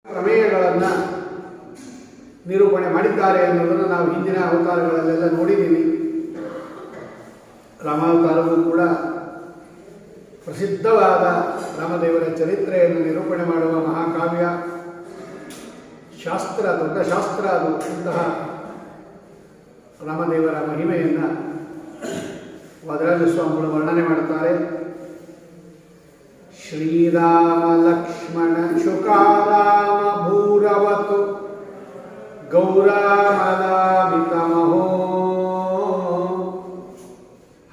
ಪ್ರಮೇಯಗಳನ್ನು ನಿರೂಪಣೆ ಮಾಡಿದ್ದಾರೆ ಅನ್ನೋದನ್ನು ನಾವು ಹಿಂದಿನ ಅವತಾರಗಳಲ್ಲೆಲ್ಲ ನೋಡಿದ್ದೀವಿ. ರಾಮಾವತಾರವೂ ಕೂಡ ಪ್ರಸಿದ್ಧವಾದ ರಾಮದೇವರ ಚರಿತ್ರೆಯನ್ನು ನಿರೂಪಣೆ ಮಾಡುವ ಮಹಾಕಾವ್ಯ ಶಾಸ್ತ್ರ, ದೊಡ್ಡ ಶಾಸ್ತ್ರ ಅದು. ಇಂತಹ ರಾಮದೇವರ ಮಹಿಮೆಯನ್ನು ವಾದರಾಜ ಸ್ವಾಮಿಗಳು ವರ್ಣನೆ ಮಾಡುತ್ತಾರೆ. ಶ್ರೀರಾಮ ಲಕ್ಷ್ಮಣ ಶುಕಾರಾಮ ಭೂರವತು ಗೌರಾಮಲಾಮಿತಮಹೋ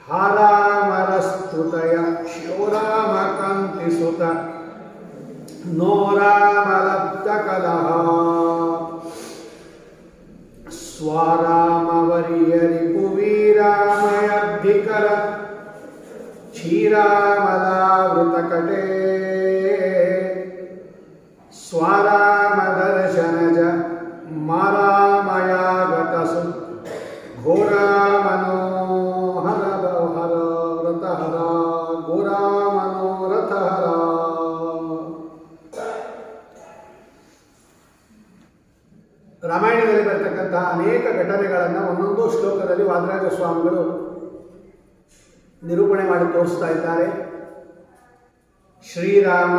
ಹಾರಾಮರಸ್ತುತಯ ಶಿವರಾಮ ಕಾಂತಿಸುತ ನೋ ರಾಮಲಬ್ಧಕಲಹ ಸ್ವಾರಾಮವರಿಯರಿಪುವೀರಾಮಯಬ್ಧಿಕರ ಕ್ಷೀರಾಮಲಾವೃತಕಟೇ ಸ್ವರಾಮದರ್ಶನಜ ಮಾರಾಮಯಾಗತಸು ಘೋರಾಮನೋಹರ ಹರ ವ್ರತಹರ ಘೋರಾಮನೋರಥಹರ. ರಾಮಾಯಣದಲ್ಲಿ ಬರತಕ್ಕಂತಹ ಅನೇಕ ಘಟನೆಗಳನ್ನು ಒಂದೊಂದು ಶ್ಲೋಕದಲ್ಲಿ ವಾದರಾಜ ಸ್ವಾಮಿಗಳು ನಿರೂಪಣೆ ಮಾಡಿ ತೋರಿಸ್ತಾ ಇದ್ದಾರೆ. ಶ್ರೀರಾಮ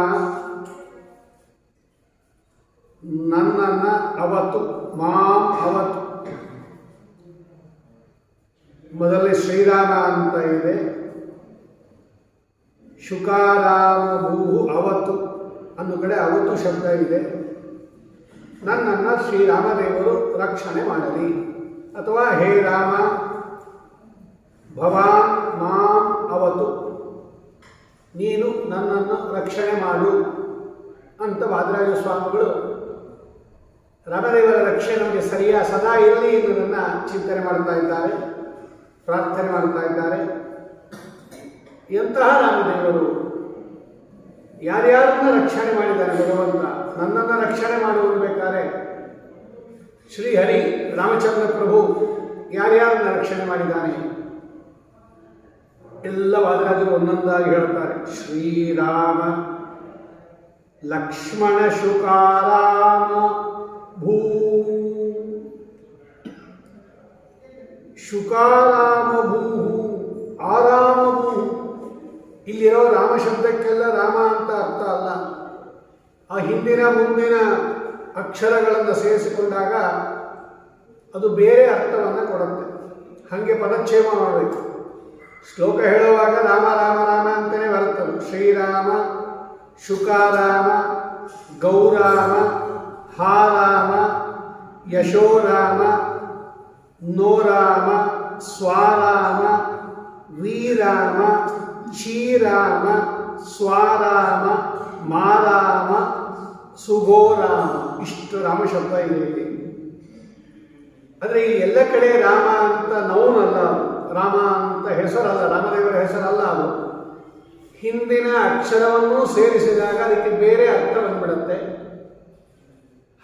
ನನ್ನನ್ನು ಅವತ್ತು ಮಾಂ ಅವತ್ತು, ಮೊದಲನೇ ಶ್ರೀರಾಮ ಅಂತ ಇದೆ. ಶುಕಾರಾಮ ಭೂಹು ಅವತ್ತು ಅನ್ನೋ ಕಡೆ ಅವತ್ತು ಶಬ್ದ ಇದೆ. ನನ್ನನ್ನು ಶ್ರೀರಾಮದೇವರು ರಕ್ಷಣೆ ಮಾಡಲಿ, ಅಥವಾ ಹೇ ರಾಮ ಭವಾನ್ ಮಾಂ ಅವತ್ತು, ನೀನು ನನ್ನನ್ನು ರಕ್ಷಣೆ ಮಾಡು ಅಂತ ವಾದರಾಜ ಸ್ವಾಮಿಗಳು ರಾಮದೇವರ ರಕ್ಷಣೆ ನಮಗೆ ಸದಾ ಇರಲಿ ಎನ್ನುವುದನ್ನು ಚಿಂತನೆ ಮಾಡ್ತಾ ಇದ್ದಾರೆ, ಪ್ರಾರ್ಥನೆ ಮಾಡ್ತಾ ಇದ್ದಾರೆ. ಎಂತಹ ರಾಮದೇವರು ಯಾರ್ಯಾರನ್ನ ರಕ್ಷಣೆ ಮಾಡಿದ್ದಾರೆ ಭಗವಂತ. ನನ್ನನ್ನು ರಕ್ಷಣೆ ಮಾಡುವುದು ಬೇಕಾದ್ರೆ ಶ್ರೀಹರಿ ರಾಮಚಂದ್ರ ಪ್ರಭು ಯಾರ್ಯಾರನ್ನ ರಕ್ಷಣೆ ಮಾಡಿದ್ದಾನೆ ಎಲ್ಲ ವಾದರಾಜರು ಒಂದೊಂದಾಗಿ ಹೇಳುತ್ತಾರೆ. ಶ್ರೀರಾಮ ಲಕ್ಷ್ಮಣ ಶುಕಾರಾಮ ಭೂ ಶುಕಾರಾಮ ಭೂ ಆರಾಮ ಭೂ. ಇಲ್ಲಿರೋ ರಾಮ ಶಬ್ದಕ್ಕೆಲ್ಲ ರಾಮ ಅಂತ ಅರ್ಥ ಅಲ್ಲ. ಆ ಹಿಂದಿನ ಮುಂದಿನ ಅಕ್ಷರಗಳನ್ನು ಸೇರಿಸಿಕೊಂಡಾಗ ಅದು ಬೇರೆ ಅರ್ಥವನ್ನು ಕೊಡುತ್ತೆ. ಹಾಗೆ ಪದಚ್ಛೇದ ಮಾಡಬೇಕು. ಶ್ಲೋಕ ಹೇಳುವಾಗ ರಾಮ ರಾಮ ರಾಮ ಅಂತಲೇ ಬರುತ್ತದೆ. ಶ್ರೀರಾಮ ಶುಕಾರಾಮ ಗೌರಾಮ ಹಾರಾಮ ಯಶೋರಾಮ ನೋರಾಮ ಸ್ವಾರಾಮ ವೀರಾಮ ಕ್ಷೀರಾಮ ಸ್ವಾರಾಮ ಮಾರಾಮ ಸುಗೋರಾಮ. ಇಷ್ಟು ರಾಮ ಶಬ್ದ ಇದೆ ಇಲ್ಲಿ. ಆದರೆ ಈ ಎಲ್ಲ ಕಡೆ ರಾಮ ಅಂತ ನೌನ್ ಅಲ್ಲ, ರಾಮ ಅಂತ ಹೆಸರಲ್ಲ, ರಾಮದೇವರ ಹೆಸರಲ್ಲ ಅದು. ಹಿಂದಿನ ಅಕ್ಷರವನ್ನು ಸೇರಿಸಿದಾಗ ಅದಕ್ಕೆ ಬೇರೆ ಅರ್ಥ ಬಂದ್ಬಿಡುತ್ತೆ.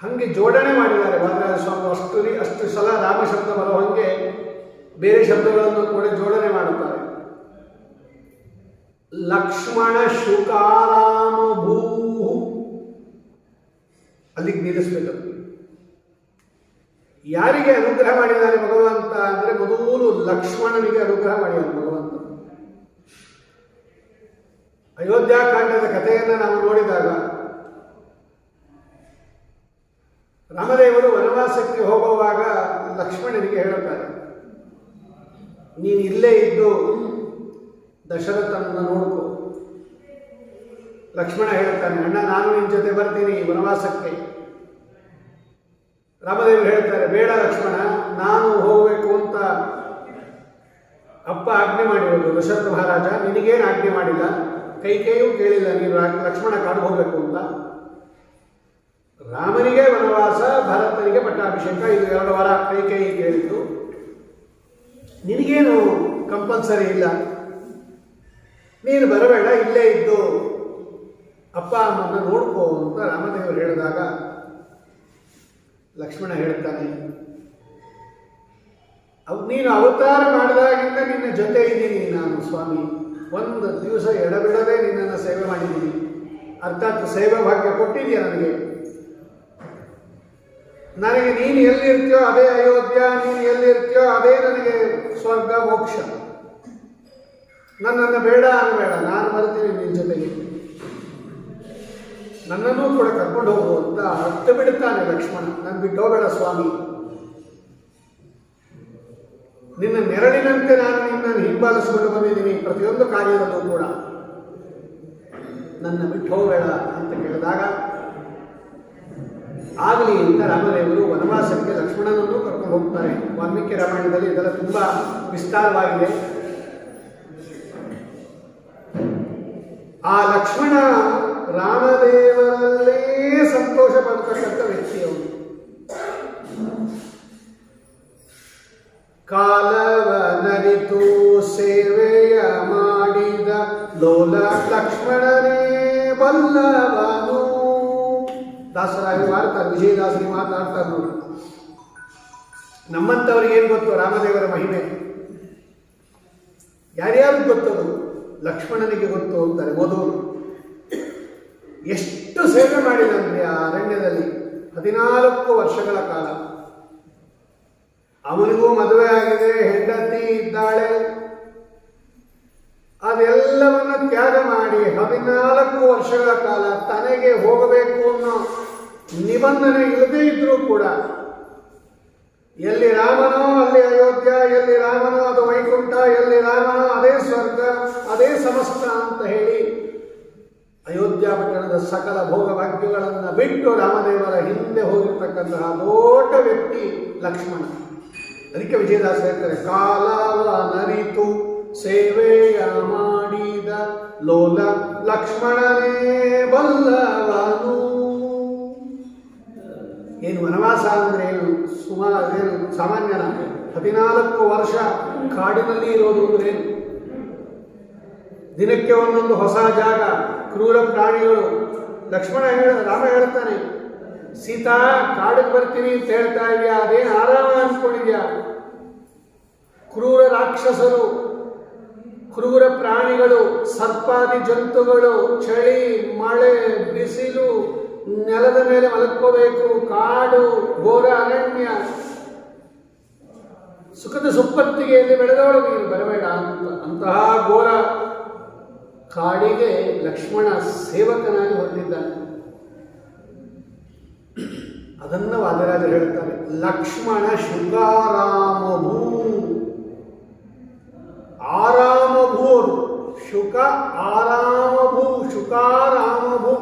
ಹಾಗೆ ಜೋಡಣೆ ಮಾಡಿದ್ದಾರೆ ವಾದರಾಜ ಸ್ವಾಮಿ. ಅಷ್ಟು ಸಲ ರಾಮ ಶಬ್ದ ಬರೋ ಹಾಗೆ ಬೇರೆ ಶಬ್ದಗಳನ್ನು ಕೂಡ ಜೋಡಣೆ ಮಾಡುತ್ತಾರೆ. ಲಕ್ಷ್ಮಣ ಶುಕಾರಾಮ ಭೂ ಅಲ್ಲಿಗೆ ನಿಲ್ಲಿಸಬೇಕು. ಯಾರಿಗೆ ಅನುಗ್ರಹ ಮಾಡಿದ್ದಾನೆ ಭಗವಂತ ಅಂದರೆ ಮೊದಲು ಲಕ್ಷ್ಮಣನಿಗೆ ಅನುಗ್ರಹ ಮಾಡಿದ್ದಾನೆ ಭಗವಂತ. ಅಯೋಧ್ಯಾಕಾಂಡದ ಕಥೆಯನ್ನು ನಾವು ನೋಡಿದಾಗ ರಾಮದೇವರು ವನವಾಸಕ್ಕೆ ಹೋಗುವಾಗ ಲಕ್ಷ್ಮಣನಿಗೆ ಹೇಳುತ್ತಾರೆ, ನೀನು ಇಲ್ಲೇ ಇದ್ದು ದಶರಥನನ್ನು ನೋಡ್ಕೋ. ಲಕ್ಷ್ಮಣ ಹೇಳ್ತಾನೆ, ಅಣ್ಣ ನಾನು ನಿನ್ನ ಜೊತೆ ಬರ್ತೀನಿ ವನವಾಸಕ್ಕೆ. ರಾಮದೇವರು ಹೇಳ್ತಾರೆ, ಬೇಡ ಲಕ್ಷ್ಮಣ, ನಾನು ಹೋಗಬೇಕು ಅಂತ ಅಪ್ಪ ಆಜ್ಞೆ ಮಾಡಿರೋದು ದಶರಥ ಮಹಾರಾಜ, ನಿನಗೇನು ಆಜ್ಞೆ ಮಾಡಿಲ್ಲ, ಕೈಕೇಯೂ ಕೇಳಿಲ್ಲ ನೀನು ಲಕ್ಷ್ಮಣ ಕಾಡು ಹೋಗಬೇಕು ಅಂತ. ರಾಮನಿಗೆ ವನವಾಸ, ಭರತನಿಗೆ ಪಟ್ಟಾಭಿಷೇಕ, ಇದು 2 ವಾರ ಕೈಕೇಯಿ ಕೇಳಿದ್ದು. ನಿನಗೇನು ಕಂಪಲ್ಸರಿ ಇಲ್ಲ, ನೀನು ಬರಬೇಡ, ಇಲ್ಲೇ ಇದ್ದು ಅಪ್ಪ ಅಮ್ಮನ್ನ ನೋಡ್ಕೋ ಅಂತ ರಾಮದೇವರು ಹೇಳಿದಾಗ ಲಕ್ಷ್ಮಣ ಹೇಳ್ತಾನೆ, ನೀನು ಅವತಾರ ಮಾಡಿದಾಗಿಂದ ನಿನ್ನ ಜೊತೆ ಇದ್ದೀನಿ ನಾನು ಸ್ವಾಮಿ. ಒಂದು ದಿವಸ ಎಡಬಿಡದೆ ನಿನ್ನನ್ನು ಸೇವೆ ಮಾಡಿದ್ದೀನಿ. ಅರ್ಥಾತ್ ಸೇವೆ ಭಾಗ್ಯ ಕೊಟ್ಟಿದೆಯಾ ನನಗೆ. ನನಗೆ ನೀನು ಎಲ್ಲಿರ್ತೀಯೋ ಅದೇ ಅಯೋಧ್ಯ, ನೀನು ಎಲ್ಲಿರ್ತೀಯೋ ಅದೇ ನನಗೆ ಸ್ವರ್ಗ ಮೋಕ್ಷ. ನನ್ನನ್ನು ಬೇಡ ಅನ್ಬೇಡ, ನಾನು ಬರ್ತೀನಿ ನಿನ್ನ ಜೊತೆಗೆ, ನನ್ನನ್ನೂ ಕೂಡ ಕರ್ಕೊಂಡು ಹೋಗು ಅಂತ ಅರ್ಥ ಬಿಡುತ್ತಾನೆ ಲಕ್ಷ್ಮಣ. ನಾನು ಬಿಟ್ಟು ಹೋಗಬೇಡ ಸ್ವಾಮಿ, ನಿನ್ನ ನೆರಳಿನಂತೆ ನಾನು ನಿನ್ನನ್ನು ಹಿಂಬಾಲಿಸಿಕೊಂಡು ಬಂದಿದ್ದೀನಿ ಪ್ರತಿಯೊಂದು ಕಾರ್ಯದಲ್ಲೂ ಕೂಡ, ನನ್ನ ಬಿಟ್ಟು ಹೋಗಬೇಡ ಅಂತ ಕೇಳಿದಾಗ ಆಗಲಿ ಅಂತ ರಾಮದೇವರು ವನವಾಸಕ್ಕೆ ಲಕ್ಷ್ಮಣನನ್ನು ಕರ್ಕೊಂಡು ಹೋಗ್ತಾರೆ. ವಾಲ್ಮೀಕಿ ರಾಮಾಯಣದಲ್ಲಿ ಇದೆಲ್ಲ ತುಂಬ ವಿಸ್ತಾರವಾಗಿದೆ. ಆ ಲಕ್ಷ್ಮಣ ರಾಮದೇವರಲ್ಲೇ ಸಂತೋಷ ಪಡ್ತಕ್ಕಂಥ ವ್ಯಕ್ತಿಯವರು. ಕಾಲವನರಿತು ಸೇವೆಯ ಮಾಡಿದ ಲೋಲ ಲಕ್ಷ್ಮಣನೇ ಬಲ್ಲವನು. ದಾಸರಾಗಿ ಮಾಡ್ತಾರೆ, ವಿಜಯದಾಸರಿ ಮಾತನಾಡ್ತಾರೆ ನೋಡಿ. ನಮ್ಮಂಥವ್ರಿಗೆ ಏನು ಗೊತ್ತು ರಾಮದೇವರ ಮಹಿಮೆ? ಯಾರ್ಯಾರು ಗೊತ್ತದು? ಲಕ್ಷ್ಮಣನಿಗೆ ಗೊತ್ತು ಅಂತಾರೆ ಓದೋರು. ಎಷ್ಟು ಸೇವೆ ಮಾಡಿದಂದ್ರೆ ಆ ಅರಣ್ಯದಲ್ಲಿ 14 ವರ್ಷಗಳ ಕಾಲ. ಅವನಿಗೂ ಮದುವೆ ಆಗಿದೆ, ಹೆಂಡತಿ ಇದ್ದಾಳೆ. ಅದೆಲ್ಲವನ್ನ ತ್ಯಾಗ ಮಾಡಿ 14 ವರ್ಷಗಳ ಕಾಲ ತನಗೆ ಹೋಗಬೇಕು ಅನ್ನೋ ನಿಬಂಧನೆ ಇಲ್ಲದೇ ಇದ್ರೂ ಕೂಡ ಎಲ್ಲಿ ರಾಮನೋ ಅಲ್ಲಿ ಅಯೋಧ್ಯ, ಎಲ್ಲಿ ರಾಮನೋ ಅದು ವೈಕುಂಠ, ಎಲ್ಲಿ ರಾಮನೋ ಅದೇ ಸ್ವರ್ಗ, ಅದೇ ಸಮಸ್ತ ಅಂತ ಹೇಳಿ ಅಯೋಧ್ಯ ಪಟ್ಟಣದ ಸಕಲ ಭೋಗ ಭಾಗ್ಯಗಳನ್ನು ಬಿಟ್ಟು ರಾಮದೇವರ ಹಿಂದೆ ಹೋಗಿರ್ತಕ್ಕಂತಹ ದೊಡ್ಡ ವ್ಯಕ್ತಿ ಲಕ್ಷ್ಮಣ. ಅದಕ್ಕೆ ವಿಜಯದಾಸ ಹೇಳ್ತಾರೆ, ಕಾಲವ ನರಿತು ಸೇವೆಯ ಮಾಡಿದ ಲೋಲ ಲಕ್ಷ್ಮಣನೇ ಬಲ್ಲವನು. ಏನು ವನವಾಸ ಅಂದ್ರೆ ಏನು? ಸುಮಾರು ಸಾಮಾನ್ಯನ 14 ವರ್ಷ ಕಾಡಿನಲ್ಲಿ ಇರೋದು ಅಂದ್ರೆ ದಿನಕ್ಕೆ ಒಂದೊಂದು ಹೊಸ ಜಾಗ, ಕ್ರೂರ ಪ್ರಾಣಿಗಳು. ರಾಮ ಹೇಳ್ತಾನೆ, ಸೀತಾ ಕಾಡಿಗೆ ಬರ್ತೀನಿ ಅಂತ ಹೇಳ್ತಾ ಇದೆಯಾ, ಅದೇನು ಆರಾಮ ಅನ್ಸ್ಕೊಂಡಿದ್ಯಾ? ಕ್ರೂರ ರಾಕ್ಷಸರು, ಕ್ರೂರ ಪ್ರಾಣಿಗಳು, ಸರ್ಪಾದಿ ಜಂತುಗಳು, ಚಳಿ, ಮಳೆ, ಬಿಸಿಲು, ನೆಲದ ಮೇಲೆ ಮಲಕ್ಕೋಬೇಕು, ಕಾಡು, ಘೋರ ಅರಣ್ಯ, ಸುಖದ ಸುಪ್ಪತ್ತಿಗೆಯಲ್ಲಿ ಬೆಳೆದವಳು ನೀನು ಬರಬೇಡ ಅಂತ. ಅಂತಹ ಘೋರ ಕಾಡಿಗೆ ಲಕ್ಷ್ಮಣ ಸೇವಕನಾಗಿ ಹೊರಟಿದ್ದಾನೆ. ಅದನ್ನ ವಾದರಾಜರು ಹೇಳ್ತಾರೆ, ಲಕ್ಷ್ಮಣ ಶುಕಾರಾಮಭೂ. ಆರಾಮಭೂ ಅದು ಶುಕ, ಆರಾಮಭೂ, ಶುಕಾರಾಮಭೂ.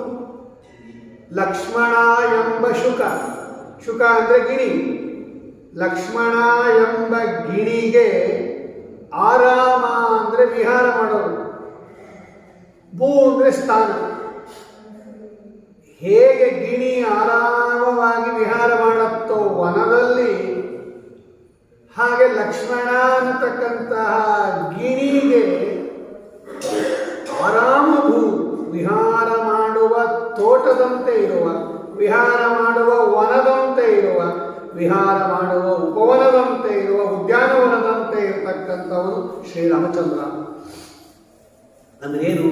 ಲಕ್ಷ್ಮಣ ಎಂಬ ಶುಕ, ಶುಕ ಅಂದ್ರೆ ಗಿಣಿ. ಲಕ್ಷ್ಮಣ ಎಂಬ ಗಿಣಿಗೆ ಆರಾಮ ಅಂದ್ರೆ ವಿಹಾರ ಮಾಡೋದು, ಭೂ ಅಂದ್ರೆ ಸ್ಥಾನ. ಹೇಗೆ ಗಿಣಿ ಆರಾಮವಾಗಿ ವಿಹಾರ ಮಾಡುತ್ತೋ ವನದಲ್ಲಿ, ಹಾಗೆ ಲಕ್ಷ್ಮಣ ಅನ್ನತಕ್ಕಂತಹ ಗಿಣಿಗೆ ಆರಾಮಭೂ, ವಿಹಾರ ಮಾಡುವ ತೋಟದಂತೆ ಇರುವ, ವಿಹಾರ ಮಾಡುವ ವನದಂತೆ ಇರುವ, ವಿಹಾರ ಮಾಡುವ ಉಪವನದಂತೆ ಇರುವ, ಉದ್ಯಾನವನದಂತೆ ಇರತಕ್ಕಂಥವನು ಶ್ರೀರಾಮಚಂದ್ರ. ಅಂದ್ರೆ ಏನು?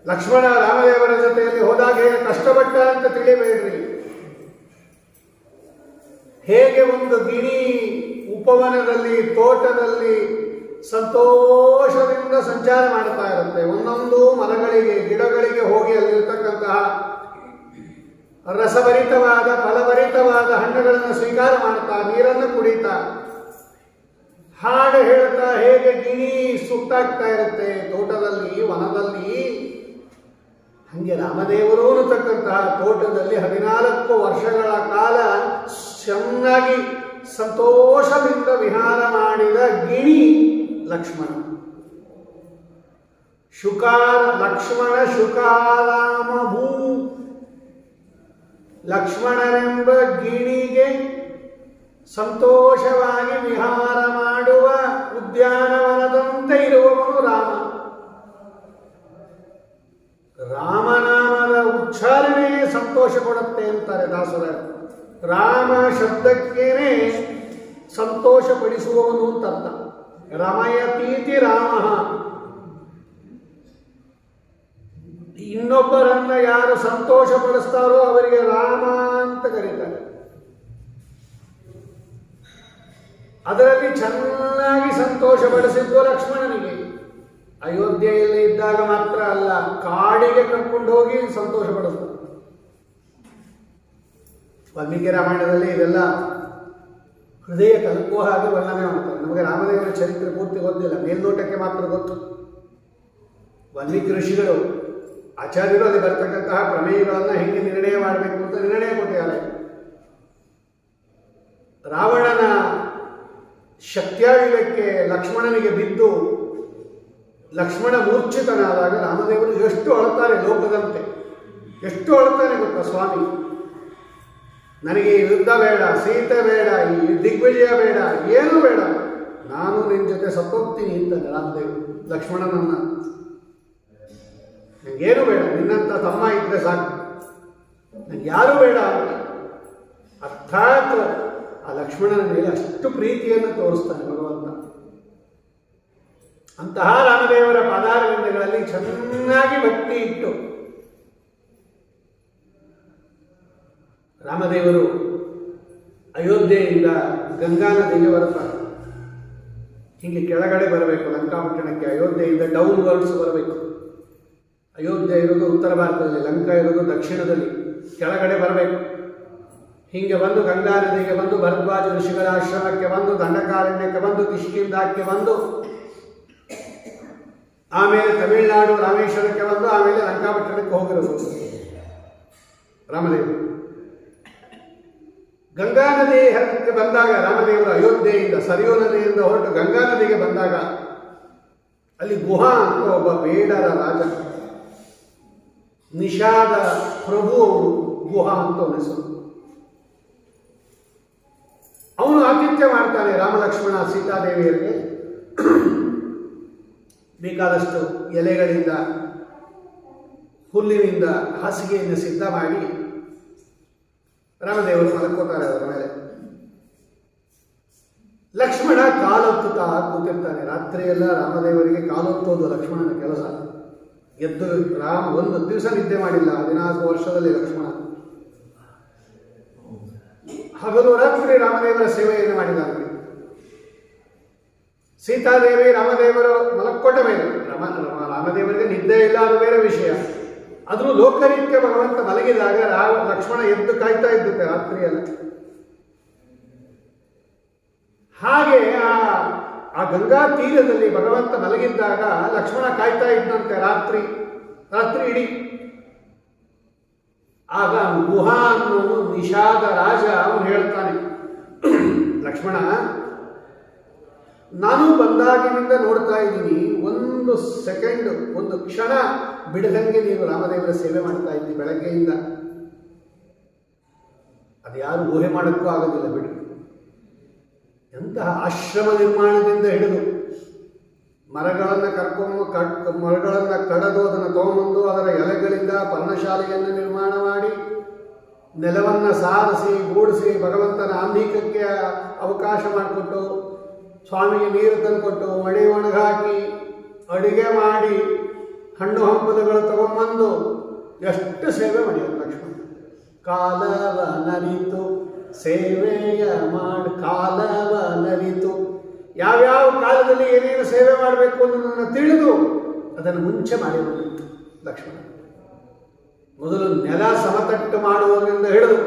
ಲಕ್ಷ್ಮಣ ರಾಮದೇವರ ಜೊತೆಯಲ್ಲಿ ಹೋದಾಗ ಹೇಗೆ ಕಷ್ಟಪಟ್ಟ ಅಂತ ತಿಳಿಬೇಡ್ರಿ. ಹೇಗೆ ಒಂದು ಗಿಣಿ ಉಪವನದಲ್ಲಿ, ತೋಟದಲ್ಲಿ ಸಂತೋಷದಿಂದ ಸಂಚಾರ ಮಾಡ್ತಾ ಇರುತ್ತೆ, ಒಂದೊಂದು ಮರಗಳಿಗೆ, ಗಿಡಗಳಿಗೆ ಹೋಗಿ ಅಲ್ಲಿರ್ತಕ್ಕಂತಹ ರಸಭರಿತವಾದ, ಫಲಭರಿತವಾದ ಹಣ್ಣುಗಳನ್ನು ಸ್ವೀಕಾರ ಮಾಡ್ತಾ, ನೀರನ್ನು ಕುಡಿತಾ, ಹಾಡು ಹೇಳ್ತಾ ಹೇಗೆ ಗಿಣಿ ಸುತ್ತಾಗ್ತಾ ಇರುತ್ತೆ ತೋಟದಲ್ಲಿ, ವನದಲ್ಲಿ, ಹಂಗೆ ರಾಮದೇವರು ಅನ್ನತಕ್ಕಂತಹ ತೋಟದಲ್ಲಿ 14 ವರ್ಷಗಳ ಕಾಲ ಚೆನ್ನಾಗಿ ಸಂತೋಷದಿಂದ ವಿಹಾರ ಮಾಡಿದ ಗಿಣಿ ಲಕ್ಷ್ಮಣ. ಲಕ್ಷ್ಮಣ ಶುಕಾರಾಮಭೂ. ಲಕ್ಷ್ಮಣನೆಂಬ ಗಿಣಿಗೆ ಸಂತೋಷವಾಗಿ ವಿಹಾರ ಮಾಡುವ ಉದ್ಯಾನವನದಂತೆ ಇರುವವನು ರಾಮ. ರಾಮನಾಮದ ಉಚ್ಚಾರಣೆ ಸಂತೋಷ ಕೊಡುತ್ತೆ ಅಂತಾರೆ ದಾಸರ. ರಾಮ ಶಬ್ದಕ್ಕೇನೆ ಸಂತೋಷ ಪಡಿಸುವವನು ಅಂತ ಅರ್ಥ. ರಮಯತೀತಿ ರಾಮ. ಇನ್ನೊಬ್ಬರನ್ನ ಯಾರು ಸಂತೋಷ ಪಡಿಸ್ತಾರೋ ಅವರಿಗೆ ರಾಮ ಅಂತ ಕರೀತಾರೆ. ಅದರಲ್ಲಿ ಚೆನ್ನಾಗಿ ಸಂತೋಷಪಡಿಸಿದ್ದು ಲಕ್ಷ್ಮಣನಿಗೆ. ಅಯೋಧ್ಯೆಯಲ್ಲಿ ಇದ್ದಾಗ ಮಾತ್ರ ಅಲ್ಲ, ಕಾಡಿಗೆ ಕರ್ಕೊಂಡು ಹೋಗಿ ಸಂತೋಷಪಡಿಸ್ತಾರೆ. ವಾಲ್ಮೀಕಿ ರಾಮಾಯಣದಲ್ಲಿ ಇದೆಲ್ಲ ಹೃದಯ ಕಲಕುವ ಹಾಗೆ ವರ್ಣನೆ ಮಾಡ್ತಾರೆ. ನಮಗೆ ರಾಮದೇವರ ಚರಿತ್ರೆ ಪೂರ್ತಿ ಗೊತ್ತಿಲ್ಲ, ಮೇಲ್ನೋಟಕ್ಕೆ ಮಾತ್ರ ಗೊತ್ತು. ವಾಲ್ಮೀಕಿ ಋಷಿಗಳು ಆಚಾರ್ಯರು ಅಲ್ಲಿ ಬರ್ತಕ್ಕಂತಹ ಪ್ರಮೇಯಗಳನ್ನು ಹೇಗೆ ನಿರ್ಣಯ ಮಾಡಬೇಕು ಅಂತ ನಿರ್ಣಯ ಕೊಟ್ಟಿದ್ದಾರೆ. ರಾವಣನ ಶಕ್ತ್ಯಾಯುಧಕ್ಕೆ ಲಕ್ಷ್ಮಣನಿಗೆ ಬಿದ್ದು ಲಕ್ಷ್ಮಣ ಮೂರ್ಛಿತನಾದಾಗ ರಾಮದೇವರು ಎಷ್ಟು ಅಳುತ್ತಾರೆ, ಲೋಕದಂತೆ ಎಷ್ಟು ಅಳುತ್ತಾನೆ ಗೊತ್ತಾ ಸ್ವಾಮಿ. ನನಗೆ ಯುದ್ಧ ಬೇಡ, ಸೀತೆ ಬೇಡ, ಈ ದಿಗ್ವಿಜಯ ಬೇಡ, ಏನೂ ಬೇಡ, ನಾನು ನಿನ್ನ ಜೊತೆ ಸತ್ತೋಗ್ತೀನಿ ಅಂತಾನೆ ರಾಮದೇವರು ಲಕ್ಷ್ಮಣನನ್ನ. ನನಗೇನು ಬೇಡ, ನಿನ್ನಂಥ ತಮ್ಮ ಇದ್ರೆ ಸಾಕು, ನನಗೆ ಯಾರೂ ಬೇಡ ಅಂತ. ಅರ್ಥಾತ್ ಆ ಲಕ್ಷ್ಮಣನ ಮೇಲೆ ಅಷ್ಟು ಪ್ರೀತಿಯನ್ನು ತೋರಿಸ್ತಾನೆ ಭಗವಂತ. ಅಂತಹ ರಾಮದೇವರ ಪಾದಾರವಿಂದಗಳಲ್ಲಿ ಚೆನ್ನಾಗಿ ಭಕ್ತಿ ಇಟ್ಟು ರಾಮದೇವರು ಅಯೋಧ್ಯೆಯಿಂದ ಗಂಗಾ ನದಿಗೆ ಬರುತ್ತಾರೆ. ಹೀಗೆ ಕೆಳಗಡೆ ಬರಬೇಕು ಲಂಕಾಪಟ್ಟಣಕ್ಕೆ, ಅಯೋಧ್ಯೆಯಿಂದ ಡೌನ್ ವರ್ಡ್ಸ್ ಬರಬೇಕು. ಅಯೋಧ್ಯೆ ಇರೋದು ಉತ್ತರ ಭಾರತದಲ್ಲಿ, ಲಂಕಾ ಇರೋದು ದಕ್ಷಿಣದಲ್ಲಿ. ಕೆಳಗಡೆ ಬರಬೇಕು. ಹೀಗೆ ಬಂದು ಗಂಗಾ ನದಿಗೆ ಬಂದು ಭರದ್ವಾಜ ಋಷಿಗಳ ಆಶ್ರಮಕ್ಕೆ ಬಂದು ದಂಡಕಾರಣ್ಯಕ್ಕೆ ಬಂದು ಕಿಷ್ಕಿಂಧಾಕ್ಕೆ ಬಂದು ಆಮೇಲೆ ತಮಿಳುನಾಡು ರಾಮೇಶ್ವರಕ್ಕೆ ಬಂದು ಆಮೇಲೆ ಲಂಕಾಪಟ್ಟಣಕ್ಕೆ ಹೋಗಿರೋದು ರಾಮದೇವರು. ಗಂಗಾ ನದಿ ಹತ್ತಿರಕ್ಕೆ ಬಂದಾಗ ರಾಮದೇವರು ಅಯೋಧ್ಯೆಯಿಂದ ಸರಿಯೂ ನದಿಯಿಂದ ಹೊರಟು ಗಂಗಾ ನದಿಗೆ ಬಂದಾಗ ಅಲ್ಲಿ ಗುಹಾ ಅಂತ ಒಬ್ಬ ಬೇಡರ ರಾಜ, ನಿಷಾದ ಪ್ರಭು ಅವರು, ಗುಹಾ ಅಂತ ಹೆಸರು. ಅವನು ಆತಿಥ್ಯ ಮಾಡ್ತಾನೆ ರಾಮ ಲಕ್ಷ್ಮಣ ಸೀತಾದೇವಿಯರಿಗೆ. ಬೇಕಾದಷ್ಟು ಎಲೆಗಳಿಂದ ಹುಲ್ಲಿನಿಂದ ಹಾಸಿಗೆಯನ್ನು ಸಿದ್ಧ ಮಾಡಿ ರಾಮದೇವರು ಮಲ್ಕೋತಾರೆ ಅದರ ಮೇಲೆ. ಲಕ್ಷ್ಮಣ ಕಾಲೊತ್ತುತ್ತಾ ಕೂತಿರ್ತಾನೆ. ರಾತ್ರಿಯೆಲ್ಲ ರಾಮದೇವರಿಗೆ ಕಾಲೊತ್ತೋದು ಲಕ್ಷ್ಮಣನ ಕೆಲಸ. ಎದ್ದು ಒಂದು ದಿವಸ ನಿದ್ದೆ ಮಾಡಿಲ್ಲ 14 ವರ್ಷದಲ್ಲಿ ಲಕ್ಷ್ಮಣ. ಹಗಲು ರಾತ್ರಿ ರಾಮದೇವರ ಸೇವೆಯನ್ನು ಮಾಡಿದ್ದಾರೆ. ಸೀತಾದೇವಿ ರಾಮದೇವರು ಮಲಕ್ಕೊಂಡ ಮೇಲೆ ರಾಮದೇವರಿಗೆ ನಿದ್ದೆ ಇಲ್ಲ, ಅದು ಬೇರೆ ವಿಷಯ. ಆದರೂ ಲೋಕರೀತ್ಯ ಭಗವಂತ ಮಲಗಿದಾಗ ಲಕ್ಷ್ಮಣ ಎದ್ದು ಕಾಯ್ತಾ ಇದ್ದುತ್ತೆ ರಾತ್ರಿಯಲ್ಲ. ಹಾಗೆ ಆ ಗಂಗಾ ತೀರದಲ್ಲಿ ಭಗವಂತ ಮಲಗಿದ್ದಾಗ ಲಕ್ಷ್ಮಣ ಕಾಯ್ತಾ ಇದ್ದಂತೆ ರಾತ್ರಿ ಇಡೀ. ಆಗ ಗುಹಾ ಅನ್ನೋನು ನಿಷಾದ ರಾಜ ಅವನು ಹೇಳ್ತಾನೆ, ಲಕ್ಷ್ಮಣ, ನಾನು ಬಂದಾಗಿನಿಂದ ನೋಡ್ತಾ ಇದ್ದೀನಿ, ಒಂದು ಸೆಕೆಂಡ್, ಒಂದು ಕ್ಷಣ ಬಿಡದಂಗೆ ನೀನು ರಾಮದೇವರ ಸೇವೆ ಮಾಡ್ತಾ ಇದ್ದೀನಿ ಬೆಳಗ್ಗೆಯಿಂದ. ಅದು ಯಾರು ಊಹೆ ಮಾಡೋಕ್ಕೂ ಆಗೋದಿಲ್ಲ ಬಿಡಿ. ಎಂತಹ ಆಶ್ರಮ ನಿರ್ಮಾಣದಿಂದ ಹಿಡಿದು ಮರಗಳನ್ನು ಮರಗಳನ್ನು ಕಡದು ಅದನ್ನು ತಗೊಂಬಂದು ಅದರ ಎಲೆಗಳಿಂದ ಪರ್ಣಶಾಲೆಯನ್ನು ನಿರ್ಮಾಣ ಮಾಡಿ ನೆಲವನ್ನು ಸಾರಿಸಿ ಗೂಡಿಸಿ ಭಗವಂತನ ಆಂಧಿಕಕ್ಕೆ ಅವಕಾಶ ಮಾಡಿಕೊಟ್ಟು ಸ್ವಾಮಿಗೆ ನೀರು ತಂದುಕೊಟ್ಟು ಮಡಿ ಒಣಗಾಕಿ ಅಡುಗೆ ಮಾಡಿ ಹಣ್ಣು ಹಂಪಲುಗಳು ತಗೊಂಬಂದು ಎಷ್ಟು ಸೇವೆ ಮಾಡಿದ್ರು ಲಕ್ಷ್ಮಣ. ಕಾಲವ ನರಿತು ಸೇವೆಯ ಮಾಡಿ, ಕಾಲವ ನರಿತು, ಯಾವ್ಯಾವ ಕಾಲದಲ್ಲಿ ಏನೇನು ಸೇವೆ ಮಾಡಬೇಕು ಅನ್ನೋದನ್ನು ತಿಳಿದು ಅದನ್ನು ಮುಂಚೆ ಮಾಡಿಬಿಟ್ಟು ಲಕ್ಷ್ಮಣ. ಮೊದಲು ನೆಲ ಸಮತಟ್ಟು ಮಾಡುವುದರಿಂದ ಹಿಡಿದು,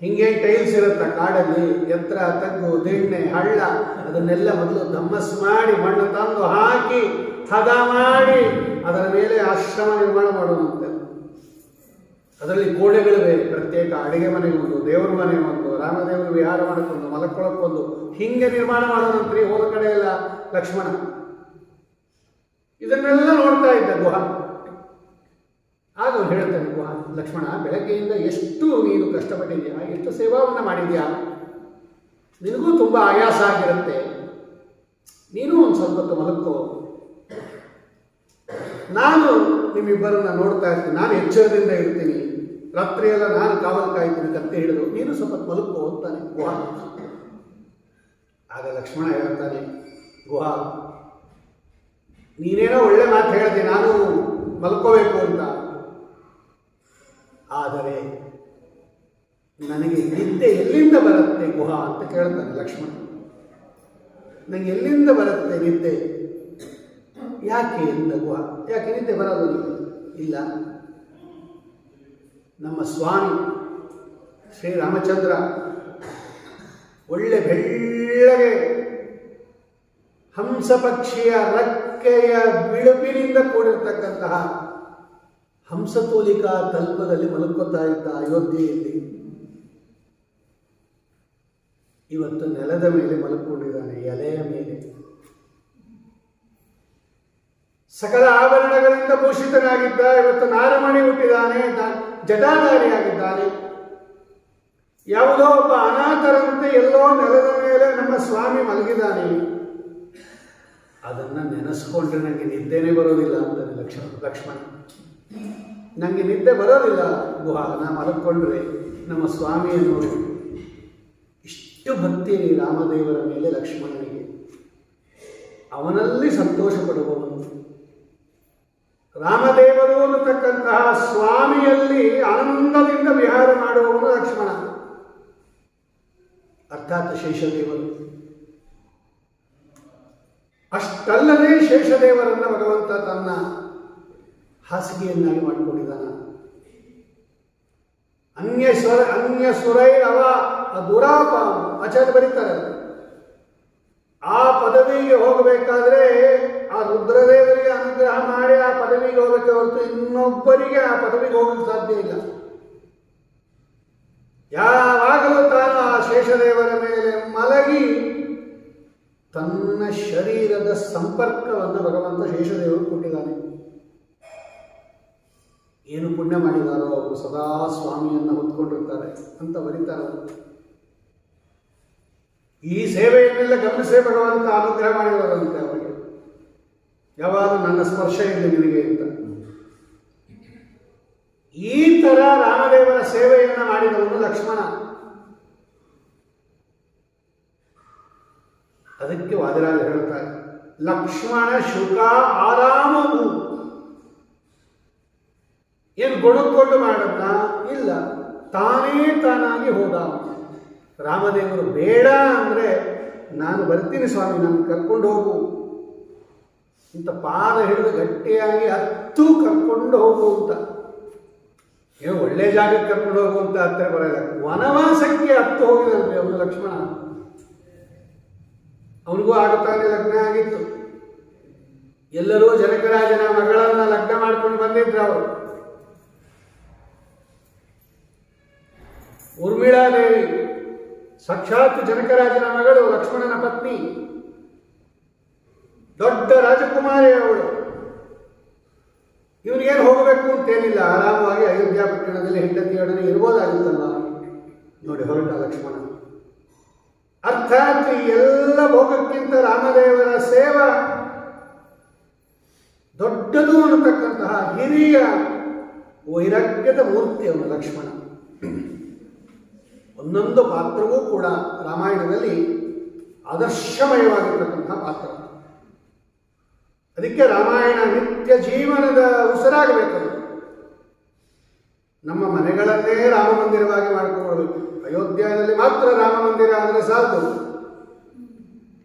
ಹಿಂಗೆ ಟೈಲ್ಸ್ ಇರುತ್ತೆ ಕಾಡಲ್ಲಿ, ಎತ್ತರ ತಗ್ಗು ದಿಣ್ಣೆ ಹಳ್ಳ, ಅದನ್ನೆಲ್ಲ ಮೊದಲು ಧಮ್ಮಸ್ ಮಾಡಿ ಮಣ್ಣು ತಂದು ಹಾಕಿ ಹದ ಮಾಡಿ ಅದರ ಮೇಲೆ ಆಶ್ರಮ ನಿರ್ಮಾಣ ಮಾಡುವಂತೆ. ಅದರಲ್ಲಿ ಗೋಡೆಗಳು ಬೇರೆ, ಪ್ರತ್ಯೇಕ ಅಡುಗೆ ಮನೆಗೊಂದು, ದೇವರ ಮನೆ ಒಂದು, ರಾಮದೇವರು ವಿಹಾರ ಮಾಡಿಕೊಂಡು ಮಲಕ್ಕೊಳಕ್ಕೊಂದು, ಹಿಂಗೆ ನಿರ್ಮಾಣ ಮಾಡೋದಂತ್ರಿ ಹೋದ ಕಡೆ ಎಲ್ಲ ಲಕ್ಷ್ಮಣ. ಇದನ್ನೆಲ್ಲ ನೋಡ್ತಾ ಇದ್ದ ಗುಹಾ. ಆಗ ಅವ್ರು ಹೇಳ್ತಾನೆ ಗುಹಾ, ಲಕ್ಷ್ಮಣ, ಬೆಳಗ್ಗೆಯಿಂದ ಎಷ್ಟು ನೀನು ಕಷ್ಟಪಟ್ಟಿದ್ಯಾ, ಎಷ್ಟು ಸೇವಾವನ್ನು ಮಾಡಿದ್ಯಾ, ನಿನಗೂ ತುಂಬ ಆಯಾಸ ಆಗಿರುತ್ತೆ, ನೀನು ಒಂದು ಸ್ವಲ್ಪ ಹೊತ್ತು ಮಲಕ್ಕೋ, ನಾನು ನಿಮ್ಮಿಬ್ಬರನ್ನ ನೋಡ್ತಾ ಇರ್ತೀನಿ, ನಾನು ಎಚ್ಚರದಿಂದ ಇರ್ತೀನಿ, ರಾತ್ರಿಯೆಲ್ಲ ನಾನು ಕಾವಲು ಕಾಯ್ತೀನಿ ಕತ್ತೆ ಹಿಡಿದು, ನೀನು ಸ್ವಲ್ಪ ಮಲಕ್ಕೋ ಅಂತಾನೆ ಗುಹಾ. ಆಗ ಲಕ್ಷ್ಮಣ ಹೇಳ್ತಾನೆ, ಗುಹಾ, ನೀನೇನೋ ಒಳ್ಳೆ ಮಾತು ಹೇಳಿದೆ, ನಾನು ಮಲ್ಕೋಬೇಕು ಅಂತ, ಆದರೆ ನನಗೆ ನಿದ್ದೆ ಎಲ್ಲಿಂದ ಬರುತ್ತೆ ಗುಹಾ ಅಂತ ಕೇಳ್ತಾನೆ ಲಕ್ಷ್ಮಣ. ನನಗೆ ಎಲ್ಲಿಂದ ಬರುತ್ತೆ ನಿದ್ದೆ? ಯಾಕೆ ಎಂದಗುವ? ಯಾಕೆ ನಿದ್ದೆ ಬರೋದು ನಿಮಗೆ? ಇಲ್ಲ, ನಮ್ಮ ಸ್ವಾಮಿ ಶ್ರೀರಾಮಚಂದ್ರ ಒಳ್ಳೆ ಬೆಳ್ಳಗೆ ಹಂಸ ಪಕ್ಷಿಯ ರೆಕ್ಕೆಯ ಬಿಳುಪಿನಿಂದ ಕೂಡಿರ್ತಕ್ಕಂತಹ ಹಂಸತೂಲಿಕಾ ತಲ್ಪದಲ್ಲಿ ಮಲಕೋತಾ ಇದ್ದ ಅಯೋಧ್ಯೆಯಲ್ಲಿ ಇವತ್ತು ನೆಲದ ಮೇಲೆ ಮಲಕೊಂಡಿದ್ದಾನೆ, ಎಲೆಯ ಮೇಲೆ. ಸಕಲ ಆಭರಣಗಳಿಂದ ಭೂಷಿತನಾಗಿದ್ದ, ಇವತ್ತು ನಾರಮಣಿ ಹುಟ್ಟಿದ್ದಾನೆ, ಜಟಾಧಾರಿಯಾಗಿದ್ದಾನೆ. ಯಾವುದೋ ಒಬ್ಬ ಅನಾಥರಂತೆ ಎಲ್ಲೋ ನೆಲದ ಮೇಲೆ ನಮ್ಮ ಸ್ವಾಮಿ ಮಲಗಿದ್ದಾನೆ. ಅದನ್ನು ನೆನೆಸ್ಕೊಂಡ್ರೆ ನನಗೆ ನಿದ್ದೆನೇ ಬರೋದಿಲ್ಲ ಅಂತಾನೆ ಲಕ್ಷ್ಮಣ. ನನಗೆ ನಿದ್ದೆ ಬರೋದಿಲ್ಲ ಗುಹಾ, ನಾ ಮಲಕೊಂಡ್ರೆ ನಮ್ಮ ಸ್ವಾಮಿಯನ್ನು ನೋಡಿ. ಇಷ್ಟು ಭಕ್ತಿ ರಾಮದೇವರ ಮೇಲೆ ಲಕ್ಷ್ಮಣನಿಗೆ. ಅವನಲ್ಲಿ ಸಂತೋಷ ಪಡುವವನು ರಾಮದೇವರು ಅನ್ನತಕ್ಕಂತಹ ಸ್ವಾಮಿಯಲ್ಲಿ ಆನಂದದಿಂದ ವಿಹಾರ ಮಾಡುವವನು ಲಕ್ಷ್ಮಣ, ಅರ್ಥಾತ್ ಶೇಷದೇವರು. ಅಷ್ಟಲ್ಲದೆ ಶೇಷದೇವರನ್ನ ಭಗವಂತ ತನ್ನ ಹಾಸಿಗೆಯನ್ನಾಗಿ ಮಾಡಿಕೊಂಡಿದ್ದಾನ. ಅನ್ಯ ಸುರೈ ಅವ ದುರಾಪ ಆಚಾರ್ಯ ಬರೀತಾರೆ. ಆ ಪದವಿಗೆ ಹೋಗಬೇಕಾದ್ರೆ ಆ ರುದ್ರದೇವರಿಗೆ ಅನುಗ್ರಹ ಮಾಡಿ ಆ ಪದವಿಗೆ ಹೋಗಕ್ಕೆ ಹೊರತು ಇನ್ನೊಬ್ಬರಿಗೆ ಆ ಪದವಿಗೆ ಹೋಗಲು ಸಾಧ್ಯ ಇಲ್ಲ. ಯಾವಾಗಲೂ ತಾನು ಆ ಶೇಷದೇವರ ಮೇಲೆ ಮಲಗಿ ತನ್ನ ಶರೀರದ ಸಂಪರ್ಕವನ್ನು ಭಗವಂತ ಶೇಷದೇವರು ಕೊಟ್ಟಿದ್ದಾನೆ. ಏನು ಪುಣ್ಯ ಮಾಡಿದಾರೋ ಅವರು ಸದಾ ಸ್ವಾಮಿಯನ್ನು ಹೊತ್ಕೊಂಡಿರ್ತಾರೆ ಅಂತ ಬರೀತಾರೆ. ಈ ಸೇವೆಯನ್ನೆಲ್ಲ ಗಮನಿಸೇ ಭಗವಂತ ಅನುಗ್ರಹ ಮಾಡಿರೋದಂತೆ ಅವರಿಗೆ. ಯಾವಾಗ ನನ್ನ ಸ್ಪರ್ಶ ಇದೆ ನಿನಗೆ ಅಂತ. ಈ ತರ ರಾಮದೇವರ ಸೇವೆಯನ್ನ ಮಾಡಿದವನು ಲಕ್ಷ್ಮಣ. ಅದಕ್ಕೆ ವಾದಿರಾಜ ಹೇಳ್ತಾರೆ, ಲಕ್ಷ್ಮಣ ಶುಕ ಆರಾಮವು. ಏನು ಗೊಣಕೊಂಡು ಮಾಡನ್ನ ಇಲ್ಲ, ತಾನೇ ತಾನಾಗಿ ಹೋದ. ರಾಮದೇವರು ಬೇಡ ಅಂದ್ರೆ ನಾನು ಬರ್ತೀನಿ ಸ್ವಾಮಿ, ನಾನು ಕರ್ಕೊಂಡು ಹೋಗು ಇಂತ ಪಾದ ಹಿಡಿದು ಗಟ್ಟಿಯಾಗಿ ಹತ್ತು ಕರ್ಕೊಂಡು ಹೋಗು ಅಂತ. ಏನು ಒಳ್ಳೆ ಜಾಗಕ್ಕೆ ಕರ್ಕೊಂಡು ಹೋಗು ಅಂತ ಹತ್ತಿರ ಬರಲ್ಲ, ವನವಾಸಕ್ಕೆ ಹತ್ತು ಹೋಗಿದಂತೆ ಅವನು ಲಕ್ಷ್ಮಣ. ಅವನಿಗೂ ಆಗುತ್ತಾನೆ ಲಗ್ನ ಆಗಿತ್ತು. ಎಲ್ಲರೂ ಜನಕರಾಜನ ಮಗಳನ್ನ ಲಗ್ನ ಮಾಡ್ಕೊಂಡು ಬಂದಿದ್ರು ಅವರು. ಊರ್ಮಿಳಾದೇವಿ ಸಾಕ್ಷಾತ್ ಜನಕರಾಜನ ಮಗಳು, ಲಕ್ಷ್ಮಣನ ಪತ್ನಿ, ದೊಡ್ಡ ರಾಜಕುಮಾರಿ ಅವಳು. ಇವನಿಗೇನು ಹೋಗಬೇಕು ಅಂತೇನಿಲ್ಲ, ಆರಾಮವಾಗಿ ಅಯೋಧ್ಯ ಪಟ್ಟಣದಲ್ಲಿ ಹೆಂಡತಿಯೊಡನೆ ಇರ್ಬೋದಾಗಿತ್ತಲ್ಲ. ನೋಡಿ ಹೊರಟ ಲಕ್ಷ್ಮಣ. ಅರ್ಥಾತ್ ಎಲ್ಲ ಭೋಗಕ್ಕಿಂತ ರಾಮದೇವರ ಸೇವಾ ದೊಡ್ಡದು ಅನ್ನತಕ್ಕಂತಹ ಹಿರಿಯ ವೈರಾಗ್ಯದ ಮೂರ್ತಿ ಅವನು ಲಕ್ಷ್ಮಣ. ಒಂದೊಂದು ಪಾತ್ರವೂ ಕೂಡ ರಾಮಾಯಣದಲ್ಲಿ ಆದರ್ಶಮಯವಾಗಿರ್ತಕ್ಕಂತಹ ಪಾತ್ರ. ಅದಕ್ಕೆ ರಾಮಾಯಣ ನಿತ್ಯ ಜೀವನದ ಉಸಿರಾಗಬೇಕದು. ನಮ್ಮ ಮನೆಗಳನ್ನೇ ರಾಮ ಮಂದಿರವಾಗಿ ಮಾಡಿಕೊಳ್ಳಬೇಕು. ಅಯೋಧ್ಯೆಯಲ್ಲಿ ಮಾತ್ರ ರಾಮ ಮಂದಿರ ಅಂದರೆ ಸಾಕು.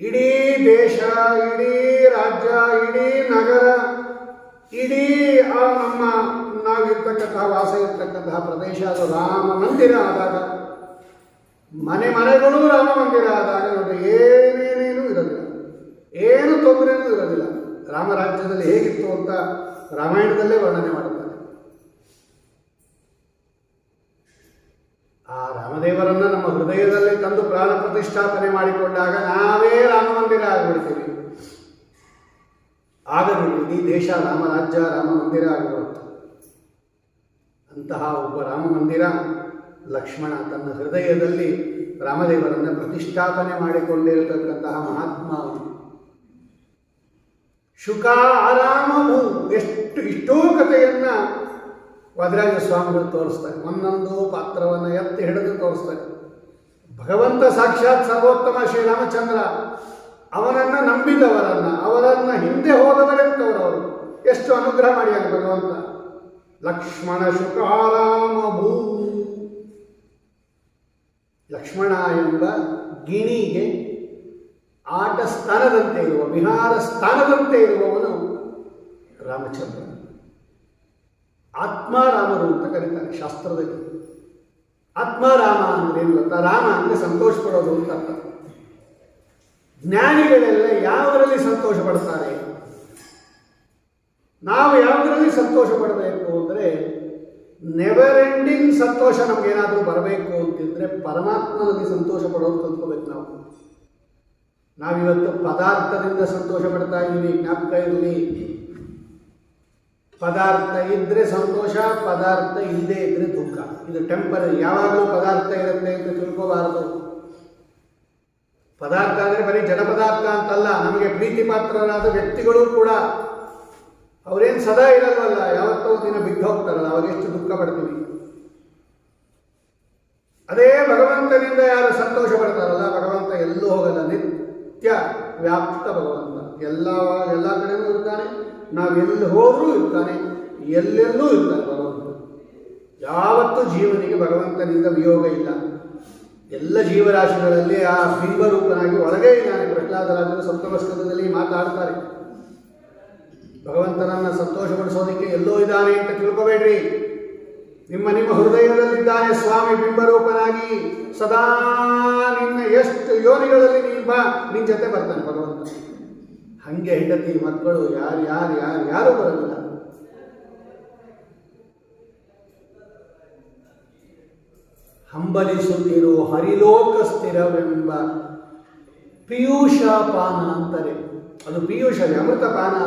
ಇಡೀ ದೇಶ, ಇಡೀ ರಾಜ್ಯ, ಇಡೀ ನಗರ, ಇಡೀ ನಾವಿರ್ತಕ್ಕಂತಹ ವಾಸ ಇರ್ತಕ್ಕಂತಹ ಪ್ರದೇಶ ಅದು ರಾಮ ಮಂದಿರ ಆದಾಗ, ಮನೆಗಳು ರಾಮ ಮಂದಿರ ಆದಾಗ ನೋಡಿ ಏನೇನೇನೂ ಇರೋದಿಲ್ಲ, ಏನು ತೊಂದರೆನೂ ಇರೋದಿಲ್ಲ. ರಾಮರಾಜ್ಯದಲ್ಲಿ ಹೇಗಿತ್ತು ಅಂತ ರಾಮಾಯಣದಲ್ಲೇ ವರ್ಣನೆ ಮಾಡುತ್ತಾರೆ. ಆ ರಾಮದೇವರನ್ನ ನಮ್ಮ ಹೃದಯದಲ್ಲಿ ತಂದು ಪ್ರಾಣ ಪ್ರತಿಷ್ಠಾಪನೆ ಮಾಡಿಕೊಂಡಾಗ ನಾವೇ ರಾಮ ಮಂದಿರ ಆಗಿಬಿಡ್ತೀವಿ. ಆಗ ನೋಡಿ ಇಡೀ ದೇಶ ರಾಮರಾಜ್ಯ, ರಾಮ ಮಂದಿರ ಆಗಿಬಿಡುತ್ತೆ. ಅಂತಹ ಒಬ್ಬ ರಾಮ ಮಂದಿರ ಲಕ್ಷ್ಮಣ ತನ್ನ ಹೃದಯದಲ್ಲಿ ರಾಮದೇವರನ್ನ ಪ್ರತಿಷ್ಠಾಪನೆ ಮಾಡಿಕೊಂಡಿರತಕ್ಕಂತಹ ಮಹಾತ್ಮ ಅವನು. ಶುಕ ಆರಾಮವು. ಇಷ್ಟೋ ಕಥೆಯನ್ನ ವಾದಿರಾಜ ಸ್ವಾಮಿಗಳು ತೋರಿಸ್ತಾರೆ. ಒಂದೊಂದು ಪಾತ್ರವನ್ನು ಎತ್ತಿ ಹಿಡಿದು ತೋರಿಸ್ತಾರೆ. ಭಗವಂತ ಸಾಕ್ಷಾತ್ ಸರ್ವೋತ್ತಮ ಶ್ರೀರಾಮಚಂದ್ರ ಅವನನ್ನು ನಂಬಿದವರನ್ನ, ಅವರನ್ನ ಹಿಂದೆ ಹೋದವರೆಂತವರವರು ಎಷ್ಟು ಅನುಗ್ರಹ ಮಾಡಿಯಾಗ ಭಗವಂತ. ಲಕ್ಷ್ಮಣ ಶುಕಾರಾಮಭೂ. ಲಕ್ಷ್ಮಣ ಎಂಬ ಗಿಣಿಗೆ ಆಟ ಸ್ಥಾನದಂತೆ ಇರುವ, ವಿಹಾರ ಸ್ಥಾನದಂತೆ ಇರುವವನು ರಾಮಚಂದ್ರ. ಆತ್ಮಾರಾಮರು ಅಂತ ಕರೀತಾರೆ ಶಾಸ್ತ್ರದಲ್ಲಿ. ಆತ್ಮಾರಾಮ ಅಂದ್ರೆ ಏನು ಗೊತ್ತಾ? ರಾಮ ಅಂದರೆ ಸಂತೋಷ ಪಡೋದು ಅಂತ ಅರ್ಥ. ಜ್ಞಾನಿಗಳೆಲ್ಲ ಯಾವುದರಲ್ಲಿ ಸಂತೋಷ ಪಡ್ತಾರೆ? ನಾವು ಯಾವುದರಲ್ಲಿ ಸಂತೋಷ ಪಡಬೇಕು ಅಂದರೆ, ನೆವರ್ ಎಂಡಿಂಗ್ ಸಂತೋಷ ನಮಗೇನಾದರೂ ಬರಬೇಕು ಅಂತಿದ್ರೆ ಪರಮಾತ್ಮನಲ್ಲಿ ಸಂತೋಷ ಪಡೋದು ಕಲ್ತ್ಕೋಬೇಕು ನಾವು. ನಾವಿವತ್ತು ಪದಾರ್ಥದಿಂದ ಸಂತೋಷ ಪಡ್ತಾ ಇದ್ದೀವಿ, ಜ್ಞಾಪಕ ಇರಲಿ. ಪದಾರ್ಥ ಇದ್ರೆ ಸಂತೋಷ, ಪದಾರ್ಥ ಇಲ್ಲದೆ ಇದ್ರೆ ದುಃಖ. ಇದು ಟೆಂಪರರಿ. ಯಾವಾಗಲೂ ಪದಾರ್ಥ ಇರುತ್ತೆ ಅಂತ ತಿಳ್ಕೋಬಾರದು. ಪದಾರ್ಥ ಅಂದರೆ ಬರೀ ಜಡ ಪದಾರ್ಥ ಅಂತಲ್ಲ, ನಮಗೆ ಪ್ರೀತಿ ಪಾತ್ರರಾದ ವ್ಯಕ್ತಿಗಳು ಕೂಡ ಅವರೇನು ಸದಾ ಇರಲ್ವಲ್ಲ, ಯಾವತ್ತೋ ದಿನ ಬಿಟ್ಟು ಹೋಗ್ತಾರಲ್ಲ, ಅವಾಗ ಎಷ್ಟು ದುಃಖ ಪಡ್ತೀವಿ. ಅದೇ ಭಗವಂತನಿಂದ ಯಾರು ಸಂತೋಷ ಪಡ್ತಾರಲ್ಲ, ಭಗವಂತ ಎಲ್ಲೂ ಹೋಗಲ್ಲ, ನಿತ್ಯ ವ್ಯಾಪ್ತ ಭಗವಂತ. ಎಲ್ಲ ಕಡೆನೂ ಇರ್ತಾನೆ, ನಾವೆಲ್ಲಿ ಹೋದ್ರೂ ಇರ್ತಾನೆ, ಎಲ್ಲೆಲ್ಲೂ ಇರ್ತಾನೆ ಭಗವಂತ. ಯಾವತ್ತೂ ಜೀವನಿಗೆ ಭಗವಂತನಿಂದ ವಿಯೋಗ ಇಲ್ಲ. ಎಲ್ಲ ಜೀವರಾಶಿಗಳಲ್ಲಿ ಆ ಬಿಂಬರೂಪನಾಗಿ ಒಳಗೆ ಇದ್ದಾನೆ. ಪ್ರಹ್ಲಾದರಾಜರು ಸಪ್ತಮಸ್ಕಂದದಲ್ಲಿ ಮಾತಾಡ್ತಾರೆ, ಭಗವಂತನನ್ನು ಸಂತೋಷಪಡಿಸೋದಕ್ಕೆ ಎಲ್ಲೋ ಇದ್ದಾನೆ ಅಂತ ತಿಳ್ಕೋಬೇಡ್ರಿ. ನಿಮ್ಮ ಹೃದಯದಲ್ಲಿದ್ದಾನೆ ಸ್ವಾಮಿ ಬಿಂಬರೂಪನಾಗಿ. ಸದಾ ನಿನ್ನ ಎಷ್ಟು ಯೋನಿಗಳಲ್ಲಿ ನಿನ್ನ ಜೊತೆ ಬರ್ತಾನೆ ಭಗವಂತ. ಹಂಗೆ ಹೆಂಡತಿ ಮಕ್ಕಳು ಯಾರು ಬರೋದಿಲ್ಲ. ಹಂಬಲಿಸುತ್ತಿರೋ ಹರಿಲೋಕ ಸ್ಥಿರವೆಂಬ ಪಿಯೂಷ ಪಾನ ಅಂತಾರೆ. ಅದು ಪಿಯೂಷವೇ, ಅಮೃತ ಪಾನ.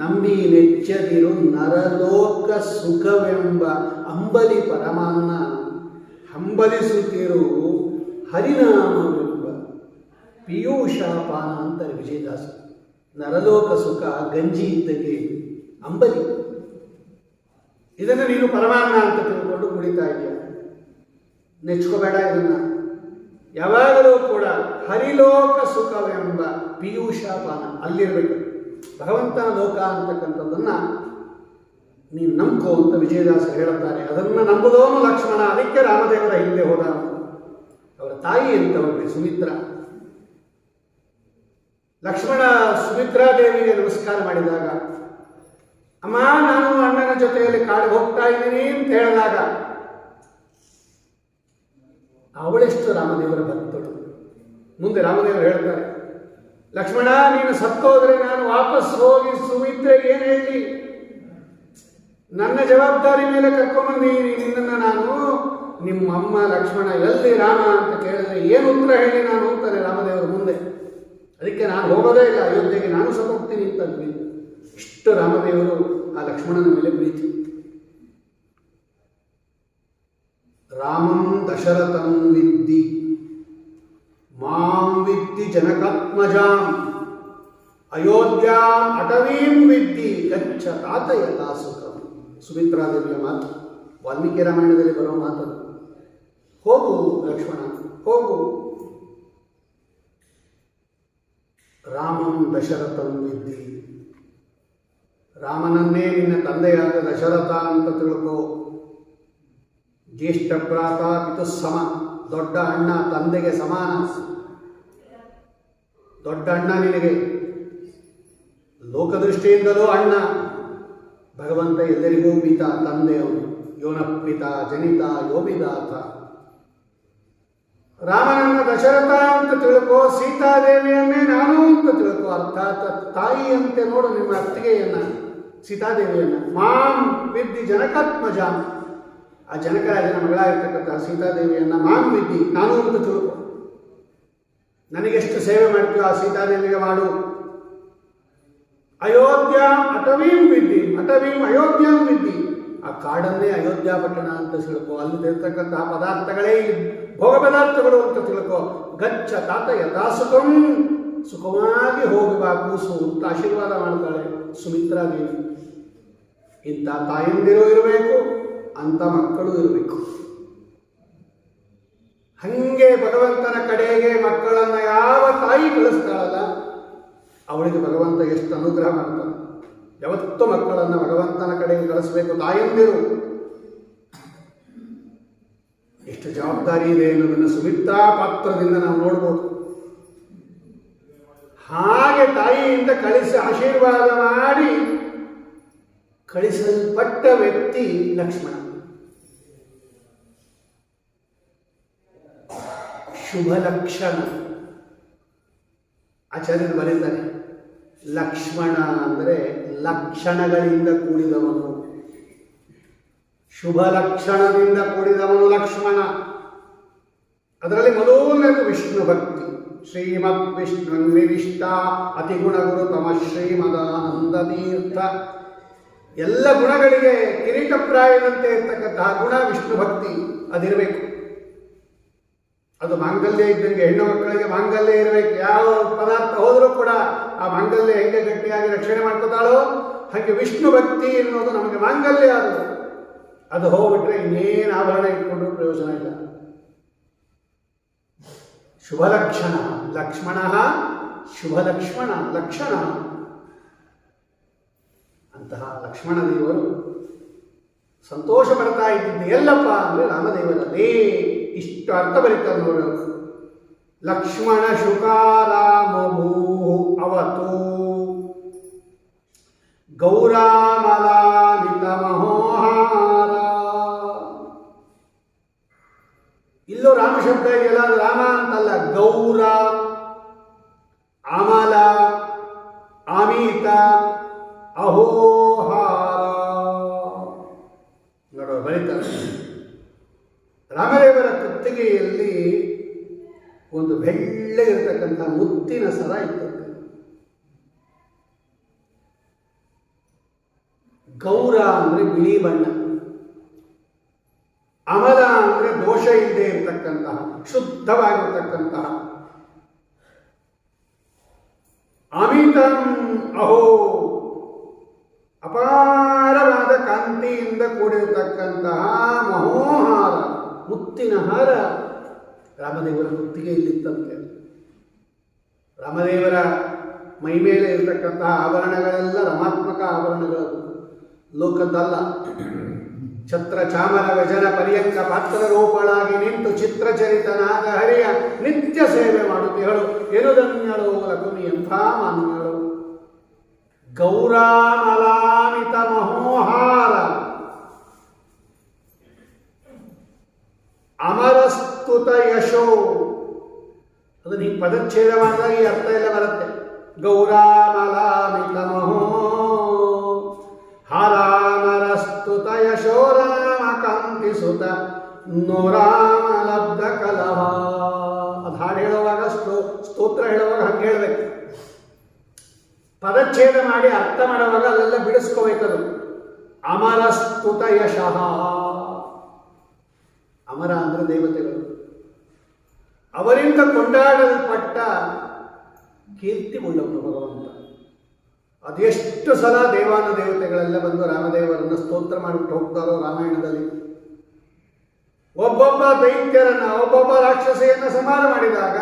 ನಂಬಿ ನೆಚ್ಚದಿರು ನರಲೋಕ ಸುಖವೆಂಬ ಅಂಬಲಿ ಪರಮಾನ್ನ. ಹಂಬಲಿಸುತ್ತಿರು ಹರಿನಾಮವೆಂಬ ಪಿಯೂಷ ಪಾನ ಅಂತಾರೆ ವಿಜಯದಾಸ. ನರಲೋಕ ಸುಖ ಗಂಜಿ ಇದ್ದಗೆ ಅಂಬಲಿ. ಇದನ್ನು ನೀನು ಪರಮಾನ್ನ ಅಂತ ತಿಳ್ಕೊಂಡು ಕುಡಿತಾ ಇದೆಯಾ? ನೆಚ್ಕೋಬೇಡ ಇದನ್ನ. ಯಾವಾಗಲೂ ಕೂಡ ಹರಿಲೋಕ ಸುಖವೆಂಬ ಪಿಯೂಷ ಪಾನ ಅಲ್ಲಿರಬೇಕು. ಭಗವಂತನ ಲೋಕ ಅಂತಕ್ಕಂಥದ್ದನ್ನ ನೀನು ನಂಬ್ಕೋ ಅಂತ ವಿಜಯದಾಸರು ಹೇಳುತ್ತಾರೆ. ಅದನ್ನು ನಂಬುದವನು ಲಕ್ಷ್ಮಣ. ಅದಕ್ಕೆ ರಾಮದೇವರ ಹಿಂದೆ ಹೋದ. ಅವರ ತಾಯಿ ಅಂತವರಿಗೆ ಸುಮಿತ್ರ. ಲಕ್ಷ್ಮಣ ಸುಮಿತ್ರಾದೇವಿಗೆ ನಮಸ್ಕಾರ ಮಾಡಿದಾಗ, ಅಮ್ಮ ನಾನು ಅಣ್ಣನ ಜೊತೆಯಲ್ಲಿ ಕಾಡಿಗೆ ಹೋಗ್ತಾ ಇದ್ದೀನಿ ಅಂತ ಹೇಳಿದಾಗ, ಅವಳೆಷ್ಟು ರಾಮದೇವರ ಭಕ್ತಳು. ಮುಂದೆ ರಾಮದೇವರು ಹೇಳ್ತಾರೆ, ಲಕ್ಷ್ಮಣ ನೀನು ಸತ್ತೋದ್ರೆ ನಾನು ವಾಪಸ್ ಹೋಗಿ ಸುಮಿತ್ರೆಗೆ ಏನು ಹೇಳಿ? ನನ್ನ ಜವಾಬ್ದಾರಿ ಮೇಲೆ ಕರ್ಕೊಂಬಂದಿದ್ದೀನಿ ನಿನ್ನನ್ನು ನಾನು. ನಿಮ್ಮಮ್ಮ ಲಕ್ಷ್ಮಣ ಎಲ್ಲಿ ರಾಮ ಅಂತ ಕೇಳಿದ್ರೆ ಏನು ಉತ್ತರ ಹೇಳಿ ನಾನು ಅಂತಾರೆ ರಾಮದೇವರು ಮುಂದೆ. ಅದಕ್ಕೆ ನಾನು ಹೋಗೋದೇ ಇಲ್ಲ ಅಯೋಧ್ಯೆಗೆ, ನಾನು ಸಹ ಹೋಗ್ತೀನಿ ಅಂತಂದ್ವಿ. ಇಷ್ಟು ರಾಮದೇವರು ಆ ಲಕ್ಷ್ಮಣನ ಮೇಲೆ ಪ್ರೀತಿ. ರಾಮಂ ದಶರಥಂ ವಿದ್ದಿ ಮಾಂ ವಿದ್ದಿ ಜನಕಾತ್ಮಜಾಂ ಅಯೋಧ್ಯಾಂ ಅಟವೀಂ ವಿದ್ದಿ ಗಚ್ಚ ತಾತ ಯಥಾ ಸುಖಂ. ಸುಮಿತ್ರಾದೇವಿಯ ಮಾತು ವಾಲ್ಮೀಕಿ ರಾಮಾಯಣದಲ್ಲಿ ಬರೋ ಮಾತದು. ಹೋಗು ಲಕ್ಷ್ಮಣ, ಹೋಗು. ರಾಮಂ ದಶರಥಂ ವಿದ್ದಿ. ರಾಮನನ್ನೇ ನಿನ್ನ ತಂದೆಯಾದ ದಶರಥ ಅಂತ ತಿಳ್ಕೋ. ಜ್ಯೇಷ್ಠ ಭ್ರಾತ ಪಿತುಸ್ಸಮ. ದೊಡ್ಡ ಅಣ್ಣ ತಂದೆಗೆ ಸಮಾನ. ದೊಡ್ಡ ಅಣ್ಣ ನಿನಗೆ, ಲೋಕದೃಷ್ಟಿಯಿಂದಲೂ ಅಣ್ಣ. ಭಗವಂತ ಎಲ್ಲರಿಗೂ ಪಿತ, ತಂದೆಯವನು. ಯೋನಪಿತ ಜನಿತ ಯೋಪಿದಾತ. ರಾಮನನ್ನ ದಶರಥ ಅಂತ ತಿಳ್ಕೋ, ಸೀತಾದೇವಿಯನ್ನೇ ನಾನು ಅಂತ ತಿಳ್ಕೋ. ಅರ್ಥಾತ್ ತಾಯಿಯಂತೆ ನೋಡು ನಿಮ್ಮ ಅತ್ತಿಗೆಯನ್ನ, ಸೀತಾದೇವಿಯನ್ನ. ಮಾಂ ವಿದ್ದಿ ಜನಕಾತ್ಮಜಾಂ. ಆ ಜನಕರಾಜನ ಮಗಳಾಗಿರ್ತಕ್ಕಂಥ ಸೀತಾದೇವಿಯನ್ನ ಮಾಂ ವಿದ್ದಿ, ನಾನು ಅಂತ ತಿಳ್ಕೊ. ನನಗೆಷ್ಟು ಸೇವೆ ಮಾಡ್ತೀವೋ ಆ ಸೀತಾದೇವಿಗೆ ಮಾಡು. ಅಯೋಧ್ಯಾಂ ಅಟವೀಂ ವಿದ್ದಿ. ಅಟವೀಂ ಅಯೋಧ್ಯಾಂ ವಿದ್ದಿ. ಆ ಕಾಡನ್ನೇ ಅಯೋಧ್ಯ ಪಟ್ಟಣ ಅಂತ ತಿಳ್ಕೊ. ಅಲ್ಲಿರ್ತಕ್ಕಂತಹ ಪದಾರ್ಥಗಳೇ ಭೋಗ ಪದಾರ್ಥಗಳು ಅಂತ ತಿಳ್ಕೊ. ಗಚ್ಚ ತಾತ ಯಥಾ ಸುಖಂ. ಸುಖವಾಗಿ ಹೋಗಿ ಬಾ ಕೂಸು ಅಂತ ಆಶೀರ್ವಾದ ಮಾಡ್ತಾಳೆ ಸುಮಿತ್ರಾದೇವಿ. ಇಂಥ ತಾಯಂದಿರು ಇರಬೇಕು, ಅಂತ ಮಕ್ಕಳು ಇರಬೇಕು. ಹಂಗೆ ಭಗವಂತನ ಕಡೆಗೆ ಮಕ್ಕಳನ್ನು ಯಾವ ತಾಯಿ ಕಳಿಸ್ತಾಳಲ್ಲ, ಅವಳಿಗೆ ಭಗವಂತ ಎಷ್ಟು ಅನುಗ್ರಹ ಮಾಡ್ತಾನೆ. ಯಾವತ್ತೂ ಮಕ್ಕಳನ್ನು ಭಗವಂತನ ಕಡೆಗೆ ಕಳಿಸ್ಬೇಕು ತಾಯಂದಿರು. ಎಷ್ಟು ಜವಾಬ್ದಾರಿ ಇದೆ ಅನ್ನೋದನ್ನು ಸುಮಿತ್ರಾ ಪಾತ್ರದಿಂದ ನಾವು ನೋಡ್ಬೋದು. ಹಾಗೆ ತಾಯಿಯಿಂದ ಆಶೀರ್ವಾದ ಮಾಡಿ ಕಳಿಸಲ್ಪಟ್ಟ ವ್ಯಕ್ತಿ ಲಕ್ಷ್ಮಣ. ಶುಭ ಲಕ್ಷಣ. ಆಚಾರ್ಯರು ಬರೀತಾರೆ, ಲಕ್ಷ್ಮಣ ಅಂದರೆ ಲಕ್ಷಣಗಳಿಂದ ಕೂಡಿದವನು, ಶುಭ ಲಕ್ಷಣದಿಂದ ಕೂಡಿದವನು ಲಕ್ಷ್ಮಣ. ಅದರಲ್ಲಿ ಮೊದಲನೇದು ವಿಷ್ಣು ಭಕ್ತಿ. ಶ್ರೀಮದ್ ವಿಷ್ಣು ವಿವಿಷ್ಟ ಅತಿಗುಣ ಗುರುತಮ ಶ್ರೀಮದಾನಂದ ತೀರ್ಥ. ಎಲ್ಲ ಗುಣಗಳಿಗೆ ಕಿರೀಟಪ್ರಾಯದಂತೆ ಇರ್ತಕ್ಕಂತಹ ಗುಣ ವಿಷ್ಣು ಭಕ್ತಿ ಅದಿರಬೇಕು. ಅದು ಮಾಂಗಲ್ಯ ಇದ್ದಂಗೆ, ಹೆಣ್ಣು ಮಕ್ಕಳಿಗೆ ಮಾಂಗಲ್ಯ ಇರಬೇಕು. ಯಾವ ಪದಾರ್ಥ ಹೋದರೂ ಕೂಡ ಆ ಮಾಂಗಲ್ಯ ಹೆಂಗೆ ಗಟ್ಟಿಯಾಗಿ ರಕ್ಷಣೆ ಮಾಡ್ಕೋತಾಳೋ ಹಾಗೆ ವಿಷ್ಣು ಭಕ್ತಿ ಎನ್ನುವುದು ನಮಗೆ ಮಾಂಗಲ್ಯ. ಅದು ಹೋಗ್ಬಿಟ್ರೆ ಇನ್ನೇನು ಆಭರಣ ಇಟ್ಕೊಂಡು ಪ್ರಯೋಜನ ಇಲ್ಲ. ಶುಭ ಲಕ್ಷಣ ಲಕ್ಷ್ಮಣ, ಶುಭ ಲಕ್ಷ್ಮಣ ಲಕ್ಷಣ. ಅಂತಹ ಲಕ್ಷ್ಮಣ ದೇವರು ಸಂತೋಷ ಪಡ್ತಾ ಇದ್ದಿದ್ದು ಎಲ್ಲಪ್ಪ ಅಂದರೆ ರಾಮದೇವರದೇ. ಇಷ್ಟು ಅರ್ಥ ಬರೀತಾರೆ ನೋಡು. ಲಕ್ಷ್ಮಣ ಶುಕಾರಾಮಭೂ ಅವತು ಗೌರಾಮಲಾಮಿತ ಮಹೋಹಾರ. ಇಲ್ಲೂ ರಾಮ ಶಬ್ದ ಇದೆಯಲ್ಲ, ಅದು ರಾಮ ಅಂತಲ್ಲ, ಗೌರ, ಅಮಲ, ಅಮಿತ, ಅಹೋಹಾರ. ನೋಡುವ ಬರೀತಾರೆ. ರಾಮದೇವರ ಕುತ್ತಿಗೆಯಲ್ಲಿ ಒಂದು ಬೆಳ್ಳಗಿರ್ತಕ್ಕಂಥ ಮುತ್ತಿನ ಸರ ಇರ್ತದೆ. ಗೌರ ಅಂದರೆ ಬಿಳಿ ಬಣ್ಣ, ಅಮಲ ಅಂದರೆ ದೋಷ ಇಲ್ಲದೆ ಇರತಕ್ಕಂತಹ ಶುದ್ಧವಾಗಿರ್ತಕ್ಕಂತಹ, ಅಮಿತಂ ಅಹೋ ಅಪಾರವಾದ ಕಾಂತಿಯಿಂದ ಕೂಡಿರತಕ್ಕಂತಹ ಮಹೋಹಾರ ಮುತ್ತಿನ ಹಾರ ರಾಮದೇವರ ಕುತ್ತಿಗೆಯಲ್ಲಿತ್ತಂತೆ. ರಾಮದೇವರ ಮೈ ಮೇಲೆ ಇರತಕ್ಕಂತಹ ಆಭರಣಗಳೆಲ್ಲ ರಮಾತ್ಮಕ ಆಭರಣಗಳು, ಲೋಕದ್ದಲ್ಲ. ಛತ್ರ ಚಾಮರ ವ್ಯಜನ ಪರ್ಯಂಕ ಪಾತ್ರ ರೂಪಳಾಗಿ ನಿಂತು ಚಿತ್ರಚರಿತನಾದ ಹರಿಯ ನಿತ್ಯ ಸೇವೆ ಮಾಡುತ್ತಿಹಳು ಎನುದನ್ಯಳು ಲಕುಮಿ ಎಂಥ ಮಾನ್ಯಳು. ಗೌರಾಮಲಾಮಿತ ಮಹೋಹಾರ ಅಮರಸ್ತುತ ಯಶೋ. ಅದನ್ನು ಈ ಪದಚ್ಛೇದ ಮಾಡಿದಾಗ ಈ ಅರ್ಥ ಎಲ್ಲ ಬರುತ್ತೆ. ಗೌರಾಮಲಾಮಿತ ಮಹೋ ಹಾರಾಮರಸ್ತುತ ಯಶೋ ರಾಮ ಕಾಂತಿ ಸುತ ನೋರಾಮ ಲಬ್ಧ ಕಲಹ. ಅದು ಹಾಡು ಹೇಳುವಾಗ ಸ್ತೋತ್ರ ಹೇಳುವಾಗ ಹಂಗೆ ಹೇಳಬೇಕು. ಪದಚ್ಛೇದ ಮಾಡಿ ಅರ್ಥ ಮಾಡುವಾಗ ಅಲ್ಲೆಲ್ಲ ಬಿಡಿಸ್ಕೋಬೇಕದು. ಅಮರಸ್ತುತ ಯಶಃ. ಅಮರ ಅಂದರೆ ದೇವತೆಗಳು, ಅವರಿಂದ ಕೊಂಡಾಡಲ್ಪಟ್ಟ ಕೀರ್ತಿ ಉಳ್ಳವನು ಭಗವಂತ. ಅದೆಷ್ಟು ಸಲ ದೇವಾನ ದೇವತೆಗಳೆಲ್ಲ ಬಂದು ರಾಮದೇವರನ್ನು ಸ್ತೋತ್ರ ಮಾಡಿಬಿಟ್ಟು ಹೋಗ್ತಾರೋ ರಾಮಾಯಣದಲ್ಲಿ. ಒಬ್ಬೊಬ್ಬ ದೈತ್ಯರನ್ನ, ಒಬ್ಬೊಬ್ಬ ರಾಕ್ಷಸಿಯನ್ನ ಸಂಹಾರ ಮಾಡಿದಾಗ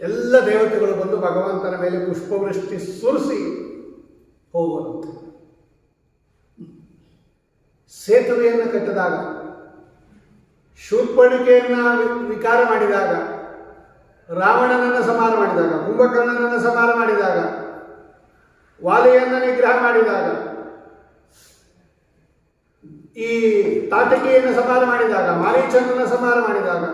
ಎಲ್ಲ ದೇವತೆಗಳು ಬಂದು ಭಗವಂತನ ಮೇಲೆ ಪುಷ್ಪವೃಷ್ಟಿ ಸುರಿಸಿ ಹೋಗುವಂತೆ. ಸೇತುವೆಯನ್ನು ಕಟ್ಟಿದಾಗ, ಶೂರ್ಪಣಿಕೆಯನ್ನ ವಿಕಾರ ಮಾಡಿದಾಗ, ರಾವಣನನ್ನು ಸಂಹಾರ ಮಾಡಿದಾಗ, ಕುಂಭಕರ್ಣನನ್ನು ಸಂಹಾರ ಮಾಡಿದಾಗ, ವಾಲಿಯನ್ನು ನಿಗ್ರಹ ಮಾಡಿದಾಗ, ಈ ತಾಟಕಿಯನ್ನು ಸಂಹಾರ ಮಾಡಿದಾಗ, ಮಾರೀಚನನ್ನು ಸಂಹಾರ ಮಾಡಿದಾಗ,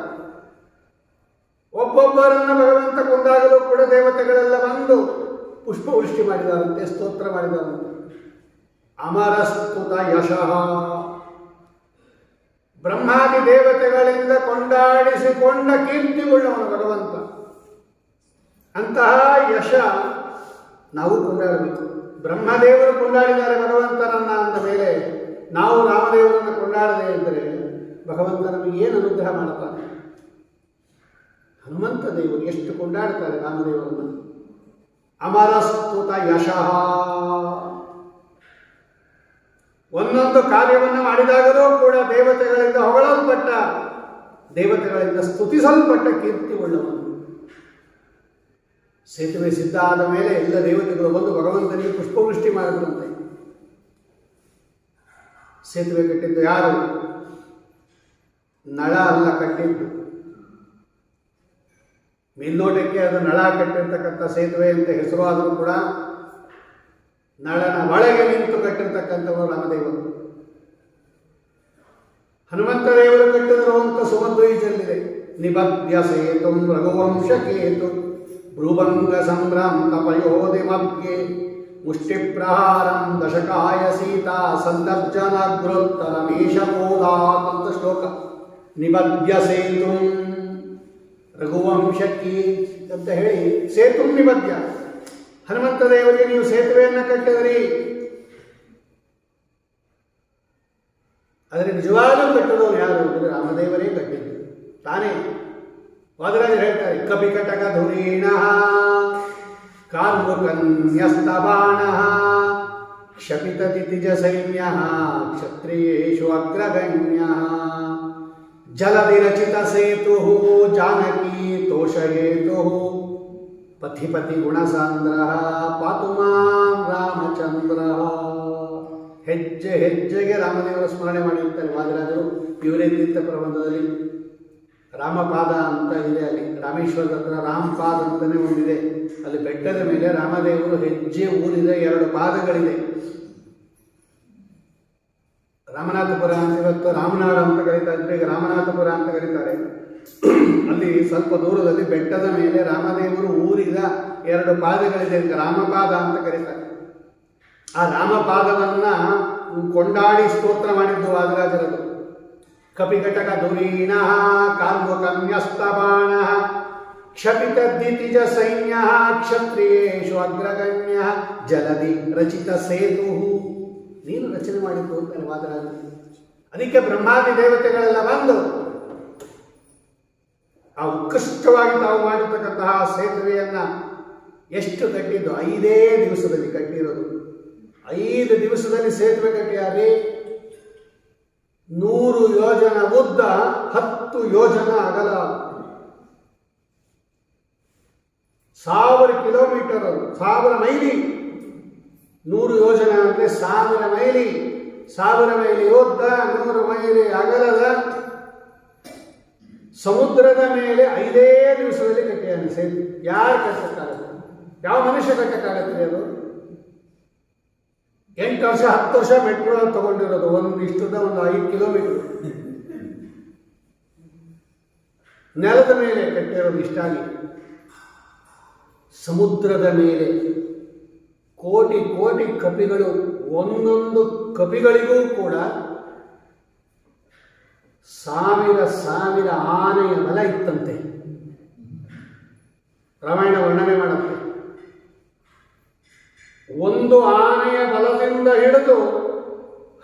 ಒಬ್ಬೊಬ್ಬರನ್ನು ಭಗವಂತ ಕೊಂದಾಗಲೂ ಕೂಡ ದೇವತೆಗಳೆಲ್ಲ ಬಂದು ಪುಷ್ಪವೃಷ್ಟಿ ಮಾಡಿದಾರಂತೆ, ಸ್ತೋತ್ರ ಮಾಡಿದಾರಂತೆ. ಅಮರಸ್ತುತ ಯಶಃ. ಬ್ರಹ್ಮಾದಿ ದೇವತೆಗಳಿಂದ ಕೊಂಡಾಡಿಸಿಕೊಂಡ ಕೀರ್ತಿಯುಳ್ಳವನು ಭಗವಂತ. ಅಂತಹ ಯಶ ನಾವು ಕೊಂಡಾಡಬೇಕು. ಬ್ರಹ್ಮದೇವರು ಕೊಂಡಾಡಿದ್ದಾರೆ ಭಗವಂತನನ್ನ ಅಂದ ಮೇಲೆ ನಾವು ರಾಮದೇವರನ್ನು ಕೊಂಡಾಡದೇ ಇದ್ದರೆ ಭಗವಂತ ನಮಗೆ ಏನು ಅನುಗ್ರಹ ಮಾಡುತ್ತಾನೆ? ಹನುಮಂತ ದೇವರು ಎಷ್ಟು ಕೊಂಡಾಡ್ತಾರೆ ರಾಮದೇವರನ್ನು. ಅಮರಸ್ತುತ ಯಶಃ. ಒಂದೊಂದು ಕಾರ್ಯವನ್ನು ಮಾಡಿದಾಗಲೂ ಕೂಡ ದೇವತೆಗಳಿಂದ ಹೊಗಳಲ್ಪಟ್ಟ, ದೇವತೆಗಳಿಂದ ಸ್ತುತಿಸಲ್ಪಟ್ಟ ಕೀರ್ತಿ ಉಳ್ಳವನು. ಸೇತುವೆ ಸಿದ್ಧ ಆದ ಮೇಲೆ ಎಲ್ಲ ದೇವತೆಗಳು ಬಂದು ಭಗವಂತನಿಗೆ ಪುಷ್ಪವೃಷ್ಟಿ ಮಾಡಿದ್ರಂತೆ. ಸೇತುವೆ ಕಟ್ಟಿದ್ದು ಯಾರು? ನಳ ಅಲ್ಲ ಕಟ್ಟಿದ್ದು, ಮೇಲ್ನೋಟಕ್ಕೆ ಅದು ನಳ ಕಟ್ಟಿರ್ತಕ್ಕಂಥ ಸೇತುವೆ ಅಂತ ಹೆಸರುವಾದರೂ ಕೂಡ ನಳನ ಒಳಗೆ ನಿಂತು ಕಟ್ಟಿರ್ತಕ್ಕಂಥವರು ರಾಮದೇವರು. ಹನುಮಂತ ದೇವರು ಕಟ್ಟಿದ್ರು ಅಂತ ಸುಮಧ್ವೀಜಲ್ಲಿದೆ. ನಿಬದ್ಯ ಸೇತು ರಘುವಂಶ ಕೇತು ಭ್ರುಭಂಗ ಸಂಭ್ರಾಂತ ಪಯೋಧಿ ಮಧ್ಯೆ ಮುಷ್ಟಿ ಪ್ರಹಾರಂ ದಶಕಾಯ ಸೀತಾ ಸಂದರ್ಜನಗ್ರೋತ್ತರಮೇಶಬೋಧಾತ್ ಅಂತ ಶ್ಲೋಕ. ನಿಬದ್ಯ ಸೇತು ರಘುವಂಶಕ್ಕೆ ಅಂತ ಹೇಳಿ ಸೇತು ನಿಬದ್ಯ. ಹನುಮಂತ ದೇವರಿಗೆ ನೀವು ಸೇತುವೆಯನ್ನು ಕಟ್ಟಿದ್ರಿ, ಆದರೆ ನಿಜವಾಗಲೂ ಕಟ್ಟೋದು ಯಾರು ಅಂದರೆ ರಾಮದೇವರೇ ಕಟ್ಟಿದ್ದು ತಾನೇ. ವಾದರಾಜರು ಹೇಳ್ತಾರೆ, ಕಪಿಕಟಕ ಧುರೀಣ ಕಾರ್ಮುಕನ್ಯಸ್ತಬಾಣ ಕ್ಷಪಿತತಿತಿಜ ಸೈನ್ಯ ಕ್ಷತ್ರಿಯೇಷು ಅಗ್ರಗಣ್ಯ ಜಲಧಿ ರಚಿತ ಸೇತು ಜಾನಕಿ ತೋಷಯೇತು ಪಥಿಪತಿ ಗುಣಸಾಂದ್ರ ಪಾತು ಮಾಂ ರಾಮಚಂದ್ರ. ಹೆಜ್ಜೆ ಹೆಜ್ಜೆಗೆ ರಾಮದೇವರ ಸ್ಮರಣೆ ಮಾಡಿರ್ತಾರೆ ವಾದಿರಾಜರು. ಇವರೇ ತೀರ್ಥ ಪ್ರಬಂಧದಲ್ಲಿ ರಾಮಪಾದ ಅಂತ ಇದೆ, ಅಲ್ಲಿ ರಾಮೇಶ್ವರದ ಹತ್ರ ರಾಮಪಾದ ಅಂತಲೇ ಒಂದಿದೆ. ಅಲ್ಲಿ ಬೆಟ್ಟದ ಮೇಲೆ ರಾಮದೇವರು ಹೆಜ್ಜೆ ಊರಿದೆ, 2 ಪಾದಗಳಿದೆ. ರಾಮನಾಥಪುರ ಅಂತ ಇವತ್ತು ರಾಮನಾಡ ಅಂತ ಕರೀತಾ ಇದ್ರೆ, ಈಗ ರಾಮನಾಥಪುರ ಅಂತ ಕರೀತಾರೆ. ಅಲ್ಲಿ ಸ್ವಲ್ಪ ದೂರದಲ್ಲಿ ಬೆಟ್ಟದ ಮೇಲೆ ರಾಮದೇವರು ಊರಿದ 2 ಪಾದಗಳಿದೆ, ರಾಮಪಾದ ಅಂತ ಕರೀತಾರೆ. ಆ ರಾಮಪಾದವನ್ನ ಕೊಂಡಾಡಿ ಸ್ತೋತ್ರ ಮಾಡಿದ್ದು ವಾದಿರಾಜರದು. ಕಪಿಕಟಕ ಧುರೀಣ ಕಾರ್ಮುಕನ್ಯಸ್ತಬಾಣ ಕ್ಷಪಿತದ್ದಿತಿಜ ಸೈನ್ಯ ಕ್ಷತ್ರಿಯೇಷು ಅಗ್ರಗಣ್ಯ ಜಲಧಿ ರಚಿತ ಸೇತು. ನೀನು ರಚನೆ ಮಾಡಿದ್ದು ಅಂತಾನೆ ವಾದರಾಜ. ಅದಕ್ಕೆ ಬ್ರಹ್ಮಾದಿ ದೇವತೆಗಳೆಲ್ಲ ಬಂದು ಆ ಉತ್ಕೃಷ್ಟವಾಗಿ ತಾವು ಮಾಡಿರ್ತಕ್ಕಂತಹ ಸೇತುವೆಯನ್ನ ಎಷ್ಟು ಕಟ್ಟಿದ್ದು, 5 ದಿವಸದಲ್ಲಿ ಕಟ್ಟಿರೋದು. 5 ದಿವಸದಲ್ಲಿ ಸೇತುವೆ ಕಟ್ಟಿಯಾರಿ. 100 ಯೋಜನ ಉದ್ದ, 10 ಯೋಜನ ಅಗಲ, 1000 ಕಿಲೋಮೀಟರ್, 1000 ಮೈಲಿ. 100 ಯೋಜನ ಅಂದರೆ 1000 ಮೈಲಿ. 1000 ಮೈಲಿ ಉದ್ದ, 100 ಮೈಲಿ ಅಗಲದ ಸಮುದ್ರದ ಮೇಲೆ 5 ದಿವಸದಲ್ಲಿ ಕಟ್ಟಿಯಾನೆ ಸೇತುವೆ. ಯಾರು ಕಟ್ಟಕ್ಕಾಗತ್ತೆ? ಯಾವ ಮನುಷ್ಯ ಕಟ್ಟಕ್ಕಾಗತ್ತೆ? ಅದು 8 ವರ್ಷ 10 ವರ್ಷ ಮೆಟ್ರೋ ತಗೊಂಡಿರೋದು. ಇಷ್ಟದ 5 ಕಿಲೋಮೀಟರ್ ನೆಲದ ಮೇಲೆ ಕಟ್ಟಿರೋದು. ಇಷ್ಟಾಗಿ ಸಮುದ್ರದ ಮೇಲೆ ಕೋಟಿ ಕೋಟಿ ಕಪಿಗಳು, ಒಂದೊಂದು ಕಪಿಗಳಿಗೂ ಕೂಡ 1000 ಆನೆಯ ಬಲ ಇತ್ತಂತೆ. ರಾಮಾಯಣ ವರ್ಣನೆ ಮಾಡುತ್ತೆ. ಒಂದು ಆನೆಯ ಬಲದಿಂದ ಹಿಡಿದು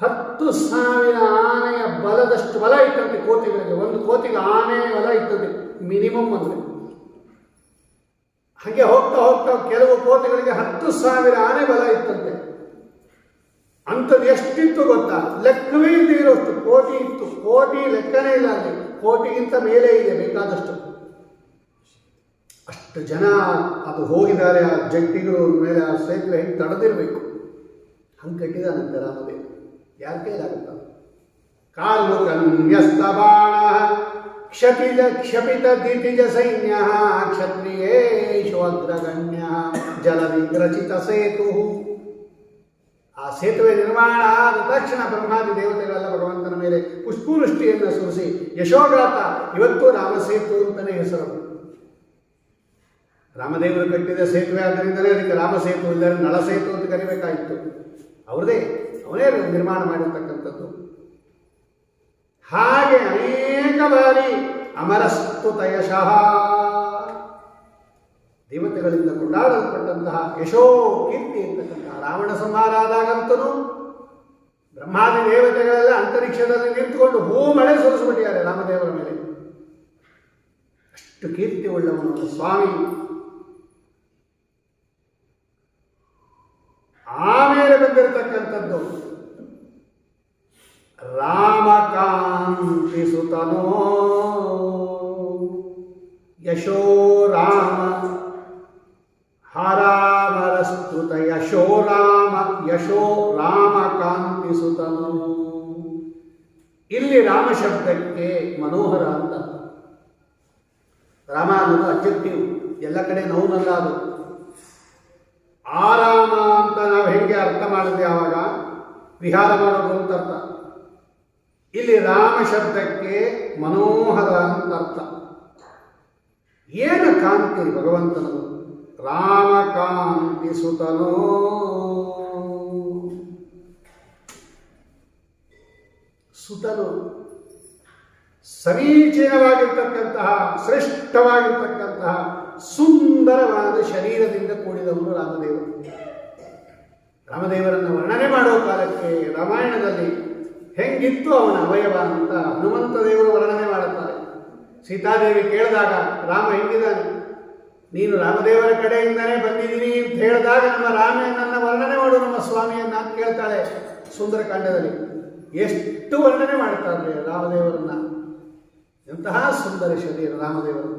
10,000 ಆನೆಯ ಬಲದಷ್ಟು ಬಲ ಇತ್ತಂತೆ ಕೋತಿಗಳಿಗೆ. ಒಂದು ಕೋತಿಗೆ ಆನೆಯ ಬಲ ಇರ್ತದೆ ಮಿನಿಮಮ್ ಅಂದರೆ. ಹಾಗೆ ಹೋಗ್ತಾ ಹೋಗ್ತಾ ಕೆಲವು ಕೋತಿಗಳಿಗೆ 10,000 ಆನೆ ಬಲ ಇತ್ತಂತೆ. ಅಂಥದ್ದು ಎಷ್ಟಿತ್ತು ಗೊತ್ತಾ? ಲೆಕ್ಕವೇ ಇರೋಷ್ಟು ಕೋಟಿ ಇತ್ತು. ಕೋಟಿ ಲೆಕ್ಕನೇ ಇಲ್ಲ, ಅಲ್ಲಿ ಕೋಟಿಗಿಂತ ಮೇಲೆ ಇದೆ ಬೇಕಾದಷ್ಟು. ಅಷ್ಟು ಜನ ಅದು ಹೋಗಿದ್ದಾರೆ. ಆ ಜಟ್ಟಿಗಳು ಮೇಲೆ ಆ ಸೇತುವೆ ಹೆಂಗೆ ತಡೆದಿರಬೇಕು, ಹಂಗೆ ಕಟ್ಟಿದಾನಂತೆ ರಾಮದೇವ. ಯಾರ ಕೈಲಾಗುತ್ತ? ಕಾರ್ಮುಕನ್ಯಸ್ತಬಾಣ ಕ್ಷಪಿತ ದಿತಿಜ ಸೈನ್ಯ ಕ್ಷತ್ರಿಯೇಷು ಅಗ್ರಗಣ್ಯ ಜಲಧಿ ರಚಿತ ಸೇತು. ಆ ಸೇತುವೆ ನಿರ್ಮಾಣ ಆದ ತಕ್ಷಣ ಬ್ರಹ್ಮಾದಿ ದೇವತೆಗಳೆಲ್ಲ ಭಗವಂತನ ಮೇಲೆ ಪುಷ್ಪವೃಷ್ಟಿಯನ್ನು ಸುರಿಸಿ ಯಶೋಗಾತ. ಇವತ್ತು ರಾಮಸೇತು ಅಂತಲೇ ಹೆಸರು. ರಾಮದೇವರು ಕಟ್ಟಿದ ಸೇತುವೆ ಆದ್ದರಿಂದಲೇ ಅದಕ್ಕೆ ರಾಮಸೇತು, ಇಲ್ಲದೆ ನಳಸೇತು ಅಂತ ಕರಿಬೇಕಾಗಿತ್ತು. ಅವನೇ ನಿರ್ಮಾಣ ಮಾಡಿರ್ತಕ್ಕಂಥದ್ದು. ಹಾಗೆ ಅನೇಕ ಬಾರಿ ಅಮರಸ್ತುತ ಯಶಃ, ದೇವತೆಗಳಿಂದ ಕೊಂಡಾಡಲ್ಪಟ್ಟಂತಹ ಯಶೋ ಕೀರ್ತಿ ಇರ್ತಕ್ಕಂತಹ ರಾವಣ ಸಂಹಾರ ಆದಾಗಂತೂ ಬ್ರಹ್ಮಾದಿ ದೇವತೆಗಳೆಲ್ಲ ಅಂತರಿಕ್ಷದಲ್ಲಿ ನಿಂತುಕೊಂಡು ಹೂ ಮಳೆ ಸುರಿಸ್ಬಿಟ್ಟಿದ್ದಾರೆ ರಾಮದೇವರ ಮೇಲೆ. ಅಷ್ಟು ಕೀರ್ತಿ ಉಳ್ಳವನು ಸ್ವಾಮಿ. ಆಮೇಲೆ ಬಂದಿರತಕ್ಕಂಥದ್ದು ರಾಮಕಾಂತಿ ಸುತನೋ ಯಶೋ ರಾಮ ಹರಾಮರಸ್ತುತ ಯಶೋ ರಾಮಕಾಂತಿ ಸುತನೋ. ಇಲ್ಲಿ ರಾಮ ಶಬ್ದಕ್ಕೆ ಮನೋಹರ ಅಂತ. ರಾಮ ಅನ್ನೋದು ಅಬ್ಜೆಕ್ಟಿವ್, ಎಲ್ಲ ಕಡೆ ನೌನಲ್ಲ ಅದು. ಆರಾಮ ಅಂತ ನಾವು ಹೆಂಗೆ ಅರ್ಥ ಮಾಡಿದ್ವಿ ಆವಾಗ, ವಿಹಾರ ಮಾಡೋದು ಅಂತ ಅರ್ಥ. ಇಲ್ಲಿ ರಾಮ ಶಬ್ದಕ್ಕೆ ಮನೋಹರ ಅಂತ ಅರ್ಥ. ಏನು ಕಾಂತಿ ಭಗವಂತನದು, ರಾಮ ಕಾಂತಿ ಸುತನೋ. ಸುತನು ಸಮೀಚೀನವಾಗಿರ್ತಕ್ಕಂತಹ, ಶ್ರೇಷ್ಠವಾಗಿರ್ತಕ್ಕಂತಹ, ಸುಂದರವಾದ ಶರೀರದಿಂದ ಕೂಡಿದವರು ರಾಮದೇವರು. ರಾಮದೇವರನ್ನು ವರ್ಣನೆ ಮಾಡೋ ಕಾಲಕ್ಕೆ ರಾಮಾಯಣದಲ್ಲಿ ಹೆಂಗಿತ್ತು ಅವನ ಅವಯವ ಅಂತ ಹನುಮಂತ ದೇವರು ವರ್ಣನೆ ಮಾಡುತ್ತಾರೆ. ಸೀತಾದೇವಿ ಕೇಳಿದಾಗ ರಾಮ ಹೆಂಗಿದ್ದಾನೆ, ನೀನು ರಾಮದೇವರ ಕಡೆಯಿಂದನೇ ಬಂದಿದ್ದೀನಿ ಅಂತ ಹೇಳಿದಾಗ ನಮ್ಮ ರಾಮನನ್ನ ವರ್ಣನೆ ಮಾಡು ನಮ್ಮ ಸ್ವಾಮಿಯನ್ನ ಅಂತ ಕೇಳ್ತಾಳೆ. ಸುಂದರಕಾಂಡದಲ್ಲಿ ಎಷ್ಟು ವರ್ಣನೆ ಮಾಡ್ತಾರೆ ರಾಮದೇವರನ್ನ. ಎಂತಹ ಸುಂದರ ಶರೀರ ರಾಮದೇವರು,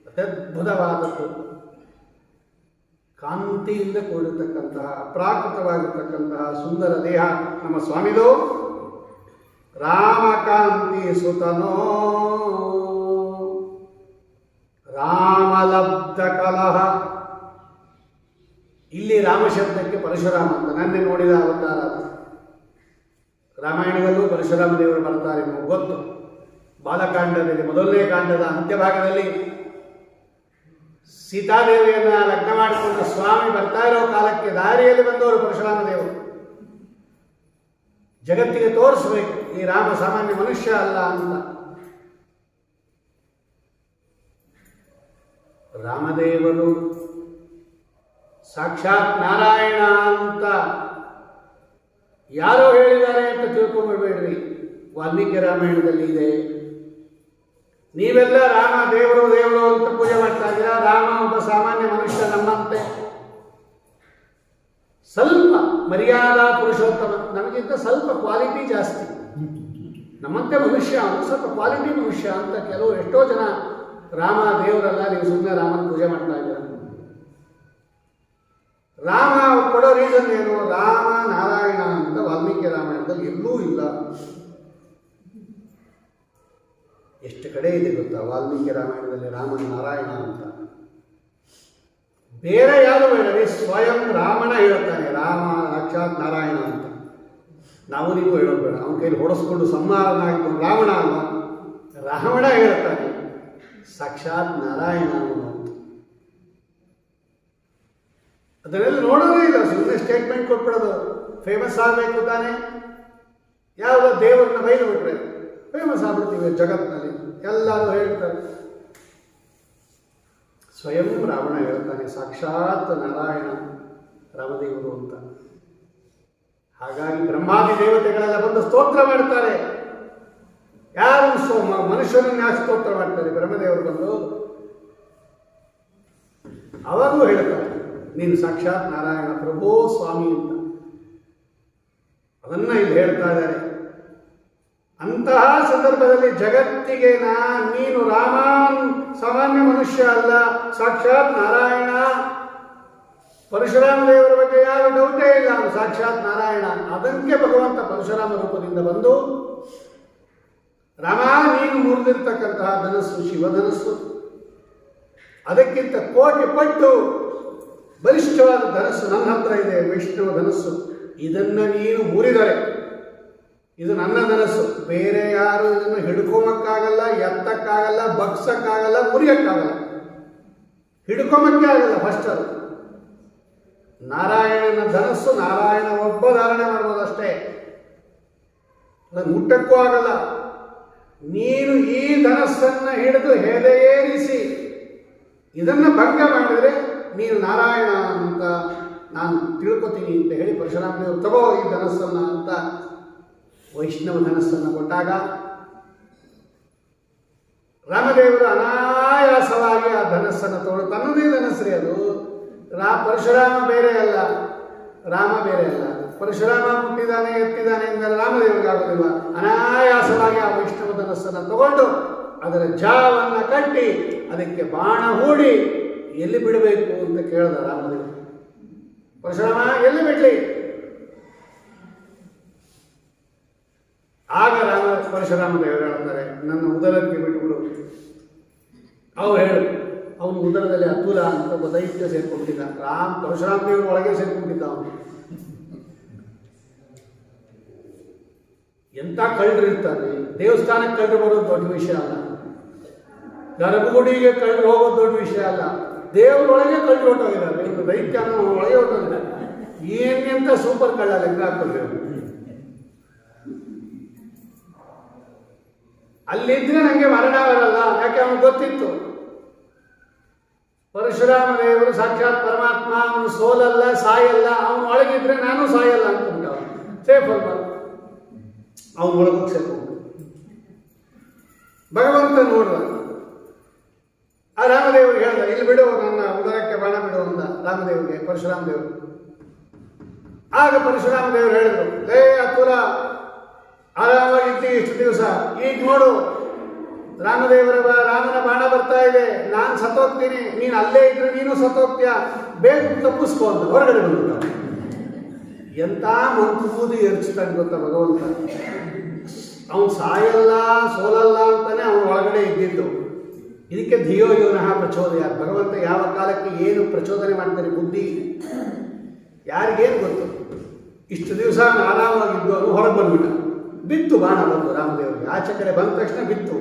ಅತ್ಯದ್ಭುತವಾದದ್ದು, ಕಾಂತಿಯಿಂದ ಕೂಡಿರ್ತಕ್ಕಂತಹ, ಅಪ್ರಾಕೃತವಾಗಿರ್ತಕ್ಕಂತಹ ಸುಂದರ ದೇಹ ನಮ್ಮ ಸ್ವಾಮಿದು. ರಾಮಕಾಂತಿ ಸುತನೋ ರಾಮಲಬ್ಧ ಕಲಹ. ಇಲ್ಲಿ ರಾಮ ಶಬ್ದಕ್ಕೆ ಪರಶುರಾಮ ಅಂತ ನನ್ನೆ ನೋಡಿದ ಅವತಾರ. ರಾಮಾಯಣದಲ್ಲೂ ಪರಶುರಾಮ ದೇವರು ಬರ್ತಾರೆ, ನಿಮಗೆ ಗೊತ್ತು. ಬಾಲಕಾಂಡದಲ್ಲಿ ಮೊದಲನೇ ಕಾಂಡದ ಅಂತ್ಯಭಾಗದಲ್ಲಿ ಸೀತಾದೇವಿಯನ್ನ ಲಗ್ನ ಮಾಡಿಕೊಂಡು ಸ್ವಾಮಿ ಬರ್ತಾ ಇರೋ ಕಾಲಕ್ಕೆ ದಾರಿಯಲ್ಲಿ ಬಂದವರು ಪರಶುರಾಮ ದೇವರು. ಜಗತ್ತಿಗೆ ತೋರಿಸಬೇಕು ಈ ರಾಮ ಸಾಮಾನ್ಯ ಮನುಷ್ಯ ಅಲ್ಲ ಅಂತ. ರಾಮದೇವರು ಸಾಕ್ಷಾತ್ ನಾರಾಯಣ ಅಂತ ಯಾರೋ ಹೇಳಿದ್ದಾರೆ ಅಂತ ತಿಳ್ಕೊಂಡ್ಬಿಡ್ಬೇಡ್ರಿ. ವಾಲ್ಮೀಕಿ ರಾಮಾಯಣದಲ್ಲಿ ಇದೆ. ನೀವೆಲ್ಲ ರಾಮ ದೇವರು ದೇವರು ಅಂತ ಪೂಜೆ ಮಾಡ್ತಾ ಇದ್ದೀರಾ. ರಾಮ ಒಬ್ಬ ಸಾಮಾನ್ಯ ಮನುಷ್ಯ ನಮ್ಮಂತೆ, ಸ್ವಲ್ಪ ಮರ್ಯಾದಾ ಪುರುಷೋತ್ತಮ, ನಮಗಿಂತ ಸ್ವಲ್ಪ ಕ್ವಾಲಿಟಿ ಜಾಸ್ತಿ. ನಮ್ಮಂತೆ ಮನುಷ್ಯ, ಅವನು ಸ್ವಲ್ಪ ಕ್ವಾಲಿಟಿ ಮನುಷ್ಯ ಅಂತ ಕೆಲವರು, ಎಷ್ಟೋ ಜನ ರಾಮ ದೇವರಲ್ಲ, ನೀವು ಸುಮ್ಮನೆ ರಾಮನ ಪೂಜೆ ಮಾಡ್ತಾ ಇದ್ದೀರ. ರಾಮ ಕೊಡೋ ರೀಸನ್ ಏನು? ರಾಮ ನಾರಾಯಣ ಅಂತ ವಾಲ್ಮೀಕಿ ರಾಮಾಯಣದಲ್ಲಿ ಎಲ್ಲೂ ಇಲ್ಲ. ಎಷ್ಟು ಕಡೆ ಇದೆ ಗೊತ್ತಾ ವಾಲ್ಮೀಕಿ ರಾಮಾಯಣದಲ್ಲಿ ರಾಮ ನಾರಾಯಣ ಅಂತ. ಬೇರೆ ಯಾರು ಬೇಡರಿ, ಸ್ವಯಂ ರಾಮನ ಹೇಳ್ತಾನೆ ರಾಮ ಸಾಕ್ಷಾತ್ ನಾರಾಯಣ ಅಂತ. ನಾವು ನೀವು ಹೇಳೋದು ಬೇಡ. ಅವನ ಕೈಲಿ ಹೊಡೆಸ್ಕೊಂಡು ಸಂಹಾರನಾಗಿದ್ದು ರಾವಣ ಅಲ್ಲ, ರಾವಣ ಹೇಳ್ತಾನೆ ಸಾಕ್ಷಾತ್ ನಾರಾಯಣ ಅವನು ಅಂತ. ಅದನ್ನೆಲ್ಲ ನೋಡೋದೇ ಇಲ್ಲ, ಸುಮ್ಮನೆ ಸ್ಟೇಟ್ಮೆಂಟ್ ಕೊಟ್ಬಿಡೋದು. ಫೇಮಸ್ ಆಗಬೇಕು ತಾನೆ, ಯಾವುದೋ ದೇವರನ್ನ ಬೈದು ಬಿಟ್ರೆ ಫೇಮಸ್ ಆಗ್ಬಿಡ್ತೀವಿ ಜಗತ್ತಿನಲ್ಲಿ, ಎಲ್ಲರೂ ಹೇಳ್ತಾರೆ. ಸ್ವಯಂ ರಾವಣ ಹೇಳ್ತಾನೆ ಸಾಕ್ಷಾತ್ ನಾರಾಯಣ ರಾಮದೇವರು ಅಂತ. ಹಾಗಾಗಿ ಬ್ರಹ್ಮಾದಿ ದೇವತೆಗಳೆಲ್ಲ ಬಂದು ಸ್ತೋತ್ರ ಮಾಡ್ತಾರೆ. ಯಾರು ಮನುಷ್ಯರನ್ನ ಯಾಕೆ ಸ್ತೋತ್ರ ಮಾಡ್ತಾರೆ? ಬ್ರಹ್ಮದೇವರು ಬಂದು ಅವರು ಹೇಳ್ತಾರೆ ನೀನು ಸಾಕ್ಷಾತ್ ನಾರಾಯಣ ಪ್ರಭೋ ಸ್ವಾಮಿ ಅಂತ. ಅದನ್ನ ಇಲ್ಲಿ ಹೇಳ್ತಾ ಇದ್ದಾರೆ. ಅಂತಹ ಸಂದರ್ಭದಲ್ಲಿ ಜಗತ್ತಿಗೆ ನೀನು ರಾಮ ಸಾಮಾನ್ಯ ಮನುಷ್ಯ ಅಲ್ಲ, ಸಾಕ್ಷಾತ್ ನಾರಾಯಣ. ಪರಶುರಾಮ ದೇವರ ಬಗ್ಗೆ ಯಾವ ಡೌಟೇ ಇಲ್ಲ, ಅವನು ಸಾಕ್ಷಾತ್ ನಾರಾಯಣ. ಅದಕ್ಕೆ ಭಗವಂತ ಪರಶುರಾಮ ರೂಪದಿಂದ ಬಂದು, ರಾಮ ನೀನು ಮುರಿದಿರ್ತಕ್ಕಂತಹ ಧನಸ್ಸು ಶಿವಧನಸ್ಸು, ಅದಕ್ಕಿಂತ ಕೋಟಿ ಪಟ್ಟು ಬಲಿಷ್ಠವಾದ ಧನಸ್ಸು ನನ್ನ ಹತ್ರ ಇದೆ, ವೈಷ್ಣವ ಧನಸ್ಸು. ಇದನ್ನು ನೀನು ಮುರಿದರೆ ಇದು ನನ್ನ ಧನಸ್ಸು. ಬೇರೆ ಯಾರು ಇದನ್ನು ಹಿಡ್ಕೊಂಬಕ್ಕಾಗಲ್ಲ, ಎತ್ತಕ್ಕಾಗಲ್ಲ, ಬಗ್ಸಕ್ಕಾಗಲ್ಲ, ಮುರಿಯಕ್ಕಾಗಲ್ಲ. ಹಿಡ್ಕೊಂಬಕ್ಕೆ ಆಗಲ್ಲ. ಫಸ್ಟ್ ಅದು ನಾರಾಯಣನ ಧನಸ್ಸು, ನಾರಾಯಣ ಒಬ್ಬ ಧಾರಣೆ ಮಾಡ್ಬೋದಷ್ಟೇ, ಅದನ್ನು ಮುಟ್ಟಕ್ಕೂ ಆಗಲ್ಲ. ನೀನು ಈ ಧನಸ್ಸನ್ನು ಹಿಡಿದು ಹೆದೆಯೇರಿಸಿ ಇದನ್ನು ಭಂಗ ಮಾಡಿದರೆ ನೀನು ನಾರಾಯಣ ಅಂತ ನಾನು ತಿಳ್ಕೊತೀನಿ ಅಂತ ಹೇಳಿ ಪರಶುರಾಮ ದೇವರು ತಗೋ ಈ ಧನಸ್ಸನ್ನು ಅಂತ ವೈಷ್ಣವ ಧನಸ್ಸನ್ನು ಕೊಟ್ಟಾಗ ರಾಮದೇವರು ಅನಾಯಾಸವಾಗಿ ಆ ಧನಸ್ಸನ್ನು ತಗೊಂಡು, ತನ್ನದೇ ಧನಸ್ಸರಿ ಅದು. ಪರಶುರಾಮ ಬೇರೆ ಅಲ್ಲ, ರಾಮ ಬೇರೆ ಅಲ್ಲ. ಪರಶುರಾಮ ಹುಟ್ಟಿದಾನೆ ಎತ್ತಿದ್ದಾನೆ ಎಂದರೆ ರಾಮದೇವರಿಗಾಗೋದಿಲ್ಲ. ಅನಾಯಾಸವಾಗಿ ಆ ವೈಷ್ಣವ ಧನಸ್ಸನ್ನು ತಗೊಂಡು ಅದರ ಜಾವನ್ನು ಕಟ್ಟಿ ಅದಕ್ಕೆ ಬಾಣ ಹೂಡಿ ಎಲ್ಲಿ ಬಿಡಬೇಕು ಅಂತ ಕೇಳಿದ ರಾಮದೇವರು. ಪರಶುರಾಮ ಎಲ್ಲಿ ಬಿಡ್ಲಿ? ಆಗ ಪರಶುರಾಮ ದೇವರು ಹೇಳ್ತಾರೆ ನನ್ನ ಉದರಕ್ಕೆ ಬಿಟ್ಟುಬಿಡು. ಅವ್ರು ಹೇಳು ಅವನು ಉದರದಲ್ಲಿ ಅತುಲ ಅಂತ ಒಬ್ಬ ದೈತ್ಯ ಸೇರ್ಕೊಂಡಿದ್ದ. ಪರಶುರಾಮ ದೇವರು ಒಳಗೆ ಸೇರ್ಕೊಂಡಿದ್ದ ಅವನು. ಎಂಥ ಕಳ್ಳರು ಇರ್ತಾರೆ. ದೇವಸ್ಥಾನಕ್ಕೆ ಕಳ್ಳರು ಬರೋದು ದೊಡ್ಡ ವಿಷಯ ಅಲ್ಲ, ಗರ್ಭಗುಡಿಗೆ ಕಳ್ಳರು ಹೋಗೋದು ದೊಡ್ಡ ವಿಷಯ ಅಲ್ಲ, ದೇವರೊಳಗೆ ಕಳ್ಳರು ಹೊಟ್ಟೋಗಿದ್ದಾರೆ. ಇವರು ದೈತ್ಯನ ಒಳಗೆ ಹೊಟ್ಟೋಗಿದ್ದಾರೆ. ಏನೆಂತ ಸೂಪರ್ ಕಳ್ಳ ಲೆಕ್ಕ ಹಾಕ್ತಾರೆ. ಅಲ್ಲಿದ್ರೆ ನನಗೆ ಮರಣ ಬರಲ್ಲ, ಯಾಕೆ ಅವನು ಗೊತ್ತಿತ್ತು ಪರಶುರಾಮ ದೇವರು ಸಾಕ್ಷಾತ್ ಪರಮಾತ್ಮ, ಅವನು ಸೋಲಲ್ಲ ಸಾಯಲ್ಲ, ಅವನು ಒಳಗಿದ್ರೆ ನಾನು ಸಾಯಲ್ಲ ಅನ್ಕೊಂಡ ಸೇಫ್ ಅಲ್ವ. ಅವನು ಒಳಗೋಗಿ ಸೇರ್ಕೊಂಡು ಭಗವಂತ ನೋಡ್ದ. ಆ ರಾಮದೇವ್ರಿಗೆ ಹೇಳ್ದ, ಇಲ್ಲಿ ಬಿಡು, ನನ್ನ ಉದರಕ್ಕೆ ಬಾಣ ಬಿಡು ಅಂದ ರಾಮದೇವ್ರಿಗೆ, ಪರಶುರಾಮ ದೇವರು. ಆಗ ಪರಶುರಾಮ ದೇವರು ಹೇಳಿದ್ರು, ಲೇ ಅತುಲ, ಆರಾಮಾಗಿದ್ದಿ ಇಷ್ಟು ದಿವಸ, ಈಗ ನೋಡು ರಾಮನ ಬಾಣ ಬರ್ತಾ ಇದೆ, ನಾನು ಸತ್ತೋಗ್ತೀನಿ, ನೀನು ಅಲ್ಲೇ ಇದ್ರೆ ನೀನು ಸತ್ತೋಗ್ತೀಯ, ಬೇಗ ತಪ್ಪಿಸ್ಕೊ ಅಂತ ಹೊರಗಡೆ ಬಂದ್ಬಿಟ್ಟ. ಎಂಥ ಮಂಕುಬೂದಿ ಎರಚ್ತಾನೆ ಗೊತ್ತಾ ಭಗವಂತ. ಅವನು ಸಾಯಲ್ಲ ಸೋಲಲ್ಲ ಅಂತಾನೆ ಅವನು ಒಳಗಡೆ ಇದ್ದಿದ್ದು. ಇದಕ್ಕೆ ಧಿಯೋ ಯೋನಃ ಪ್ರಚೋದಯ. ಭಗವಂತ ಯಾವ ಕಾಲಕ್ಕೆ ಏನು ಪ್ರಚೋದನೆ ಮಾಡ್ತಾನೆ ಬುದ್ಧಿ ಯಾರಿಗೇನು ಗೊತ್ತು. ಇಷ್ಟು ದಿವಸ ಆರಾಮಾಗಿದ್ದು ಅವನು ಹೊರಗೆ ಬಂದ್ಬಿಟ್ಟ, ಬಿತ್ತು ಬಾಣ ಬಂದು ರಾಮದೇವರಿಗೆ. ಆಚೆ ಕಡೆ ಬಂದ ತಕ್ಷಣ ಬಿತ್ತು,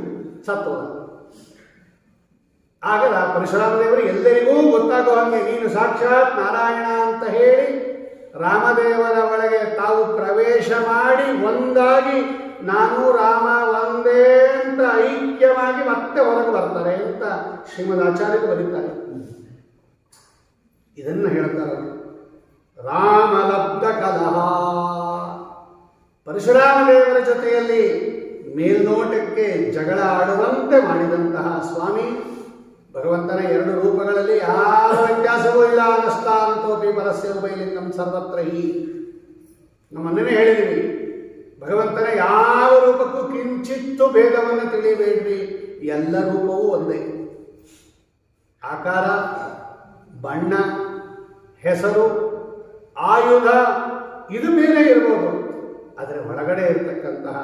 ಸತ್ತೋದ. ಆಗ ಪರಶುರಾಮ ದೇವರು ಎಲ್ಲರಿಗೂ ಗೊತ್ತಾಗೋ ಹಾಗೆ ನೀನು ಸಾಕ್ಷಾತ್ ನಾರಾಯಣ ಅಂತ ಹೇಳಿ ರಾಮದೇವರ ಒಳಗೆ ತಾವು ಪ್ರವೇಶ ಮಾಡಿ ಒಂದಾಗಿ ನಾನು ರಾಮ ಒಂದೇ ಅಂತ ಐಕ್ಯವಾಗಿ ಮತ್ತೆ ಹೊರಗೆ ಬರ್ತಾರೆ ಅಂತ ಶ್ರೀಮದ್ ಆಚಾರ್ಯರು ಬರೀತಾರೆ. ಇದನ್ನು ಹೇಳ್ತಾರೆ ರಾಮಲಬ್ಧ ಕಲಹ. ಪರಶುರಾಮ ದೇವರ ಜೊತೆಯಲ್ಲಿ ಮೇಲ್ನೋಟಕ್ಕೆ ಜಗಳ ಆಡುವಂತೆ ಮಾಡಿದಂತಹ ಸ್ವಾಮಿ ಭಗವಂತನ ಎರಡು ರೂಪಗಳಲ್ಲಿ ಯಾವ ವ್ಯತ್ಯಾಸವೂ ಇಲ್ಲ. ನಷ್ಟಾನತೋಪಿ ಪರಸ್ಯ ಉಭಯಲಿಂಗಂ ಸರ್ವತ್ರ ಹಿ. ನಮ್ಮನ್ನೇ ಹೇಳಿದ್ದೀವಿ, ಭಗವಂತನ ಯಾವ ರೂಪಕ್ಕೂ ಕಿಂಚಿತ್ತು ಭೇದವನ್ನು ತಿಳಿಯಬೇಡ್ರಿ, ಎಲ್ಲ ರೂಪವೂ ಒಂದೇ. ಆಕಾರ, ಬಣ್ಣ, ಹೆಸರು, ಆಯುಧ ಇದು ಬೇರೆ ಇರ್ಬೋದು, ಆದರೆ ಒಳಗಡೆ ಇರತಕ್ಕಂತಹ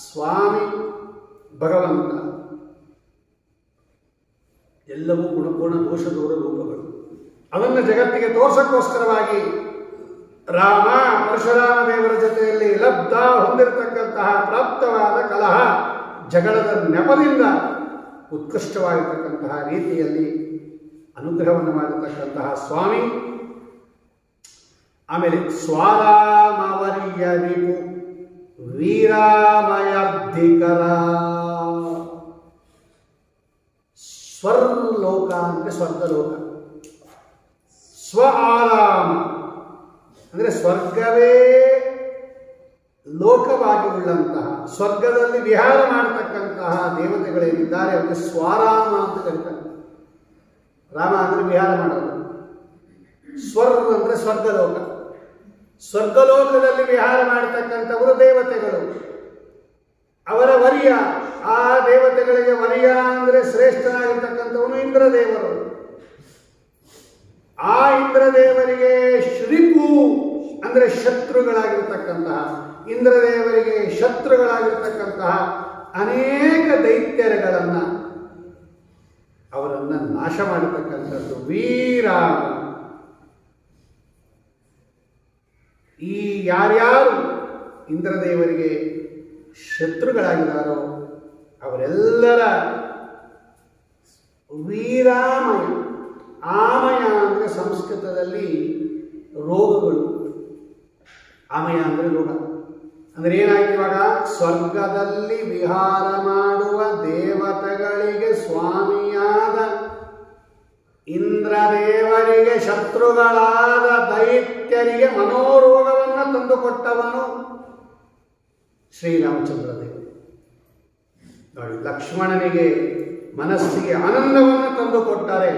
ಸ್ವಾಮಿ ಭಗವಂತ ಎಲ್ಲವೂ ಗುಣಪೂರ್ಣ ದೋಷದೂರ ರೂಪಗಳು. ಅದನ್ನು ಜಗತ್ತಿಗೆ ತೋರ್ಸಕ್ಕೋಸ್ಕರವಾಗಿ ರಾಮ ಪರಶುರಾಮ ದೇವರ ಜೊತೆಯಲ್ಲಿ ಲಬ್ಧ ಹೊಂದಿರತಕ್ಕಂತಹ ಪ್ರಾಪ್ತವಾದ ಕಲಹ ಜಗಳದ ನೆಪದಿಂದ ಉತ್ಕೃಷ್ಟವಾಗಿರ್ತಕ್ಕಂತಹ ರೀತಿಯಲ್ಲಿ ಅನುಗ್ರಹವನ್ನು ಮಾಡತಕ್ಕಂತಹ ಸ್ವಾಮಿ. ಆಮೇಲೆ ಸ್ವಾರಾಮವರ್ಯ ರಿಪು ವೀರಾಮಯಾಬ್ಧಿಕರ. ಸ್ವರ್ಲೋಕ ಅಂದರೆ ಸ್ವರ್ಗಲೋಕ, ಸ್ವ ಆರಾಮ ಅಂದರೆ ಸ್ವರ್ಗವೇ ಲೋಕವಾಗಿ ಉಳ್ಳಂತಹ, ಸ್ವರ್ಗದಲ್ಲಿ ವಿಹಾರ ಮಾಡತಕ್ಕಂತಹ ದೇವತೆಗಳೇನಿದ್ದಾರೆ ಅವರಿಗೆ ಸ್ವಾರಾಮ ಅಂತ ಕರೀತಾರೆ. ರಾಮ ಅಂದರೆ ವಿಹಾರ ಮಾಡೋದು, ಸ್ವರ್ ಅಂದರೆ ಸ್ವರ್ಗಲೋಕ. ಸ್ವರ್ಗಲೋಕದಲ್ಲಿ ವಿಹಾರ ಮಾಡತಕ್ಕಂಥವರು ದೇವತೆಗಳು. ಅವರ ವರ್ಯ, ಆ ದೇವತೆಗಳಿಗೆ ವರ್ಯ ಅಂದರೆ ಶ್ರೇಷ್ಠನಾಗಿರ್ತಕ್ಕಂಥವನು ಇಂದ್ರದೇವರು. ಆ ಇಂದ್ರದೇವರಿಗೆ ಶ್ರೀಪು ಅಂದರೆ ಶತ್ರುಗಳಾಗಿರ್ತಕ್ಕಂತಹ, ಇಂದ್ರದೇವರಿಗೆ ಶತ್ರುಗಳಾಗಿರ್ತಕ್ಕಂತಹ ಅನೇಕ ದೈತ್ಯರುಗಳನ್ನು ಅವರನ್ನು ನಾಶ ಮಾಡತಕ್ಕಂಥದ್ದು ವೀರಾಮ. ಈ ಯಾರ್ಯಾರು ಇಂದ್ರದೇವರಿಗೆ ಶತ್ರುಗಳಾಗಿದ್ದಾರೋ ಅವರೆಲ್ಲರ ವೀರಾಮಯ. ಆಮಯ ಅಂದರೆ ಸಂಸ್ಕೃತದಲ್ಲಿ ರೋಗಗಳು, ಆಮಯ ಅಂದರೆ ರೋಗ. ಅಂದರೆ ಏನಾಯ್ತು ಇವಾಗ, ಸ್ವರ್ಗದಲ್ಲಿ ವಿಹಾರ ಮಾಡುವ ದೇವತೆಗಳಿಗೆ ಸ್ವಾಮಿಯಾದ ಇಂದ್ರದೇವರಿಗೆ ಶತ್ರುಗಳಾದ ದೈತ್ಯರಿಗೆ ಮನೋರೋಗವನ್ನು ತಂದುಕೊಟ್ಟವನು ಶ್ರೀರಾಮಚಂದ್ರ ದೇವರು. ನೋಡಿ, ಲಕ್ಷ್ಮಣನಿಗೆ ಮನಸ್ಸಿಗೆ ಆನಂದವನ್ನು ತಂದುಕೊಟ್ಟರೆ,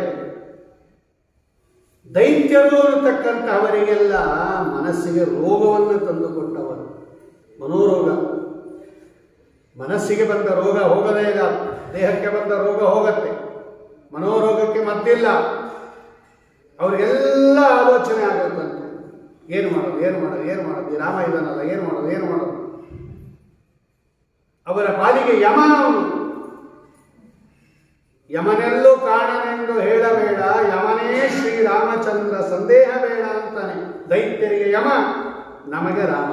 ದೈತ್ಯರು ಅನ್ನತಕ್ಕಂಥವರಿಗೆಲ್ಲ ಮನಸ್ಸಿಗೆ ರೋಗವನ್ನು ತಂದುಕೊಟ್ಟವರು. ಮನೋರೋಗ, ಮನಸ್ಸಿಗೆ ಬಂದ ರೋಗ ಹೋಗದೇ ಇಲ್ಲ, ದೇಹಕ್ಕೆ ಬಂದ ರೋಗ ಹೋಗತ್ತೆ, ಮನೋರೋಗಕ್ಕೆ ಮದ್ದಿಲ್ಲ. ಅವರಿಗೆಲ್ಲ ಆಲೋಚನೆ ಆಗುತ್ತಂತೆ, ಏನು ಮಾಡೋದು ಏನು ಮಾಡೋದು ಏನು ಮಾಡೋದು, ಈ ರಾಮ ಇದನ್ನಲ್ಲ, ಏನು ಮಾಡೋದು ಏನು ಮಾಡೋದು. ಅವರ ಪಾಲಿಗೆ ಯಮ ಅವನು. ಯಮನೆಲ್ಲೂ ಕಾಣನೆಂದು ಹೇಳಬೇಡ, ಯಮನೇ ಶ್ರೀರಾಮಚಂದ್ರ ಸಂದೇಹ ಬೇಡ ಅಂತಾನೆ. ದೈತ್ಯರಿಗೆ ಯಮ, ನಮಗೆ ರಾಮ.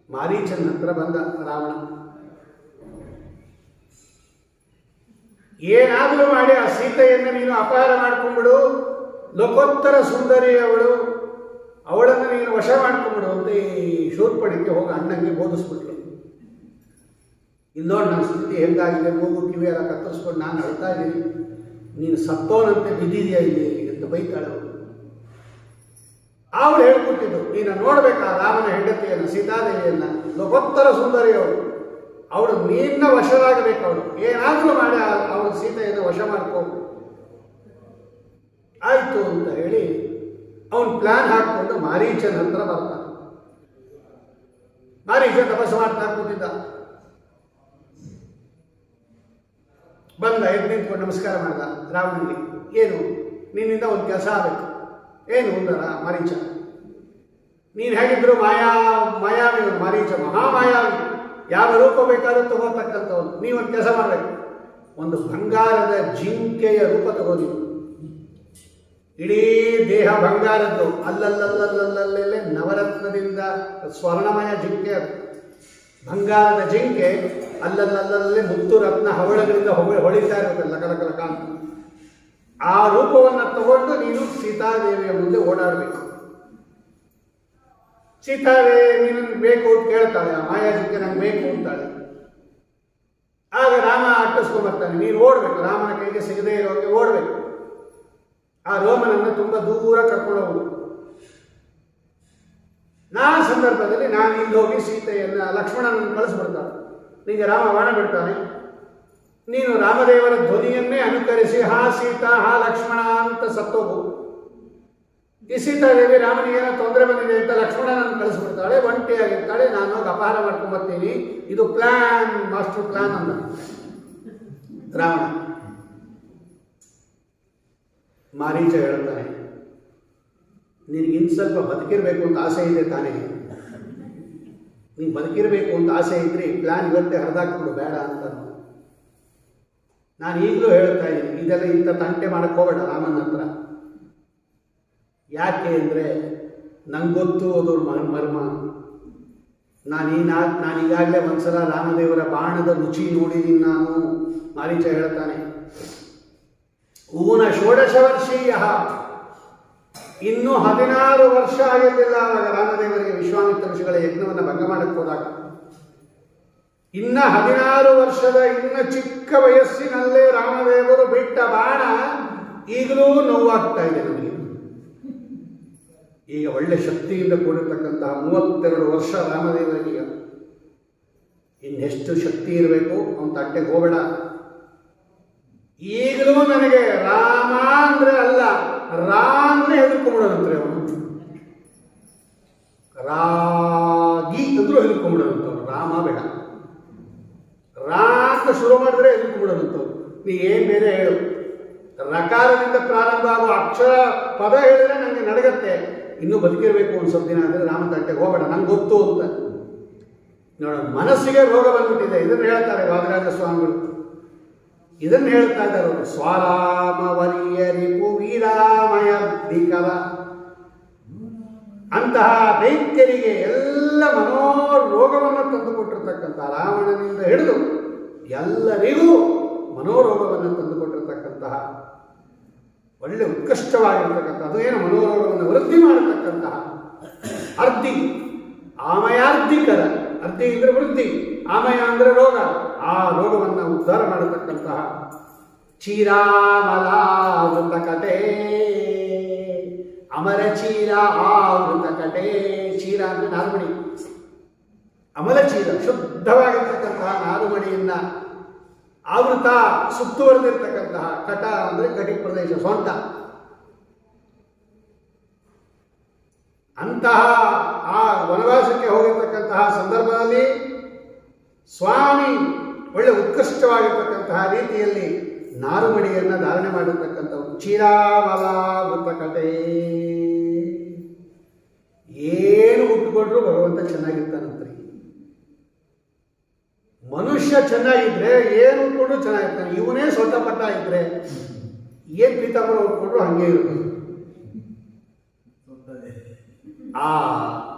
ಮಾರೀಚನ ಹತ್ರ ಬಂದ ರಾವಣ. ಏನಾದರೂ ಮಾಡಿ ಆ ಸೀತೆಯನ್ನು ನೀನು ಅಪಹಾರ ಮಾಡ್ಕೊಂಡ್ಬಿಡು, ಲೋಕೋತ್ತರ ಸುಂದರಿ ಅವಳನ್ನು ನೀನು ವಶ ಮಾಡ್ಕೊಂಡ್ಬಿಡು ಅಂತ ಈ ಶೂರ್ಪಣಿಗೆ ಹೋಗಿ ಅಣ್ಣಂಗೆ ಬೋಧಿಸ್ಬಿಟ್ಲು. ಇನ್ನೋಡು ನನ್ನ ಸ್ಥಿತಿ ಹೆಂಗಾಗಿದೆ, ಮೂಗು ಕಿವಿ ಎಲ್ಲ ಕತ್ತರಿಸ್ಕೊಂಡು ನಾನು ಅಳ್ತಾ ಇದ್ದೀನಿ, ನೀನು ಸತ್ತೋನಂತೆ ಬಿದ್ದಿದೆಯಾ ಇಲ್ಲಿ ಅಂತ ಬೈತಾಳೆ ಅವಳು. ಅವಳು ಹೇಳ್ಕೊಟ್ಟಿದ್ದು, ನೀನು ನೋಡ್ಬೇಕಾ ರಾಮನ ಹೆಂಡತಿಯನ್ನು, ಸೀತಾದೇವಿಯನ್ನು, ಲೋಕೋತ್ತರ ಸುಂದರಿ ಅವಳು ನಿನ್ನ ವಶವಾಗಬೇಕು. ಅವಳು ಏನಾದರೂ ಮಾಡಿ ಅವಳು ಸೀತೆಯನ್ನು ವಶ ಮಾಡ್ಕೋ. ಆಯ್ತು ಅಂತ ಹೇಳಿ ಅವನು ಪ್ಲಾನ್ ಹಾಕ್ಕೊಂಡು ಮಾರೀಚನ ಹತ್ರ ಬರ್ತಾನೆ. ಮಾರೀಚ ತಪಸ್ಸು ಮಾಡ್ತಾ ಕೂತಿದ್ದ. ಬಂದ, ಎದ್ದು ನಿಂತ್ಕೊಂಡು ನಮಸ್ಕಾರ ಮಾಡ್ದ ರಾವಣನಿಗೆ. ಏನು ನಿನ್ನಿಂದ ಒಂದು ಕೆಲಸ ಆಗಬೇಕು. ಏನು ಅಂದರ ಮಾರೀಚ, ನೀನು ಹೇಗಿದ್ರು ಮಾಯಾವಿ ಮಾರೀಚ, ಮಹಾಮಾಯಾವಿ, ಯಾವ ರೂಪ ಬೇಕಾದ್ರೂ ತಗೋತಕ್ಕಂಥವ್ರು. ನೀವೊಂದು ಕೆಲಸ ಮಾಡಬೇಕು, ಒಂದು ಬಂಗಾರದ ಜಿಂಕೆಯ ರೂಪ ತಗೋದು. ಇಡೀ ದೇಹ ಬಂಗಾರದ್ದು, ಅಲ್ಲಲ್ಲಲ್ಲಲ್ಲಲ್ಲೇ ನವರತ್ನದಿಂದ ಸ್ವರ್ಣಮಯ ಜಿಂಕೆ, ಬಂಗಾರದ ಜಿಂಕೆ, ಅಲ್ಲಲ್ಲಲ್ಲೇ ಮುತ್ತು ರತ್ನ ಹವಳಗಳಿಂದ ಹೊಳಿತಾ ಇರುತ್ತೆ ಲಕಲಕಲಕ ಅಂತ. ಆ ರೂಪವನ್ನು ತಗೊಂಡು ನೀನು ಸೀತಾದೇವಿಯ ಮುಂದೆ ಓಡಾಡಬೇಕು. ಸೀತಾದೇವಿ ನೀನು ಬೇಕು ಅಂತ ಕೇಳ್ತಾಳೆ, ಆ ಮಾಯಾಜಿಕ್ಕೆ ನಂಗೆ ಬೇಕು ಅಂತಾಳೆ. ಆಗ ರಾಮ ಅಟ್ಟಿಸ್ಕೊಂಡ್ಬರ್ತಾನೆ. ನೀನು ಓಡಬೇಕು, ರಾಮನ ಕೈಗೆ ಸಿಗದೇ ಇರೋಕ್ಕೆ ಓಡಬೇಕು. ಆ ರೋಮನನ್ನು ತುಂಬ ದೂರ ಕರ್ಕೊಂಡು ಹೋಗುದು. ಸಂದರ್ಭದಲ್ಲಿ ನಾನು ಇಲ್ಲಿ ಹೋಗಿ ಸೀತೆಯನ್ನು, ಲಕ್ಷ್ಮಣನನ್ನು ಕಳಿಸ್ಬಿಡ್ತಾನೆ. ನಿಮಗೆ ರಾಮ ಬಾಣ ಬಿಡ್ತಾನೆ. ನೀನು ರಾಮದೇವರ ಧ್ವನಿಯನ್ನೇ ಅನುಕರಿಸಿ ಹಾ ಸೀತಾ ಹಾ ಲಕ್ಷ್ಮಣ ಅಂತ ಸತ್ತೋಗು. ಈ ಸೀತಾದೇವಿ ರಾಮನಿಗೇನೋ ತೊಂದರೆ ಬಂದಿದೆ ಅಂತ ಲಕ್ಷ್ಮಣನನ್ನು ಕಳಿಸ್ಬಿಡ್ತಾಳೆ. ಒಂಟಿಯಾಗಿರ್ತಾಳೆ. ನಾನು ಹೋಗಿ ಅಪಹಾರ ಮಾಡ್ಕೊಂಡ್ಬರ್ತೀನಿ. ಇದು ಪ್ಲಾನ್, ಮಾಸ್ಟರ್ ಪ್ಲಾನ್ ಅಂದ ರಾವಣ. ಮಾರೀಚ ಹೇಳ್ತಾನೆ, ನಿನಗೆ ಇನ್ನು ಸ್ವಲ್ಪ ಬದುಕಿರಬೇಕು ಅಂತ ಆಸೆ ಇದೆ ತಾನೇ? ನೀನು ಬದುಕಿರಬೇಕು ಅಂತ ಆಸೆ ಇದ್ರೆ ಈ ಪ್ಲಾನ್ ಇವತ್ತೇ ಹರಿದಾಕ್ಬಿಡು, ಬೇಡ ಅಂತ. ನಾನು ಈಗಲೂ ಹೇಳ್ತಾ ಇದ್ದೀನಿ, ಇದೆಲ್ಲ ಇಂಥ ತಂಟೆ ಮಾಡಕ್ಕೆ ಹೋಗಬೇಡ ರಾಮನ ಹತ್ರ. ಯಾಕೆ ಅಂದರೆ ನಂಗೆ ಗೊತ್ತು ಅದು ಮರ್ಮ. ನಾನೀಗಾಗಲೇ ಒಂದ್ಸಲ ರಾಮದೇವರ ಬಾಣದ ರುಚಿ ನೋಡಿದ್ದೀನಿ ನಾನು. ಮಾರೀಚ ಹೇಳ್ತಾನೆ, ಊನ ಷೋಡಶ ವರ್ಷೀಯ, ಇನ್ನೂ 16 ವರ್ಷ ಆಗಿರಲಿಲ್ಲ ಆವಾಗ ರಾಮದೇವರಿಗೆ ವಿಶ್ವಾಮಿತ್ರ ಋಷಿಗಳ ಯಜ್ಞವನ್ನು ಭಂಗ ಮಾಡಕ್ಕೆ ಹೋದಾಗ. ಇನ್ನ 16 ವರ್ಷದ ಇನ್ನ ಚಿಕ್ಕ ವಯಸ್ಸಿನಲ್ಲೇ ರಾಮದೇವರು ಬಿಟ್ಟ ಬಾಣ ಈಗಲೂ ನೋವಾಗ್ತಾ ಇದೆ ನನಗೆ. ಈಗ ಒಳ್ಳೆ ಶಕ್ತಿಯಿಂದ ಕೂಡಿರ್ತಕ್ಕಂತಹ 32 ವರ್ಷ ರಾಮದೇವರಿಗೆ. ಇನ್ನೆಷ್ಟು ಶಕ್ತಿ ಇರಬೇಕು ಅವನ ತಟ್ಟೆಗೆ ಹೋಗಬೇಡ. ಈಗಲೂ ನನಗೆ ರಾಮ ಅಂದ್ರೆ ಅಲ್ಲ, ರಾಮ್ನೇ ಹೆದರ್ಕೊಂಡ್ಬಿಡೋದಂತ್ರಿ ಅವನು. ರಾಗಿ ಅಂದ್ರೂ ಹೆದರ್ಕೊಂಡ್ಬಿಡೋದಂತವ್ರು. ರಾಮ ಬೇಡ, ರಾ ಅಂತ ಶುರು ಮಾಡಿದ್ರೆ ಹೆದರ್ಕೊಂಡ್ಬಿಡೋದಂತವ್ರು. ನೀ ಏನು ಬೇರೆ ಹೇಳು, ರಕಾರದಿಂದ ಪ್ರಾರಂಭ ಆಗುವ ಅಕ್ಷರ ಪದ ಹೇಳಿದ್ರೆ ನನಗೆ ನಡಗತ್ತೆ. ಇನ್ನೂ ಬದುಕಿರಬೇಕು ಒಂದು ಸ್ವಲ್ಪ ದಿನ ಅಂದರೆ ರಾಮ ತಟ್ಟೆಗೆ ಹೋಗಬೇಡ, ನಂಗೆ ಗೊತ್ತು ಅಂತ. ನೋಡ, ಮನಸ್ಸಿಗೆ ರೋಗ ಬಂದ್ಬಿಟ್ಟಿದೆ. ಇದನ್ನು ಹೇಳ್ತಾರೆ ವಾದಿರಾಜ ಸ್ವಾಮಿಗಳು. ಇದನ್ನು ಹೇಳ್ತಾ ಇದ್ದಾರೆ ಅವರು. ಸ್ವಾರಾಮವರಿಯರಿಪು ವೀರಾಮಯರ್ಧಿಕರ. ಅಂತಹ ದೈತ್ಯರಿಗೆ ಎಲ್ಲ ಮನೋರೋಗವನ್ನು ತಂದುಕೊಟ್ಟಿರ್ತಕ್ಕಂಥ, ರಾವಣನಿಂದ ಹಿಡಿದು ಎಲ್ಲರಿಗೂ ಮನೋರೋಗವನ್ನು ತಂದುಕೊಟ್ಟಿರ್ತಕ್ಕಂತಹ, ಒಳ್ಳೆ ಉತ್ಕೃಷ್ಟವಾಗಿರ್ತಕ್ಕಂಥ, ಅದು ಏನು ಮನೋರೋಗವನ್ನು ವೃದ್ಧಿ ಮಾಡತಕ್ಕಂತಹ ಅರ್ಧಿ, ಆಮಯಾರ್ಧಿಕರ. ಅರ್ಧಿ ಅಂದರೆ ವೃದ್ಧಿ, ಆಮಯ ಅಂದರೆ ರೋಗ. ಆ ರೋಗವನ್ನು ಉದ್ಧಾರ ಮಾಡತಕ್ಕಂತಹ ಚೀರಾಮಲಾವೃತ ಕಟೆ, ಅಮರ ಚೀರ ಆವೃತ ಕಟೆ. ಚೀರ ಅಂದರೆ ನಾರುಮಣಿ, ಅಮಲ ಚೀರ ಶುದ್ಧವಾಗಿರ್ತಕ್ಕಂತಹ ನಾರುಮಣಿಯನ್ನ ಆವೃತ ಸುತ್ತುವರೆದಿರ್ತಕ್ಕಂತಹ, ಕಟ ಅಂದರೆ ಕಟಿ ಪ್ರದೇಶ, ಸೊಂಟ. ಅಂತಹ ಆ ವನವಾಸಕ್ಕೆ ಹೋಗಿರ್ತಕ್ಕಂತಹ ಸಂದರ್ಭದಲ್ಲಿ ಸ್ವಾಮಿ ಒಳ್ಳೆ ಉತ್ಕೃಷ್ಟವಾಗಿರ್ತಕ್ಕಂತಹ ರೀತಿಯಲ್ಲಿ ನಾರುಮಣಿಯನ್ನು ಧಾರಣೆ ಮಾಡಿರ್ತಕ್ಕಂಥವ್ರು. ಚೀರಾಮಲಾವೃತ ಕಟೆ. ಏನು ಉಟ್ಕೊಂಡ್ರು ಭಗವಂತ ಚೆನ್ನಾಗಿರ್ತಾನಂತ್ರಿ. ಮನುಷ್ಯ ಚೆನ್ನಾಗಿದ್ರೆ ಏನು ಉಟ್ಕೊಂಡು ಚೆನ್ನಾಗಿರ್ತಾನೆ. ಇವನೇ ಸೊಟ್ಟ ಪಟ್ಟ ಇದ್ರೆ ಏನ್ ಪೀತಾಂಬರ ಉಟ್ಕೊಂಡ್ರು ಹಂಗೆ ಇರ್ಬೋದು. ಆ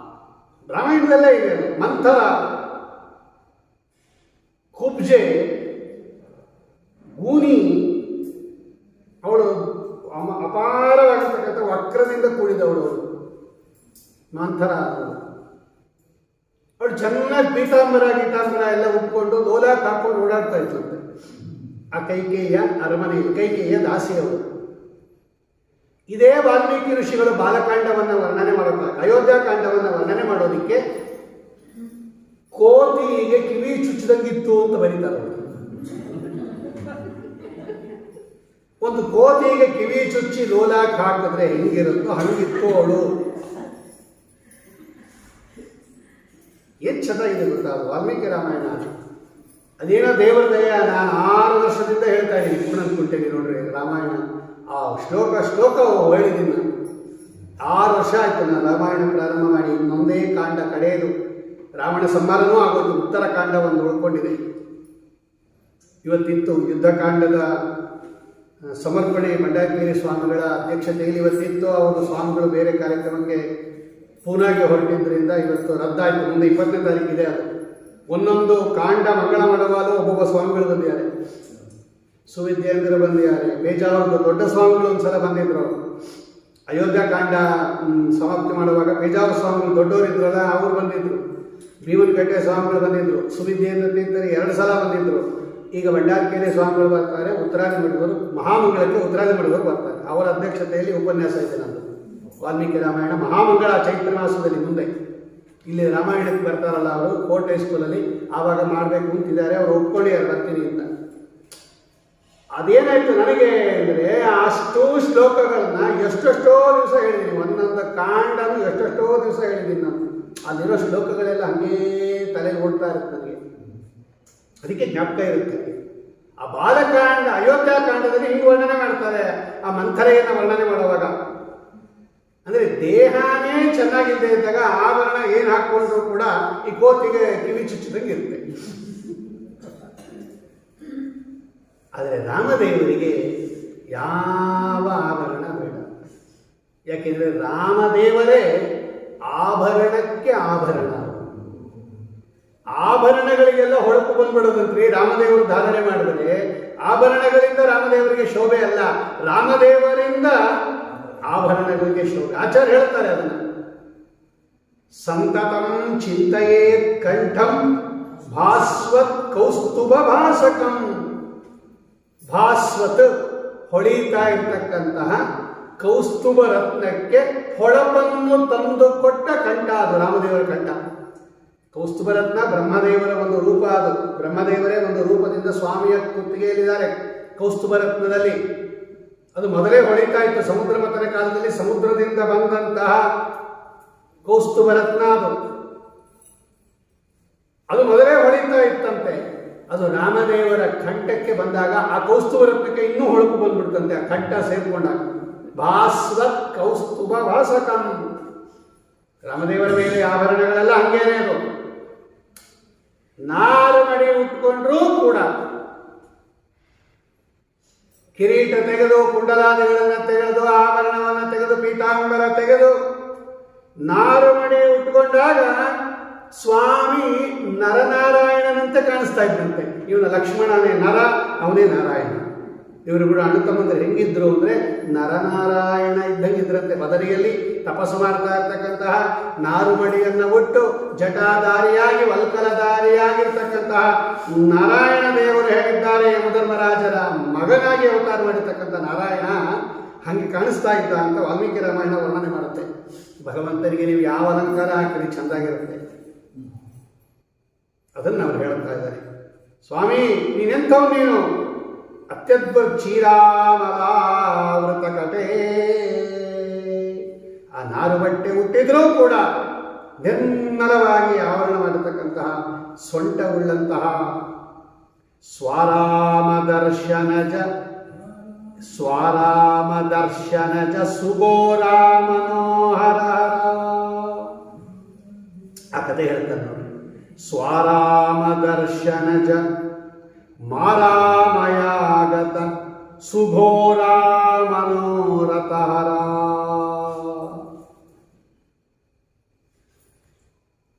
ರಾಮಾಯಣದಲ್ಲೇ ಇದೆ. ಮಂಥರ ಕುಬ್ಜೆ ಗೂನಿ ಅವಳು ಅಪಾರವಾಗಿರ್ತಕ್ಕಂಥ ವಕ್ರದಿಂದ ಕೂಡಿದವಳು ಮಂಥರ. ಅವಳು ಚೆನ್ನಾಗಿ ಪೀತಾಂಬರ ಎಲ್ಲ ಉಟ್ಕೊಂಡು ಲೋಲಾಕ್ ಹಾಕೊಂಡು ಓಡಾಡ್ತಾ ಇದ್ದಂತೆ ಆ ಕೈಕೇಯ ಅರಮನೆಯಲ್ಲಿ. ಕೈಕೇಯ ದಾಸಿಯವರು. ಇದೇ ವಾಲ್ಮೀಕಿ ಋಷಿಗಳು ಬಾಲಕಾಂಡವನ್ನು ವರ್ಣನೆ ಮಾಡುತ್ತಾರೆ. ಅಯೋಧ್ಯಾಕಾಂಡವನ್ನು ವರ್ಣನೆ ಮಾಡೋದಿಕ್ಕೆ ಕೋತಿಗೆ ಕಿವಿ ಚುಚ್ಚಿದಂಗಿತ್ತು ಅಂತ ಬರೀತಾರೆ. ಒಂದು ಕೋತಿಗೆ ಕಿವಿ ಚುಚ್ಚಿ ಲೋಲಾಕ್ ಹಾಕಿದ್ರೆ ಹೆಂಗಿರುತ್ತೋ ಹಂಗಿತ್ತು ಅವಳು. ಏನ್ ಚೆನ್ನಾಗಿದೆ ಗೊತ್ತಾ ವಾಲ್ಮೀಕಿ ರಾಮಾಯಣ. ಅದೇನೋ ದೇವರ ದಯ. ನಾನು 6 ವರ್ಷದಿಂದ ಹೇಳ್ತಾ ಇದ್ದೀನಿ ಕುಂಟೇನಿ ನೋಡ್ರಿ ರಾಮಾಯಣ. ಆ ಶ್ಲೋಕ ಹೇಳಿದ್ದೀನಿ ನಾನು. 6 ವರ್ಷ ಆಯ್ತು ನಾನು ರಾಮಾಯಣ ಪ್ರಾರಂಭ ಮಾಡಿ. ಇನ್ನೊಂದೇ ಕಾಂಡ ಕಡೆಯದು ರಾವಣ ಸಂಹಾರನೂ ಆಗೋದು. ಉತ್ತರ ಕಾಂಡ ಒಂದು ಉಳ್ಕೊಂಡಿದೆ. ಇವತ್ತಿತ್ತು ಯುದ್ಧಕಾಂಡದ ಸಮರ್ಪಣೆ ಮಂಡಾಕೇರಿ ಸ್ವಾಮಿಗಳ ಅಧ್ಯಕ್ಷತೆಯಲ್ಲಿ ಇವತ್ತಿತ್ತು. ಅವರು ಸ್ವಾಮಿಗಳು ಬೇರೆ ಕಾರ್ಯಕ್ರಮಕ್ಕೆ ಪೂನಾಗೆ ಹೊರಟಿದ್ದರಿಂದ ಇವತ್ತು ರದ್ದಾಯಿತು. ಮುಂದೆ 20ನೇ ತಾರೀಕಿದೆ ಅದು. ಒಂದೊಂದು ಕಾಂಡ ಮಂಗಳ ಮಾಡವಾಲು ಒಬ್ಬೊಬ್ಬ ಸ್ವಾಮಿಗಳು ಬಂದಿದ್ದಾರೆ. ಸುವಿದ್ಯೇಂದ್ರ ಬಂದಿದ್ದಾರೆ. ಪೇಜಾವರದ ದೊಡ್ಡ ಸ್ವಾಮಿಗಳು ಒಂದ್ಸಲ ಬಂದಿದ್ರು. ಅಯೋಧ್ಯಾಕಾಂಡ ಸಮಾಪ್ತಿ ಮಾಡುವಾಗ ಪೇಜಾವರ ಸ್ವಾಮಿಗಳು ದೊಡ್ಡವರಿದ್ರಲ್ಲ ಅವರು ಬಂದಿದ್ರು. ಭೀಮನಕಟ್ಟೆ ಸ್ವಾಮಿಗಳು ಬಂದಿದ್ರು. ಸುವಿದ್ಯೇಂದ್ರ ತೀರ್ಥರು 2 ಸಲ ಬಂದಿದ್ರು. ಈಗ ಮಂಡಾಕೇರಿ ಸ್ವಾಮಿಗಳು ಬರ್ತಾರೆ. ಉತ್ತರಾದಿ ಮಠವರು ಮಹಾಮಂಗಳಕ್ಕೆ ಉತ್ತರಾದಿ ಮಠವರು ಬರ್ತಾರೆ. ಅವರ ಅಧ್ಯಕ್ಷತೆಯಲ್ಲಿ ಉಪನ್ಯಾಸ ಇದೆ ನಂದು. ವಾಲ್ಮೀಕಿ ರಾಮಾಯಣ ಮಹಾಮಂಗಳ ಚೈತ್ರ ಮಾಸದಲ್ಲಿ ಮುಂದೆ ಇಲ್ಲಿ ರಾಮಾಯಣಕ್ಕೆ ಬರ್ತಾರಲ್ಲ ಅವರು ಕೋರ್ಟ್ ಹೈಸ್ಕೂಲಲ್ಲಿ ಆವಾಗ ಮಾಡಬೇಕು ಅಂತಿದ್ದಾರೆ. ಅವರು ಒಪ್ಕೊಂಡಿದ್ದಾರೆ ಬರ್ತೀನಿ ಅಂತ. ಅದೇನಾಯ್ತು ನನಗೆ ಅಂದರೆ ಅಷ್ಟು ಶ್ಲೋಕಗಳನ್ನ ಎಷ್ಟೆಷ್ಟೋ ದಿವಸ ಹೇಳಿದ್ದೀನಿ. ಒಂದೊಂದು ಕಾಂಡನು ಎಷ್ಟೆಷ್ಟೋ ದಿವಸ ಹೇಳಿದ್ದೀನಿ ನಾನು. ಅಲ್ಲಿರೋ ಶ್ಲೋಕಗಳೆಲ್ಲ ಹಂಗೇ ತಲೆಗೆ ಓಡ್ತಾ ಇರುತ್ತೆ ನನಗೆ. ಅದಕ್ಕೆ ಜ್ಞಾಪಕ ಇರುತ್ತೆ. ಆ ಬಾಲಕಾಂಡ ಅಯೋಧ್ಯಾಕಾಂಡದಲ್ಲಿ ಹಿಂಗೆ ವರ್ಣನೆ ಮಾಡ್ತಾರೆ. ಆ ಮಂಥರೆಯನ್ನು ವರ್ಣನೆ ಮಾಡುವಾಗ ಅಂದರೆ ದೇಹನೇ ಚೆನ್ನಾಗಿಲ್ಲದೆ ಇದ್ದಾಗ ಆಭರಣ ಏನು ಹಾಕ್ಕೊಂಡ್ರು ಕೂಡ ಈ ಕೋತಿಗೆ ಕಿವಿ ಚುಚ್ಚಿದಂಗೆ ಇರುತ್ತೆ. ಆದರೆ ರಾಮದೇವರಿಗೆ ಯಾವ ಆಭರಣ ಬೇಡ. ಯಾಕೆಂದರೆ ರಾಮದೇವರೇ ಆಭರಣಕ್ಕೆ ಆಭರಣ. ಆಭರಣಗಳಿಗೆಲ್ಲ ಹೊಳಪು ಬಂದ್ಬಿಡೋದಂತ್ರಿ ರಾಮದೇವರು ಧಾರಣೆ ಮಾಡಿದರೆ. ಆಭರಣಗಳಿಂದ ರಾಮದೇವರಿಗೆ ಶೋಭೆ ಅಲ್ಲ, ರಾಮದೇವರಿಂದ ಆಭರಣಗಳಿಗೆ ಶೋಭೆ. ಆಚಾರ್ಯ ಹೇಳ್ತಾರೆ ಅದನ್ನ. ಸಂತತಂ ಚಿಂತೆಯೇತ್ ಕಂಠಂ ಭಾಸ್ವತ್ ಕೌಸ್ತುಭ ಭಾಸಕಂ. ಭಾಸ್ವತ್ ಹೊಳಿತಾ ಇರ್ತಕ್ಕಂತಹ ಕೌಸ್ತುಭ ರತ್ನಕ್ಕೆ ಹೊಳಪನ್ನು ತಂದು ಕೊಟ್ಟ ಕಂಠ ಅದು ರಾಮದೇವರ ಕಂಠ. ಕೌಸ್ತುಭ ರತ್ನ ಬ್ರಹ್ಮದೇವರ ಒಂದು ರೂಪ. ಅದು ಬ್ರಹ್ಮದೇವರೇ ಒಂದು ರೂಪದಿಂದ ಸ್ವಾಮಿಯ ಕುತ್ತಿಗೆಯಲ್ಲಿದ್ದಾರೆ ಕೌಸ್ತುಭ ರತ್ನದಲ್ಲಿ. ಅದು ಮೊದಲೇ ಹೊಳಿತಾ ಇತ್ತು. ಸಮುದ್ರ ಮಥನ ಕಾಲದಲ್ಲಿ ಸಮುದ್ರದಿಂದ ಬಂದಂತಹ ಕೌಸ್ತುಭ ರತ್ನ ಅದು ಮೊದಲೇ ಹೊಳಿತಾ ಇತ್ತಂತೆ. ಅದು ರಾಮದೇವರ ಕಂಠಕ್ಕೆ ಬಂದಾಗ ಆ ಕೌಸ್ತುಭ ರತ್ನಕ್ಕೆ ಇನ್ನೂ ಹೊಳಪು ಬಂದ್ಬಿಡ್ತಂತೆ ಆ ಕಂಠ ಸೇರ್ಕೊಂಡಾಗ. ಭಾಸ್ವತ್ ಕೌಸ್ತುಭ ಭಾಸಕಂ. ರಾಮದೇವರ ಮೇಲೆ ಆಭರಣಗಳೆಲ್ಲ ಹಂಗೇನೆ. ಅದು ನಾರು ಮಡಿ ಉಟ್ಕೊಂಡ್ರೂ ಕೂಡ ಕಿರೀಟ ತೆಗೆದು ಕುಂಡಲಾದಿಗಳನ್ನು ತೆಗೆದು ಆಭರಣವನ್ನು ತೆಗೆದು ಪೀತಾಂಬರ ತೆಗೆದು ನಾರು ಮಡಿ ಉಟ್ಕೊಂಡಾಗ ಸ್ವಾಮಿ ನರನಾರಾಯಣನಂತೆ ಕಾಣಿಸ್ತಾ ಇದ್ದಂತೆ. ಇವನ ಲಕ್ಷ್ಮಣನೇ ನರ, ಅವನೇ ನಾರಾಯಣ. ಇವರು ಕೂಡ ಅಣ್ಣ ತಮ್ಮಂದ್ರೆ ಹೆಂಗಿದ್ರು ಅಂದರೆ ನರನಾರಾಯಣ ಇದ್ದಂಗಿದ್ರಂತೆ. ಬದರಿಯಲ್ಲಿ ತಪಸ್ಸು ಮಾಡ್ತಾ ಇರ್ತಕ್ಕಂತಹ ನಾರುಮಡಿಯನ್ನು ಒಟ್ಟು ಜಟಾಧಾರಿಯಾಗಿ ವಲ್ಕಲಧಾರಿಯಾಗಿರ್ತಕ್ಕಂತಹ ನಾರಾಯಣ ದೇವರು ಹೇಗಿದ್ದಾರೆ ಯಮಧರ್ಮರಾಜರ ಮಗನಾಗಿ ಅವತಾರ ಮಾಡಿರ್ತಕ್ಕಂಥ ನಾರಾಯಣ ಹಾಗೆ ಕಾಣಿಸ್ತಾ ಇದ್ದ ಅಂತ ವಾಲ್ಮೀಕಿ ರಾಮಾಯಣ ವರ್ಣನೆ ಮಾಡುತ್ತೆ. ಭಗವಂತನಿಗೆ ನೀವು ಯಾವ ಅಲಂಕಾರ ಹಾಕಿರಿ ಚೆಂದಾಗಿರುತ್ತೆ. ಅದನ್ನು ಅವ್ರು ಹೇಳ್ತಾ ಇದ್ದಾರೆ. ಸ್ವಾಮಿ ನೀನೆಂಥವು ನೀನು ಅತ್ಯದ್ಭುತ ಕ್ಷೀರಾಮಲಾವೃತ ಕಟೇ. ಆ ನಾರು ಬಟ್ಟೆ ಹುಟ್ಟಿದ್ರೂ ಕೂಡ ನಿರ್ಮಲವಾಗಿ ಆವರಣ ಮಾಡತಕ್ಕಂತಹ ಸೊಂಟವುಳ್ಳಂತಹ ಸ್ವಾರಾಮದರ್ಶನಜ ಸುಗೋರಾಮನೋಹರ. ಆ ಕಥೆ ಹೇಳ್ತಾರೆ ನೋಡಿ. ಸ್ವಾರಾಮದರ್ಶನಜ ಮಾರಾಮಯಾಗತ ಸುಘೋರಾ ಮನೋರಥಹರ.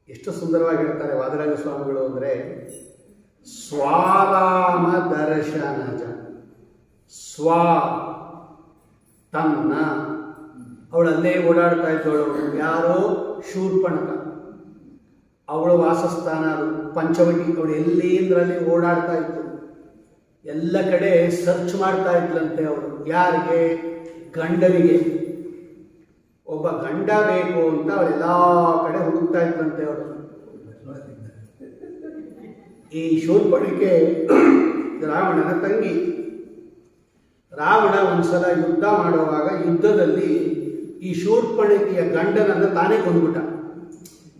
ಎಷ್ಟು ಸುಂದರವಾಗಿ ಹೇಳ್ತಾರೆ ವಾದಿರಾಜ ಸ್ವಾಮಿಗಳು ಅಂದರೆ, ಸ್ವಾರಾಮ ದರ್ಶನಜ, ಸ್ವ ತನ್ನ, ಅವಳಲ್ಲೇ ಓಡಾಡ್ತಾ ಇದ್ದವಳು ಯಾರೋ ಶೂರ್ಪಣಕ, ಅವಳು ವಾಸಸ್ಥಾನ ಅದು ಪಂಚವಟಿ. ಅವಳು ಎಲ್ಲಿಂದ್ರಲ್ಲಿ ಓಡಾಡ್ತಾ ಇತ್ತು, ಎಲ್ಲ ಕಡೆ ಸರ್ಚ್ ಮಾಡ್ತಾ ಇದ್ಲಂತೆ ಅವಳು. ಯಾರಿಗೆ? ಗಂಡನಿಗೆ. ಒಬ್ಬ ಗಂಡ ಬೇಕು ಅಂತ ಅವಳೆಲ್ಲ ಕಡೆ ಹುಡುಕ್ತಾ ಇದ್ಲಂತೆ ಅವಳು. ಈ ಶೂರ್ಪಣಿಕೆ ರಾವಣನ ತಂಗಿ. ರಾವಣ ಒಂದ್ಸಲ ಯುದ್ಧ ಮಾಡುವಾಗ ಯುದ್ಧದಲ್ಲಿ ಈ ಶೂರ್ಪಣಿಕೆಯ ಗಂಡನನ್ನು ತಾನೇ ಕೊಂದ್ಬಿಟ್ಟ.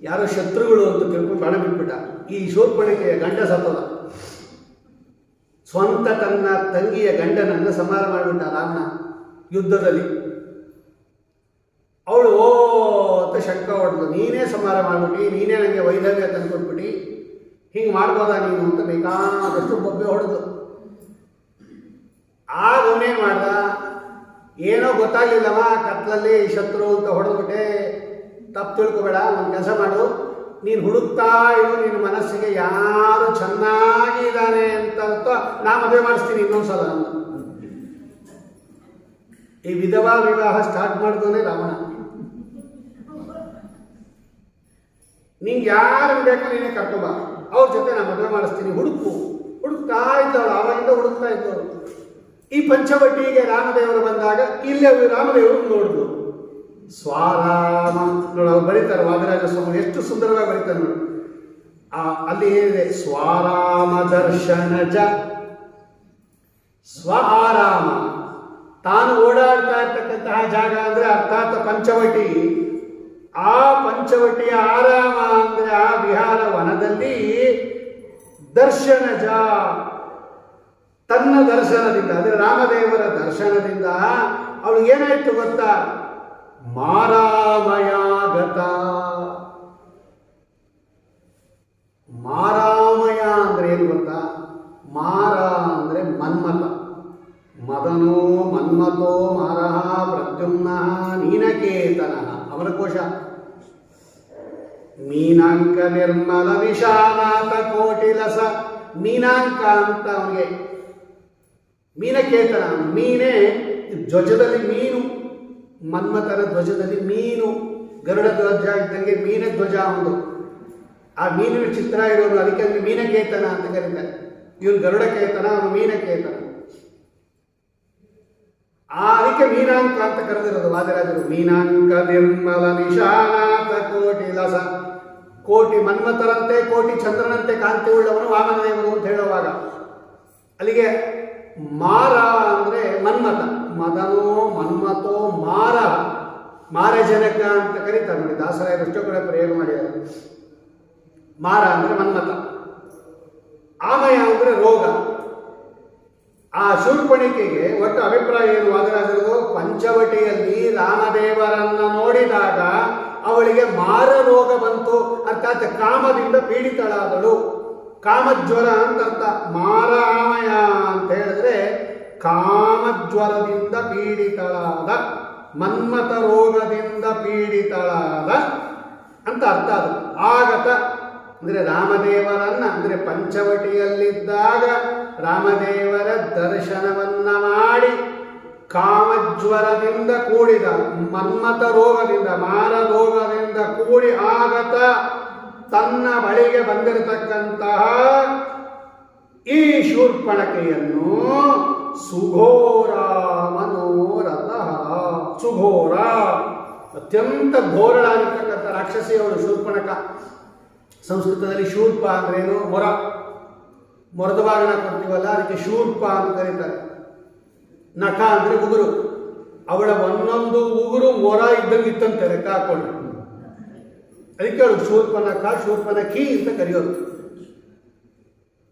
ಯಾರೋ ಶತ್ರುಗಳು ಅಂತ ತಿಳ್ಕೊಂಡು ಬಾಣ ಬಿಟ್ಬಿಟ್ಟ. ಈ ಶೂರ್ಪಣಿಕೆಯ ಗಂಡ ಸತ್ತದ. ಸ್ವಂತ ತನ್ನ ತಂಗಿಯ ಗಂಡನನ್ನು ಸಂಹಾರ ಮಾಡಿಬಿಟ್ಟ ರಾವಣ ಯುದ್ಧದಲ್ಲಿ. ಅವಳು ಓ ಅಂತ ಶಂಕ ಹೊಡೆದು, ನೀನೇ ಸಂಹಾರ ಮಾಡಿಬಿಟ್ಟು, ನೀನೇ ನನಗೆ ವೈದ್ಯವ್ಯ ತಂದುಕೊಟ್ಬಿಟ್ಟು, ಹಿಂಗೆ ಮಾಡ್ಬೋದಾ ನೀನು ಅಂತ ಬೇಕಾದಷ್ಟು ಬೊಬ್ಬೆ ಹೊಡೆದು. ಆಗ ಅವನೇನು ಮಾಡ್ದ, ಏನೋ ಗೊತ್ತಾಗಲಿಲ್ಲವ, ಕತ್ಲಲ್ಲಿ ಶತ್ರು ಅಂತ ಹೊಡೆದ್ಬಿಟ್ಟೆ, ತಪ್ಪು ತಿಳ್ಕೊಬೇಡ, ಒಂದು ಕೆಲಸ ಮಾಡು, ನೀನು ಹುಡುಕ್ತಾ ಇರೋ ನಿನ್ನ ಮನಸ್ಸಿಗೆ ಯಾರು ಚೆನ್ನಾಗಿ ಇದ್ದಾನೆ ಅಂತ ನಾ ಮದುವೆ ಮಾಡಿಸ್ತೀನಿ ಇನ್ನೊಂದ್ಸಲ ಅಂತ. ಈ ವಿಧವಾ ವಿವಾಹ ಸ್ಟಾರ್ಟ್ ಮಾಡಿದವನೇ ರಾವಣ. ನಿಂಗೆ ಯಾರು ಬೇಕು ನೀನೇ ಕರ್ಕೊಂಬ, ಅವ್ರ ಜೊತೆ ನಾ ಮದುವೆ ಮಾಡಿಸ್ತೀನಿ, ಹುಡುಕ್ತಾ ಇದ್ದವಳು, ಆವಾಗಿಂದ ಹುಡುಕ್ತಾ ಇದ್ದವಳು. ಈ ಪಂಚವಟಿಗೆ ರಾಮದೇವರು ಬಂದಾಗ ಇಲ್ಲೇ ರಾಮದೇವರು ನೋಡಿದ್ರು. ಸ್ವಾರಾಮ ನೋಡಿ, ಅವ್ರು ಬರೀತಾರೆ ವಾದಿರಾಜ ಸ್ವಾಮಿ ಎಷ್ಟು ಸುಂದರವಾಗಿ ಬರೀತಾರೆ ನೋಡಿ. ಅಲ್ಲಿ ಏನಿದೆ, ಸ್ವಾರಾಮ ದರ್ಶನಜ, ಸ್ವ ಆರಾಮ, ತಾನು ಓಡಾಡ್ತಾ ಇರ್ತಕ್ಕಂತಹ ಜಾಗ ಅಂದರೆ ಅರ್ಥಾತ್ ಪಂಚವಟಿ. ಆ ಪಂಚವಟಿಯ ಆರಾಮ ಅಂದರೆ ಆ ವಿಹಾರ ವನದಲ್ಲಿ ದರ್ಶನಜ, ತನ್ನ ದರ್ಶನದಿಂದ ಅಂದರೆ ರಾಮದೇವರ ದರ್ಶನದಿಂದ ಅವಳು ಏನಾಯ್ತು ಗೊತ್ತಾ, ಮಾರಾಮಯಾಗತ. ಮಾರಾಮಯ ಅಂದ್ರೆ ಏನು ಗೊತ್ತಾ, ಮಾರ ಅಂದರೆ ಮನ್ಮಥ. ಮದನೋ ಮನ್ಮಥೋ ಮಾರಹ ಪ್ರದ್ಯುಮ್ನ ನೀನಕೇತನ. ಅಮರಕೋಶ. ಮೀನಾಂಕ ನಿರ್ಮಲ ವಿಶಾನಾಥ ಕೋಟಿಲಸ. ಮೀನಾಂಕ ಅಂತ ಅವನಿಗೆ, ಮೀನಕೇತನ, ಮೀನೇ ಧ್ವಜದಲ್ಲಿ ಮೀನು, ಮನ್ಮಥನ ಧ್ವಜದಲ್ಲಿ ಮೀನು, ಗರುಡ ಧ್ವಜ ಇದ್ದಂಗೆ ಮೀನ ಧ್ವಜ ಒಂದು. ಆ ಮೀನಿನ ಚಿತ್ರ ಇರೋದು, ಅದಕ್ಕೆ ಅಲ್ಲಿ ಮೀನಕೇತನ ಅಂತ ಕರೀತಾರೆ. ಇವನು ಗರುಡಕೇತನ, ಅವನು ಮೀನಕೇತನ. ಅದಕ್ಕೆ ಮೀನಾಂಕ ಅಂತ ಕರೆದಿರೋದು ವಾದಿರಾಜರು. ಮೀನಾಂಕ ನಿರ್ಮಲ ನಿಶಾನಾಥ ಕೋಟಿ ಲಸ. ಕೋಟಿ ಮನ್ಮಥರಂತೆ, ಕೋಟಿ ಚಂದ್ರನಂತೆ ಕಾಂತಿ ಉಳ್ಳವನು ವಾಮನದೇವರು ಅಂತ ಹೇಳುವಾಗ ಅಲ್ಲಿಗೆ ಮಾರ ಅಂದರೆ ಮನ್ಮಥ. ಮದನೋ ಮನ್ಮಥೋ ಮಾರ, ಮಾರಜನಕ ಅಂತ ಕರೀತಾರೆ ನೋಡಿ. ದಾಸರಾಯರು ಎಷ್ಟೋ ಕಡೆ ಪ್ರಯೋಗ ಮಾಡಿದ್ದಾರೆ. ಮಾರ ಅಂದರೆ ಮನ್ಮಥ, ಆಮಯ ಅಂದರೆ ರೋಗ. ಆ ಶೂರ್ಪಣಿಕೆಗೆ ಒಟ್ಟು ಅಭಿಪ್ರಾಯ ಏನು ವಾದಿರಾಜರದು, ಪಂಚವಟಿಯಲ್ಲಿ ರಾಮದೇವರನ್ನ ನೋಡಿದಾಗ ಅವಳಿಗೆ ಮಾರ ರೋಗ ಬಂತು, ಅರ್ಥಾತ್ ಕಾಮದಿಂದ ಪೀಡಿತಳಾದಳು. ಕಾಮಜ್ವರ ಅಂತ ಅರ್ಥ. ಮಾರ ಆಮಯ ಅಂತ ಹೇಳಿದ್ರೆ ಕಾಮಜ್ವರದಿಂದ ಪೀಡಿತಳಾದ, ಮನ್ಮಥ ರೋಗದಿಂದ ಪೀಡಿತಳಾದ ಅಂತ ಅರ್ಥ. ಅದು ಆಗತ ಅಂದರೆ ರಾಮದೇವರನ್ನ, ಅಂದರೆ ಪಂಚವಟಿಯಲ್ಲಿದ್ದಾಗ ರಾಮದೇವರ ದರ್ಶನವನ್ನ ಮಾಡಿ ಕಾಮಜ್ವರದಿಂದ ಕೂಡಿದ, ಮನ್ಮಥ ರೋಗದಿಂದ, ಮಾರ ರೋಗದಿಂದ ಕೂಡಿ ಆಗತ ತನ್ನ ಬಳಿಗೆ ಬಂದಿರತಕ್ಕಂತಹ ಈ ಶೂರ್ಪಣಕೆಯನ್ನು ಸುಘೋರ ಮನೋರಥ. ಸುಘೋರ, ಅತ್ಯಂತ ಘೋರಳಾಗಿರ್ತಕ್ಕಂಥ ರಾಕ್ಷಸಿಯವಳು ಶೂರ್ಪಣಕ. ಸಂಸ್ಕೃತದಲ್ಲಿ ಶೂರ್ಪ ಅಂದ್ರೇನು, ಮೊರ. ಮೊರದ ಬಾಗಿನ ಕೊಡ್ತೀವಲ್ಲ, ಅದಕ್ಕೆ ಶೂರ್ಪ ಅಂತ ಕರೀತಾರೆ. ನಖ ಅಂದರೆ ಉಗುರು. ಅವಳ ಒಂದೊಂದು ಉಗುರು ಮೊರ ಇದ್ದಂಗೆ ಇತ್ತಂತೆ ಲೆಕ್ಕ ಹಾಕೊಂಡು. ಅದಕ್ಕೆ ಅವಳು ಶೂರ್ಪನಖ, ಶೂರ್ಪನಖಿ ಅಂತ ಕರೆಯೋದು.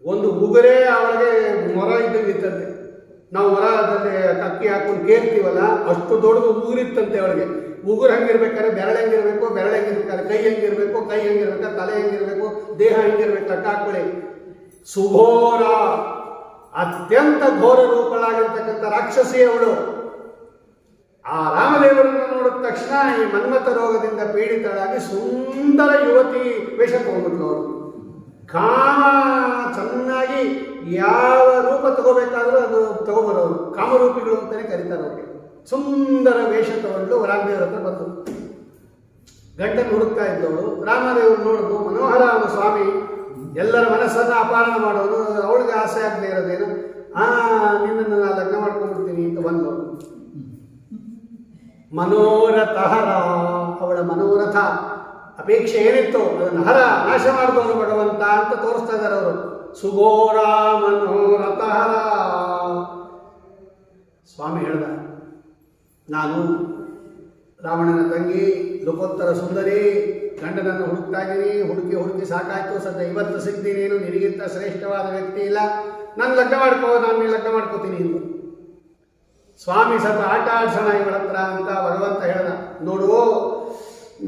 ಒಂದು ಉಗುರೇ ಅವಳಿಗೆ ಮೊರ ಇದ್ದಂಗೆ ಇತ್ತಂತೆ. ನಾವು ಹೊರದಲ್ಲಿ ಅಕ್ಕಿ ಹಾಕೊಂಡು ಕೇಳ್ತೀವಲ್ಲ, ಅಷ್ಟು ದೊಡ್ಡದು ಉಗುರಿತ್ತಂತೆ ಅವಳಿಗೆ. ಉಗುರು ಹಂಗಿರ್ಬೇಕಾದ್ರೆ ಬೆರಳು ಹೆಂಗಿರ್ಬೇಕು, ಬೆರಳು ಹೆಂಗಿರ್ಬೇಕಾದ್ರೆ ಕೈ ಹೆಂಗಿರ್ಬೇಕು, ಕೈ ಹೆಂಗಿರ್ಬೇಕಾದ್ರೆ ತಲೆ ಹೆಂಗಿರ್ಬೇಕು, ದೇಹ ಹೆಂಗಿರ್ಬೇಕು ಲೆಕ್ಕ ಹಾಕೊಳ್ಳಿ. ಸುಘೋರ, ಅತ್ಯಂತ ಘೋರ ರೂಪಳಾಗಿರ್ತಕ್ಕಂಥ ರಾಕ್ಷಸಿ ಅವಳು. ಆ ರಾಮದೇವರನ್ನು ನೋಡಿದ ತಕ್ಷಣ ಈ ಮನ್ಮಥ ರೋಗದಿಂದ ಪೀಡಿತಳಾಗಿ ಸುಂದರ ಯುವತಿ ವೇಷ ತಗೊಂಡ್ಬಿಟ್ಲು ಅವಳು. ಕಾಮ ಚೆನ್ನಾಗಿ ಯಾವ ರೂಪ ತಗೋಬೇಕಾದ್ರೂ ಅದು ತಗೋಬರೋರು, ಕಾಮರೂಪಿಗಳು ಅಂತಲೇ ಕರೀತಾರೆ ಅವ್ರಿಗೆ. ಸುಂದರ ವೇಷ ತಗೊಂಡು ರಾಮದೇವರ ಹತ್ರ ಬಂದು ಗಂಟನ್ನು ಹುಡುಕ್ತಾ ಇದ್ದವಳು. ರಾಮದೇವರು ನೋಡಿದ್ರು, ಮನೋಹರ ಅವನ ಸ್ವಾಮಿ, ಎಲ್ಲರ ಮನಸ್ಸನ್ನು ಅಪಹರಣ ಮಾಡೋನು, ಅವಳಿಗೆ ಆಸೆ ಆಗದೆ ಇರೋದೇನು, ನಿನ್ನನ್ನು ನಾನು ಲಗ್ನ ಮಾಡ್ಕೊಂಡ್ಬಿಡ್ತೀನಿ ಅಂತ ಬಂದವಳು. ಮನೋರಥಹರ, ಅವಳ ಮನೋರಥ ಅಪೇಕ್ಷೆ ಏನಿತ್ತು ಅದನ್ನು ಹರ ನಾಶ ಮಾಡಿದವನು ಭಗವಂತ ಅಂತ ತೋರಿಸ್ತಾ ಇದ್ದಾರೆ ಅವರು. ಸುಘೋರ ಮನೋರಥಹರ. ಸ್ವಾಮಿ ಹೇಳ್ದ, ನಾನು ರಾವಣನ ತಂಗಿ ಲೋಕೋತ್ತರ ಸುಂದರಿ, ಗಂಡನನ್ನು ಹುಡುಕ್ತಾ ಇದ್ದೀನಿ, ಹುಡುಕಿ ಸಾಕಾಯ್ತು, ಸದ್ಯ ಇವತ್ತು ಸಿಗ್ತೀನಿ, ನಿನಗಿಂತ ಶ್ರೇಷ್ಠವಾದ ವ್ಯಕ್ತಿ ಇಲ್ಲ, ನಾನು ಲಗ್ನ ನಾನು ಲಗ್ನ ಮಾಡ್ಕೋತೀನಿ ಎಂದು. ಸ್ವಾಮಿ ಸ್ವಲ್ಪ ಆಟ ಆಡ್ಸೋಣ ಇವಳ ಹತ್ರ ಅಂತ ಭಗವಂತ ಹೇಳ್ದ. ನೋಡು,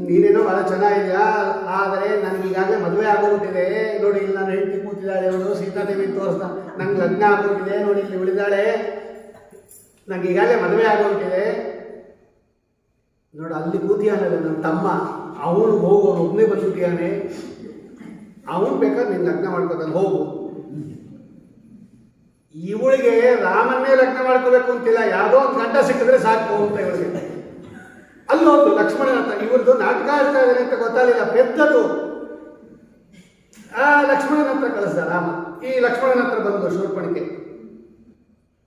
ನೀನೇನೋ ಬಹಳ ಚೆನ್ನಾಗಿದೆಯಾ, ಆದರೆ ನನಗೀಗಾಗಲೇ ಮದುವೆ ಆಗೋಗ್ಬಿಟ್ಟಿದೆ. ನೋಡಿ, ಇಲ್ಲಿ ನಾನು ಹೆಂಡತಿ ಕೂತಿದ್ದಾಳೆ, ಅವಳು ಸೀತಾದೇವಿ ತೋರಿಸ್ದ, ನಂಗೆ ಲಗ್ನ ಆಗೋಗ್ಬಿಟ್ಟಿದೆ, ನೋಡಿ ಇಲ್ಲಿ ಉಳಿದಾಳೆ, ನಂಗೆ ಈಗಾಗಲೇ ಮದುವೆ ಆಗೋಗ್ಬಿಟ್ಟಿದೆ. ನೋಡು, ಅಲ್ಲಿ ಕೂತಿಯಾನಲ್ಲ ನನ್ನ ತಮ್ಮ, ಅವನು ಹೋಗು, ಅವನು ಒಬ್ಬನೇ ಬಂದ್ಬಿಟ್ಟಿಯಾನೆ, ಅವನು ಬೇಕಾದ್ರೆ ನೀನು ಲಗ್ನ ಮಾಡ್ಕೋತಾನೆ, ಹೋಗು. ಇವಳಿಗೆ ರಾಮನ್ನೇ ಲಗ್ನ ಮಾಡ್ಕೋಬೇಕು ಅಂತಿಲ್ಲ, ಯಾವುದೋ ಒಂದು ಗಂಡ ಸಿಕ್ಕಿದ್ರೆ ಸಾಕು ಅಂತ ಇವಳಿಗೆ. ಅಲ್ಲೊಂದು ಲಕ್ಷ್ಮಣನ ಹತ್ರ, ಇವ್ರದ್ದು ನಾಟಕ ಆಡ್ತಾ ಇದ್ದಾರೆ ಅಂತ ಗೊತ್ತಾಗಲಿಲ್ಲ, ಪೆದ್ದದು. ಲಕ್ಷ್ಮಣನ ಹತ್ರ ಕಳಿಸ್ದ ರಾಮ. ಈ ಲಕ್ಷ್ಮಣನ ಹತ್ರ ಬಂದು ಶೂರ್ಪಣಿಕೆ,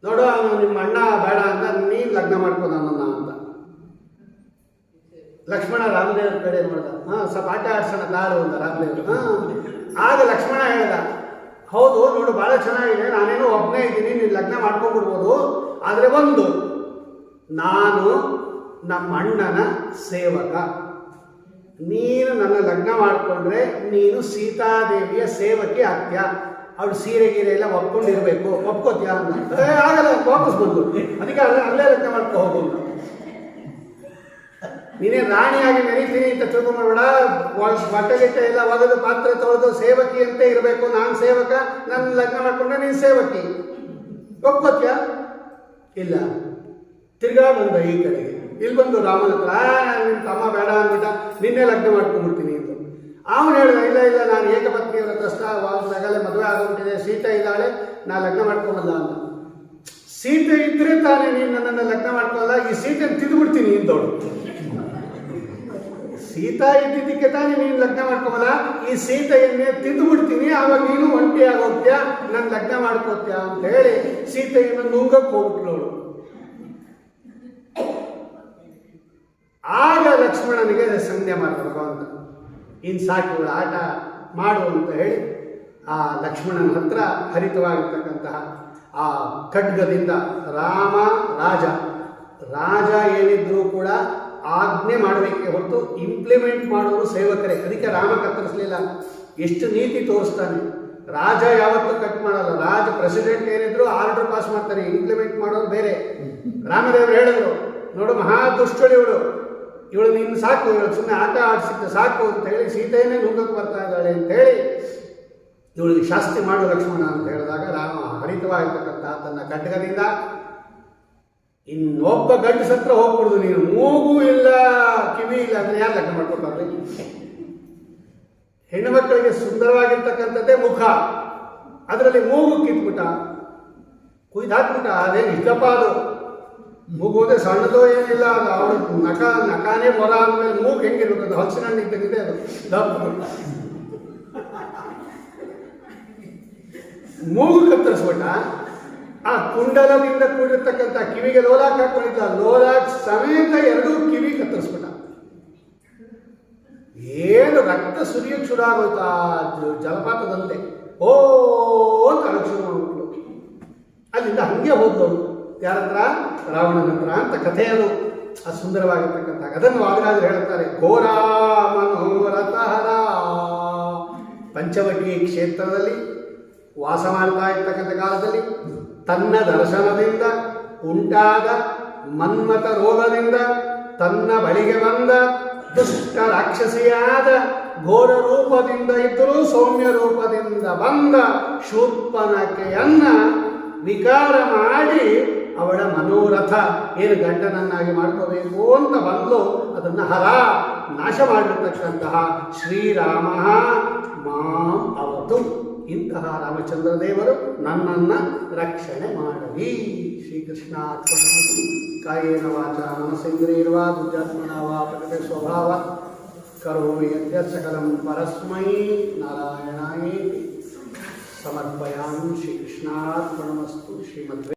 ನೋಡು, ಅವನು ನಿಮ್ಮ ಅಣ್ಣ ಬೇಡ ಅಂತ, ನೀನು ಲಗ್ನ ಮಾಡ್ಕೋ ನನ್ನನ್ನ ಅಂತ. ಲಕ್ಷ್ಮಣ ರಾಮದೇವ್ರ ಕಡೆ ನೋಡ್ದ. ಸ್ವಲ್ಪ ಆಟ ಆಡ್ಸೋಣ ತಾಳು ಅಂತ ರಾಮದೇವರು. ಆಗ ಲಕ್ಷ್ಮಣ ಹೇಳ್ದ, ಹೌದು ನೋಡು, ಭಾಳ ಚೆನ್ನಾಗಿದೆ, ನಾನೇನೋ ಒಬ್ಬನೇ ಇದ್ದೀನಿ, ನೀನು ಲಗ್ನ ಮಾಡ್ಕೊಂಡ್ಬಿಡ್ಬೋದು, ಆದರೆ ಒಂದು, ನಾನು ನಮ್ಮ ಅಣ್ಣನ ಸೇವಕ, ನೀನು ನನ್ನ ಲಗ್ನ ಮಾಡಿಕೊಂಡ್ರೆ ನೀನು ಸೀತಾದೇವಿಯ ಸೇವಕಿ ಆಗ್ತೀಯ, ಅವಳು ಸೀರೆ ಗೀರೆ ಎಲ್ಲ ಒಪ್ಕೊಂಡಿರ್ಬೇಕು, ಒಪ್ಕೋತೀಯ ಅಂತ. ಆಗಲ್ಲ, ವಾಪಸ್ ಬಂದು, ಅದಕ್ಕೆ ಅಲ್ಲೇ ಲಗ್ನ ಮಾಡ್ಕೊ ಹೋಗು. ನೀನೇ ರಾಣಿಯಾಗಿ ಮೆರೀತೀನಿ ಅಂತ ತಿಳ್ಕೊಂಬೇಡ, ಬಟ್ಟೆಗಿಟ್ಟ ಎಲ್ಲ ಒಗೆದು ಪಾತ್ರೆ ತೊಳೆದು ಸೇವಕಿ ಅಂತ ಇರಬೇಕು, ನಾನು ಸೇವಕ, ನನ್ನ ಲಗ್ನ ಮಾಡ್ಕೊಂಡ್ರೆ ನೀನು ಸೇವಕಿ, ಒಪ್ಕೋತ್ಯ? ಇಲ್ಲ. ತಿರ್ಗಾ ಬಂದ ಈ ಕಡೆಗೆ, ಇಲ್ಲಿ ಬಂದು ರಾಮನ ಹತ್ರ, ನಿನ್ನ ತಮ್ಮ ಬೇಡ ಅಂದ್ಬಿಟ್ಟ, ನಿನ್ನೆ ಲಗ್ನ ಮಾಡ್ಕೊಂಡ್ಬಿಡ್ತೀನಿ ಅಂತ. ಅವನು ಹೇಳಿದ, ಇಲ್ಲ ನಾನು ಏಕಪತ್ನಿಯವರ ಕಷ್ಟ, ವಾಸದಾಗಲೇ ಮದುವೆ ಆಗೋಗ್ಬಿಟ್ಟಿದೆ, ಸೀತೆ ಇದ್ದಾಳೆ, ನಾನು ಲಗ್ನ ಮಾಡ್ಕೊಂಬಲ್ಲ ಅಂತ. ಸೀತೆ ಇದ್ರೆ ತಾನೇ ನೀನು ನನ್ನನ್ನು ಲಗ್ನ ಮಾಡ್ಕೊಳ್ಳಲ್ಲ, ಈ ಸೀತೆಯನ್ನು ತಿಂದುಬಿಡ್ತೀನಿ ಇಂದವಳು. ಸೀತಾ ಇದ್ದಿದ್ದಕ್ಕೆ ತಾನೇ ನೀನು ಲಗ್ನ ಮಾಡ್ಕೊಂಬಲ್ಲ, ಈ ಸೀತೆಯನ್ನೇ ತಿಂದುಬಿಡ್ತೀನಿ, ಆವಾಗ ನೀನು ಒಂಟಿಯಾಗಿ ಹೋಗ್ತೀಯ, ನನ್ನ ಲಗ್ನ ಮಾಡ್ಕೋತ್ಯಾ ಅಂತ ಹೇಳಿ ಸೀತೆಯನ್ನು ನುಂಗಕ್ಕೆ ಹೋಗ್ಬಿಟ್ಲವಳು. ಆಗ ಲಕ್ಷ್ಮಣನಿಗೆ ಸಂಜ್ಞೆ ಮಾಡ್ಬೇಕು ಅಂತ, ಇನ್ನು ಸಾಕಿವಳು ಆಟ ಮಾಡು ಅಂತ ಹೇಳಿ ಆ ಲಕ್ಷ್ಮಣನ ಹತ್ರ ಹರಿತವಾಗಿರ್ತಕ್ಕಂತಹ ಆ ಖಡ್ಗದಿಂದ ರಾಜ ಏನಿದ್ರೂ ಕೂಡ ಆಜ್ಞೆ ಮಾಡಬೇಕೆ ಹೊರತು ಇಂಪ್ಲಿಮೆಂಟ್ ಮಾಡೋರು ಸೇವಕರೇ. ಅದಕ್ಕೆ ರಾಮ ಕತ್ತರಿಸಲಿಲ್ಲ. ಎಷ್ಟು ನೀತಿ ತೋರಿಸ್ತಾನೆ. ರಾಜ ಯಾವತ್ತೂ ಕಟ್ ಮಾಡಲ್ಲ. ಪ್ರೆಸಿಡೆಂಟ್ ಏನಿದ್ರು ಆರ್ಡರ್ ಪಾಸ್ ಮಾಡ್ತಾನೆ, ಇಂಪ್ಲಿಮೆಂಟ್ ಮಾಡೋರು ಬೇರೆ. ರಾಮದೇವರು ಹೇಳಿದ್ರು, ನೋಡು, ಮಹಾ ದುಷ್ಟಳು ಇವಳು ನೀನು ಸಾಕು, ಇವಳು ಸುಮ್ಮನೆ ಆಟ ಆಡಿಸಿದ್ದು ಸಾಕು ಅಂತ ಹೇಳಿ ಸೀತೆಯನ್ನೇ ನುಂಗಕ್ಕೆ ಬರ್ತಾ ಇದ್ದಾಳೆ ಅಂತ ಹೇಳಿ ಇವಳಿಗೆ ಶಾಸ್ತಿ ಮಾಡು ಲಕ್ಷ್ಮಣ ಅಂತ ಹೇಳಿದಾಗ ರಾಮ ಹರಿತವಾಗಿರ್ತಕ್ಕಂಥ ತನ್ನ ಖಡ್ಗದಿಂದ, ಇನ್ನೊಬ್ಬ ಗಂಡಸ ಹತ್ರ ಹೋಗ್ಬಿಡುದು, ನೀನು ಮೂಗು ಇಲ್ಲ ಕಿವಿ ಇಲ್ಲ ಅಂದ್ರೆ ಯಾರು ಲಗ್ನ ಮಾಡ್ಕೊಳ್ತಾರೆ? ಹೆಣ್ಣು ಮಕ್ಕಳಿಗೆ ಸುಂದರವಾಗಿರ್ತಕ್ಕಂಥದ್ದೇ ಮುಖ, ಅದರಲ್ಲಿ ಮೂಗು ಕಿತ್ಬಿಟ್ಟ, ಕುಯ್ದಾಕ್ಬಿಟ್ಟ. ಅದೇನು ಇಷ್ಟಪ್ಪ ಅದು ಮೂಗು ಹೋದ್ರೆ ಸಣ್ಣದೋ ಏನಿಲ್ಲ, ಅದು ಅವಳು ನಕಾನೇ ಮೊರ ಅಂದಮೇಲೆ ಮೂಗು ಹೆಂಗಿರ್ಬೇಕು, ಅದು ಹಲಸಿನ ಹಣ್ಣು ಇದ್ದಂಗಿದೆ, ಅದು ದಪ್ಪ ಮೂಗು ಕತ್ತರಿಸ್ಬಿಟ್ಟ. ಆ ಕುಂಡಲದಿಂದ ಕೂಡಿರ್ತಕ್ಕಂಥ ಕಿವಿಗೆ ಲೋಲಾಕ್ ಹಾಕೊಂಡಿದ್ದ, ಲೋಲಾಕ್ ಸಮೇತ ಎರಡೂ ಕಿವಿ ಕತ್ತರಿಸ್ಬಿಟ್ಟ. ಏನು ರಕ್ತ ಸುರಿಯಕ್ಕೆ ಶುರು ಆಗೋಯ್ತಾ ಜಲಪಾತದಂತೆ, ಓ ಅಂತ ಅಳಕ್ಕೆ ಶುರು ಮಾಡ್ಬಿಟ್ಲು. ಅಲ್ಲಿಂದ ಹಂಗೆ ಹೋದವಳು ಯಾರತ್ರ? ರಾವಣನ ಹತ್ರ ಅಂತ ಕಥೆಯದು. ಆ ಸುಂದರವಾಗಿರ್ತಕ್ಕಂಥ ಅದನ್ನು ವಾದರಾಜರು ಹೇಳ್ತಾರೆ, ಘೋರ ಮನೋರಥಹರ. ಪಂಚವಟಿ ಕ್ಷೇತ್ರದಲ್ಲಿ ವಾಸ ಮಾಡ್ತಾ ಇರ್ತಕ್ಕಂಥ ಕಾಲದಲ್ಲಿ ತನ್ನ ದರ್ಶನದಿಂದ ಉಂಟಾದ ಮನ್ಮಥ ರೋಗದಿಂದ ತನ್ನ ಬಳಿಗೆ ಬಂದ ದುಷ್ಟ ರಾಕ್ಷಸಿಯಾದ ಘೋರ ರೂಪದಿಂದ ಇದ್ದರೂ ಸೌಮ್ಯ ರೂಪದಿಂದ ಬಂದ ಶೂರ್ಪನಖೆಯನ್ನ ವಿಕಾರ ಮಾಡಿ ಅವಳ ಮನೋರಥ ಏನು ಗಂಡನನ್ನಾಗಿ ಮಾಡ್ಕೋಬೇಕು ಅಂತ ಬಂದು ಅದನ್ನು ನಾಶ ಮಾಡಿರ್ತಕ್ಕಂತಹ ಶ್ರೀರಾಮ ಮಾಂ ಅವತು. ಇಂತಹ ರಾಮಚಂದ್ರ ದೇವರು ನನ್ನನ್ನು ರಕ್ಷಣೆ ಮಾಡಲಿ. ಶ್ರೀಕೃಷ್ಣಾರ್ಪಣಮಸ್ತು. ಕಾಯೇನ ವಾಚ ಮನಸೇಂದ್ರಿಯರ್ವಾ ಬುದ್ಧಾತ್ಮನ ವಾ ಪ್ರಕೃತಿ ಸ್ವಭಾವ ಕರೋಮಿ ಯದ್ಯತ್ ಸಕಲಂ ಪರಸ್ಮೈ ನಾರಾಯಣಾಯೇತಿ ಸಮರ್ಪಯಾಮಿ. ಶ್ರೀಕೃಷ್ಣಾರ್ಪಣಮಸ್ತು. ಶ್ರೀಮದ್